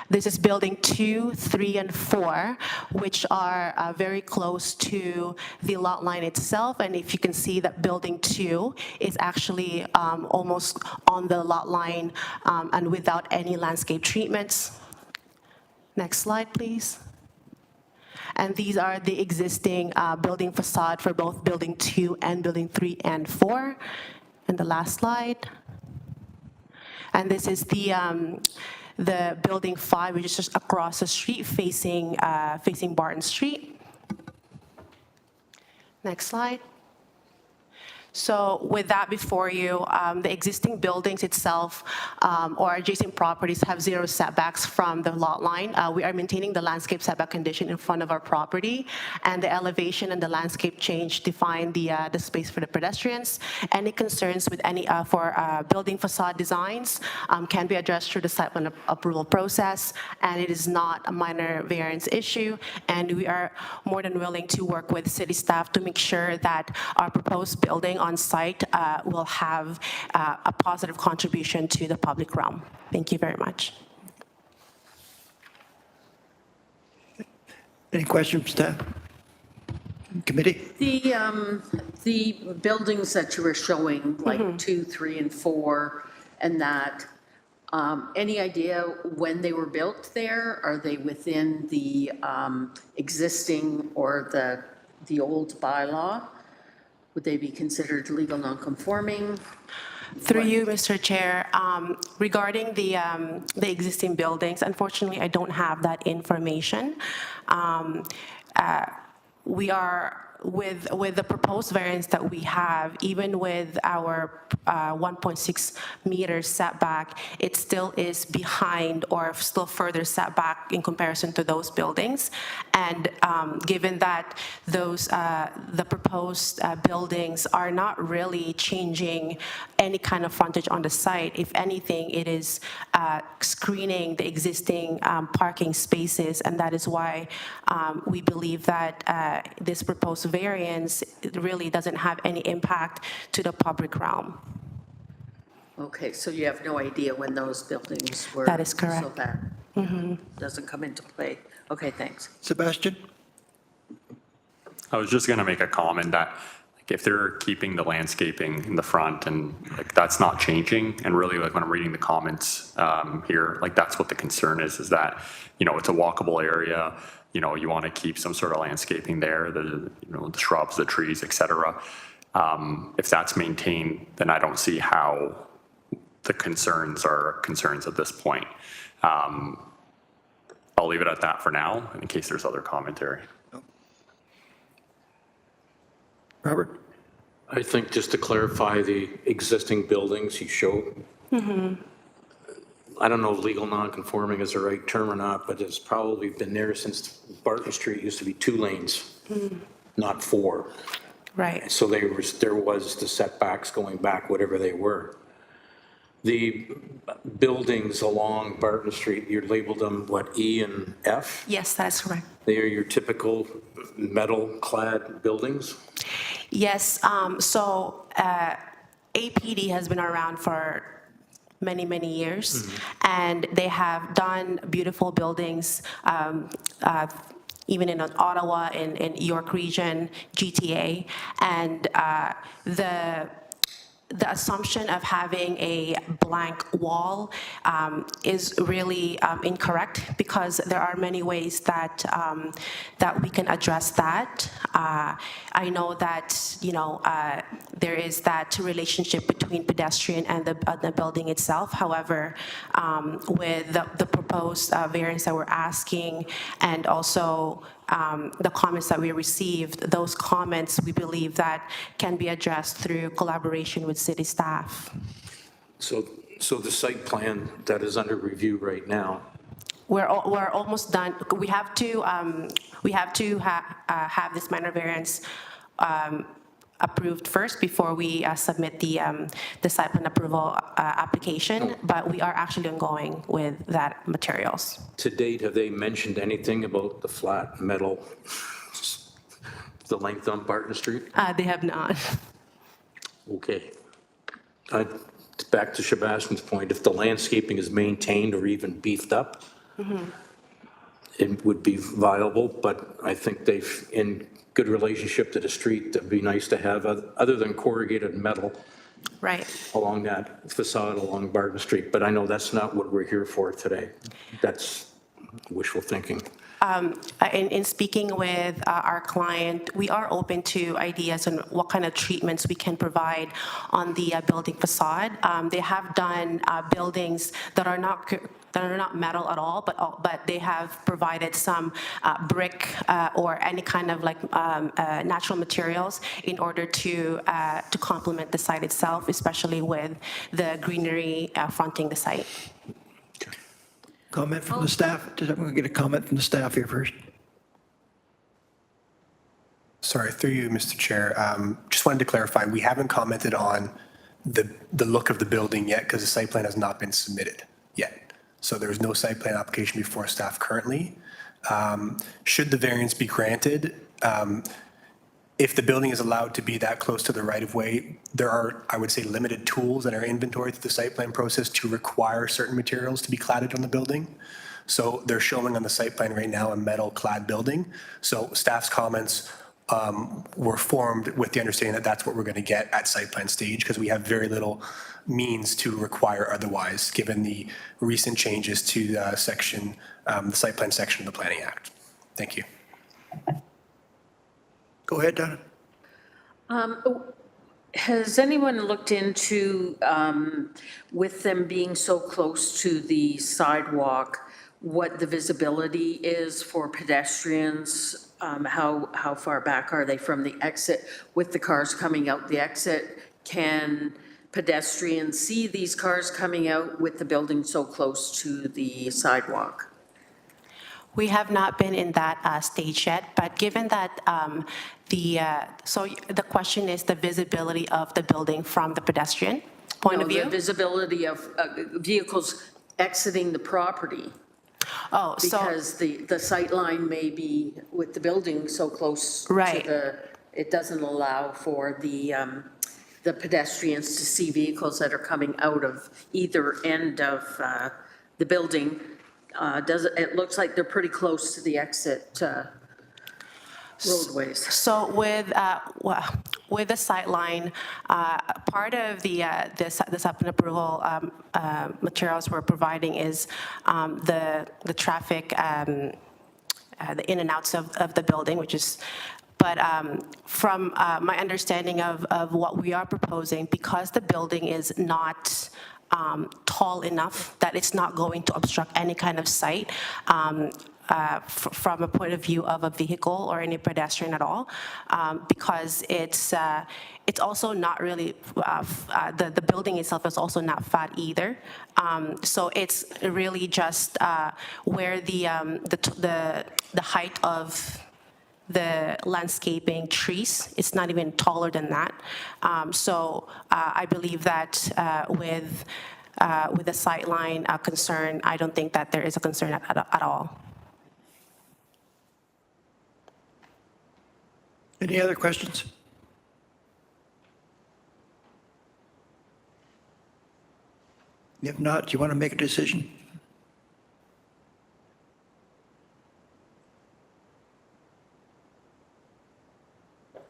This is building 2, 3, and 4, which are very close to the lot line itself. And if you can see that building 2 is actually almost on the lot line and without any landscape treatments. Next slide, please. And these are the existing building facade for both building 2 and building 3 and 4. And the last slide. And this is the building 5, which is just across the street facing Barton Street. Next slide. So with that before you, the existing buildings itself or adjacent properties have 0 setbacks from the lot line. We are maintaining the landscape setback condition in front of our property, and the elevation and the landscape change define the space for the pedestrians. Any concerns with any for building facade designs can be addressed through the site plan approval process, and it is not a minor variance issue. And we are more than willing to work with city staff to make sure that our proposed building on site will have a positive contribution to the public realm. Thank you very much. Any questions, staff? Committee? The buildings that you were showing, like 2, 3, and 4, and that, any idea when they were built there? Are they within the existing or the old bylaw? Would they be considered legal non-conforming? Through you, Mr. Chair, regarding the existing buildings, unfortunately, I don't have that information. We are, with the proposed variance that we have, even with our 1.6 meter setback, it still is behind or still further setback in comparison to those buildings. And given that those the proposed buildings are not really changing any kind of frontage on the site, if anything, it is screening the existing parking spaces, and that is why we believe that this proposed variance really doesn't have any impact to the public realm. Okay, so you have no idea when those buildings were? That is correct. So that doesn't come into play. Okay, thanks. Sebastian? I was just going to make a comment that like, if they're keeping the landscaping in the front and like that's not changing, and really like when I'm reading the comments here, like that's what the concern is that, you know, it's a walkable area. You know, you want to keep some sort of landscaping there, the shrubs, the trees, et cetera. If that's maintained, then I don't see how the concerns are concerns at this point. I'll leave it at that for now, in case there's other commentary. Robert? I think just to clarify the existing buildings you showed, I don't know if legal non-conforming is the right term or not, but it's probably been there since Barton Street used to be 2 lanes, not 4. Right. So there was the setbacks going back, whatever they were. The buildings along Barton Street, you labeled them, what, E and F? Yes, that's correct. They are your typical metal-clad buildings? Yes, so APD has been around for many, many years, and they have done beautiful buildings even in Ottawa, in York Region, GTA, and the assumption of having a blank wall is really incorrect, because there are many ways that that we can address that. I know that there is that relationship between pedestrian and the building itself. However, with the proposed variance that we're asking, and also the comments that we received, those comments we believe that can be addressed through collaboration with city staff. So the site plan that is under review right now, We're almost done. We have to have this minor variance approved first before we submit the site plan approval application, but we are actually ongoing with that materials. to date, have they mentioned anything about the flat metal, the length on Barton Street? They have not. Okay. Back to Sebastian's point, if the landscaping is maintained or even beefed up, it would be viable, but I think they've, in good relationship to the street, that'd be nice to have, other than corrugated metal Right. along that facade along Barton Street. But I know that's not what we're here for today. That's wishful thinking. In speaking with our client, we are open to ideas on what kind of treatments we can provide on the building facade. They have done buildings that are not metal at all, but they have provided some brick or any kind of like natural materials in order to complement the site itself, especially with the greenery fronting the site. Comment from the staff? I'm going to get a comment from the staff here first. Sorry, through you, Mr. Chair. Just wanted to clarify, we haven't commented on the look of the building yet because the site plan has not been submitted yet. So there's no site plan application before staff currently. Should the variance be granted, if the building is allowed to be that close to the right-of-way, there are, I would say, limited tools in our inventory through the site plan process to require certain materials to be cladded on the building. So they're showing on the site plan right now a metal clad building. So staff's comments were formed with the understanding that that's what we're going to get at site plan stage, because we have very little means to require otherwise, given the recent changes to the section, the site plan section of the Planning Act. Thank you. Go ahead, Donna. Has anyone looked into, with them being so close to the sidewalk, what the visibility is for pedestrians? How far back are they from the exit? With the cars coming out the exit, can pedestrians see these cars coming out with the building so close to the sidewalk? We have not been in that stage yet, but given that so the question is the visibility of the building from the pedestrian point of view? The visibility of vehicles exiting the property. Oh, so. Because the sight line may be with the building so close to Right. it doesn't allow for the pedestrians to see vehicles that are coming out of either end of the building. It looks like they're pretty close to the exit roadways. So with the sightline, part of the site plan approval materials we're providing is the traffic, the in and outs of the building, which is. But from my understanding of what we are proposing, because the building is not tall enough that it's not going to obstruct any kind of sight from a point of view of a vehicle or any pedestrian at all, because it's also not really, the building itself is also not fat either. So it's really just where the height of the landscaping trees, it's not even taller than that. So I believe that with the sightline concern, I don't think that there is a concern at all. Any other questions? If not, do you want to make a decision?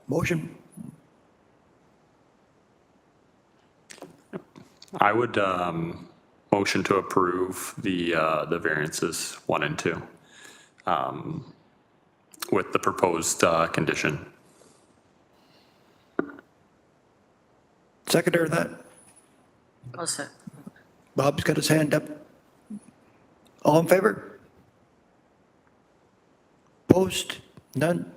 Motion, I would motion to approve the variances 1 and 2 with the proposed condition. seconder of that? I'll say. Bob's got his hand up. All in favor? Opposed? None?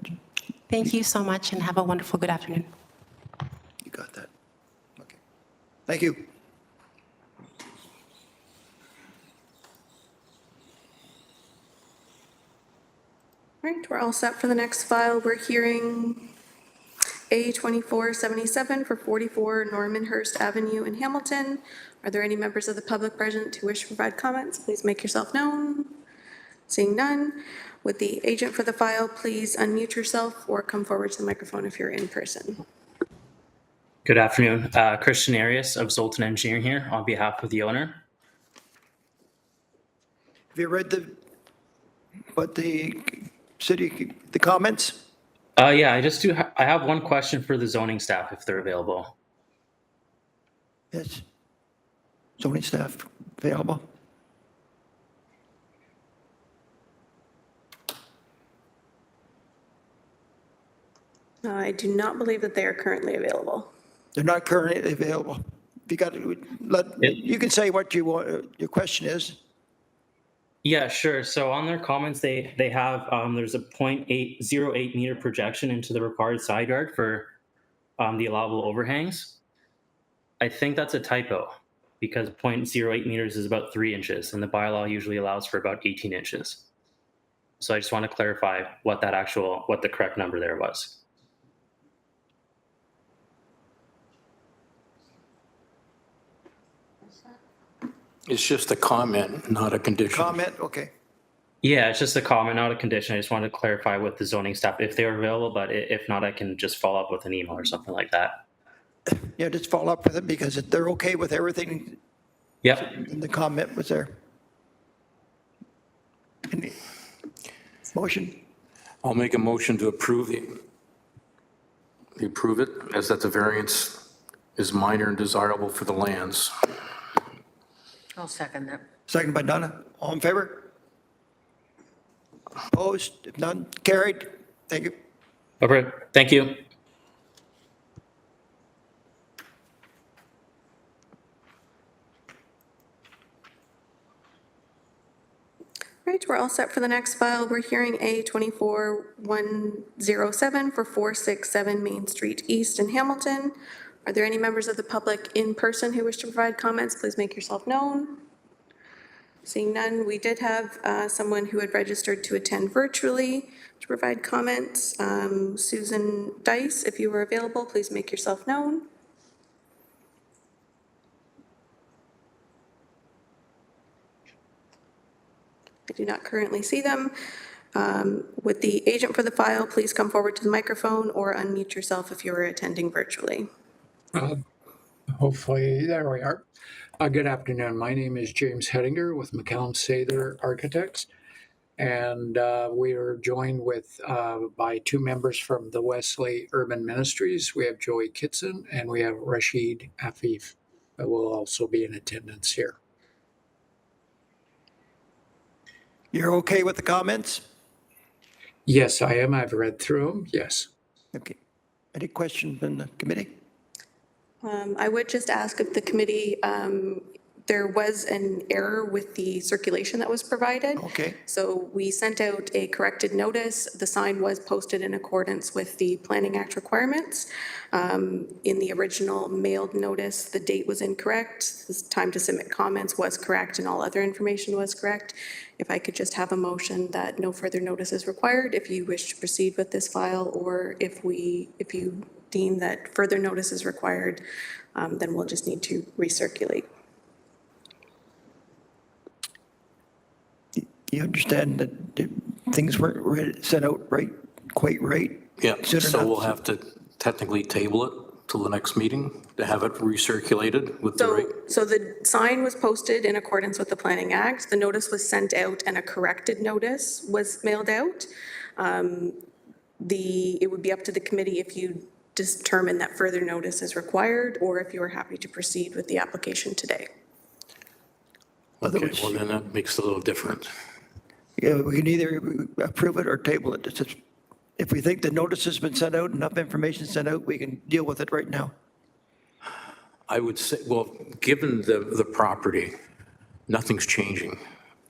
Thank you so much and have a wonderful good afternoon. You got that. Okay. Thank you. All right, we're all set for the next file. We're hearing A2477 for 44 Normanhurst Avenue in Hamilton. Are there any members of the public present who wish to provide comments? Please make yourself known. Seeing none, would the agent for the file please unmute yourself or come forward to the microphone if you're in person? Good afternoon. Christian Arias of Zoltan Engineering here on behalf of the owner. Have you read the comments? Yeah, I just do. I have one question for the zoning staff if they're available. Yes. Zoning staff available? I do not believe that they are currently available. They're not currently available. You got to you can say what you want, your question is. Yeah, sure. So on their comments, they have there's a 0.808 meter projection into the required side yard for the allowable overhangs. I think that's a typo because 0.08 meters is about 3 inches and the bylaw usually allows for about 18 inches. So I just want to clarify what the correct number there was. It's just a comment, not a condition. Comment, okay. Yeah, it's just a comment, not a condition. I just wanted to clarify with the zoning staff if they were available, but if not, I can just follow up with an email or something like that. Yeah, just follow up with it because they're okay with everything. Yep. And the comment was there. Any motion? I'll make a motion to approve approve it as that the variance is minor and desirable for the lands. I'll second that. Second by Donna. All in favor? Opposed? If none, carried. Thank you. Okay, thank you. Right, we're all set for the next file. We're hearing A24107 for 467 Main Street East in Hamilton. Are there any members of the public in person who wish to provide comments? Please make yourself known. Seeing none, we did have someone who had registered to attend virtually to provide comments. Susan Dice, if you were available, please make yourself known. I do not currently see them. Would the agent for the file please come forward to the microphone or unmute yourself if you are attending virtually? Hopefully, there we are. Good afternoon. My name is James Hettinger with McCallum Sather Architects. And we are joined by 2 members from the Wesley Urban Ministries. We have Joey Kitson and we have Rashid Afif that will also be in attendance here. You're okay with the comments? Yes, I am. I've read through them. Yes. Okay. Any questions in the committee? I would just ask if the committee, there was an error with the circulation that was provided. Okay. So we sent out a corrected notice. The sign was posted in accordance with the Planning Act requirements. In the original mailed notice, the date was incorrect. The time to submit comments was correct and all other information was correct. If I could just have a motion that no further notice is required if you wish to proceed with this file, or if you deem that further notice is required, then we'll just need to recirculate. You understand that things weren't sent out quite right? Yeah, Soon so enough. we'll have to technically table it till the next meeting to have it recirculated with the right. So the sign was posted in accordance with the Planning Act. The notice was sent out and a corrected notice was mailed out. it would be up to the committee if you determine that further notice is required, or if you are happy to proceed with the application today. Okay, well, then that makes a little difference. Yeah, we can either approve it or table it. It's just- If we think the notice has been sent out, enough information sent out, we can deal with it right now. I would say, well, given the property, nothing's changing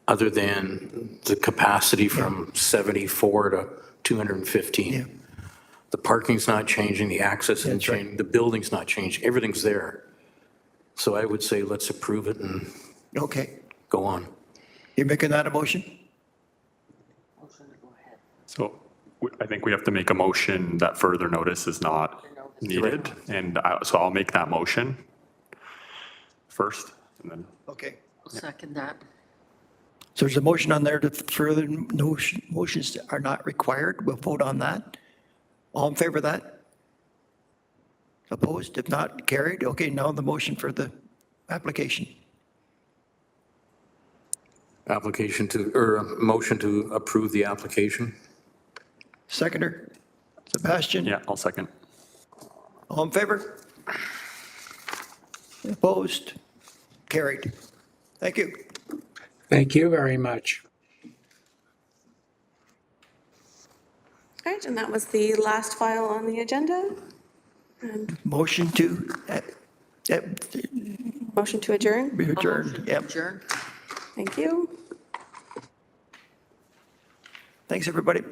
other than the capacity from 74 to 215. The parking's not changing, the access isn't That's right. changing, the building's not changing, everything's there. So I would say let's approve it and Okay. go on. You're making that a motion? So I think we have to make a motion that further notice is not needed. And so I'll make that motion first, and then. Okay. I'll second that. So there's a motion on there that further motions are not required. We'll vote on that. All in favor of that? Opposed? If not, carried. Okay, now the motion for the application. Motion to approve the application? Seconder, Sebastian? Yeah, I'll second. All in favor? Opposed? Carried. Thank you. Thank you very much. All right, and that was the last file on the agenda. And Motion to motion to adjourn. be adjourned. Yep. Adjourn. Thank you. Thanks, everybody.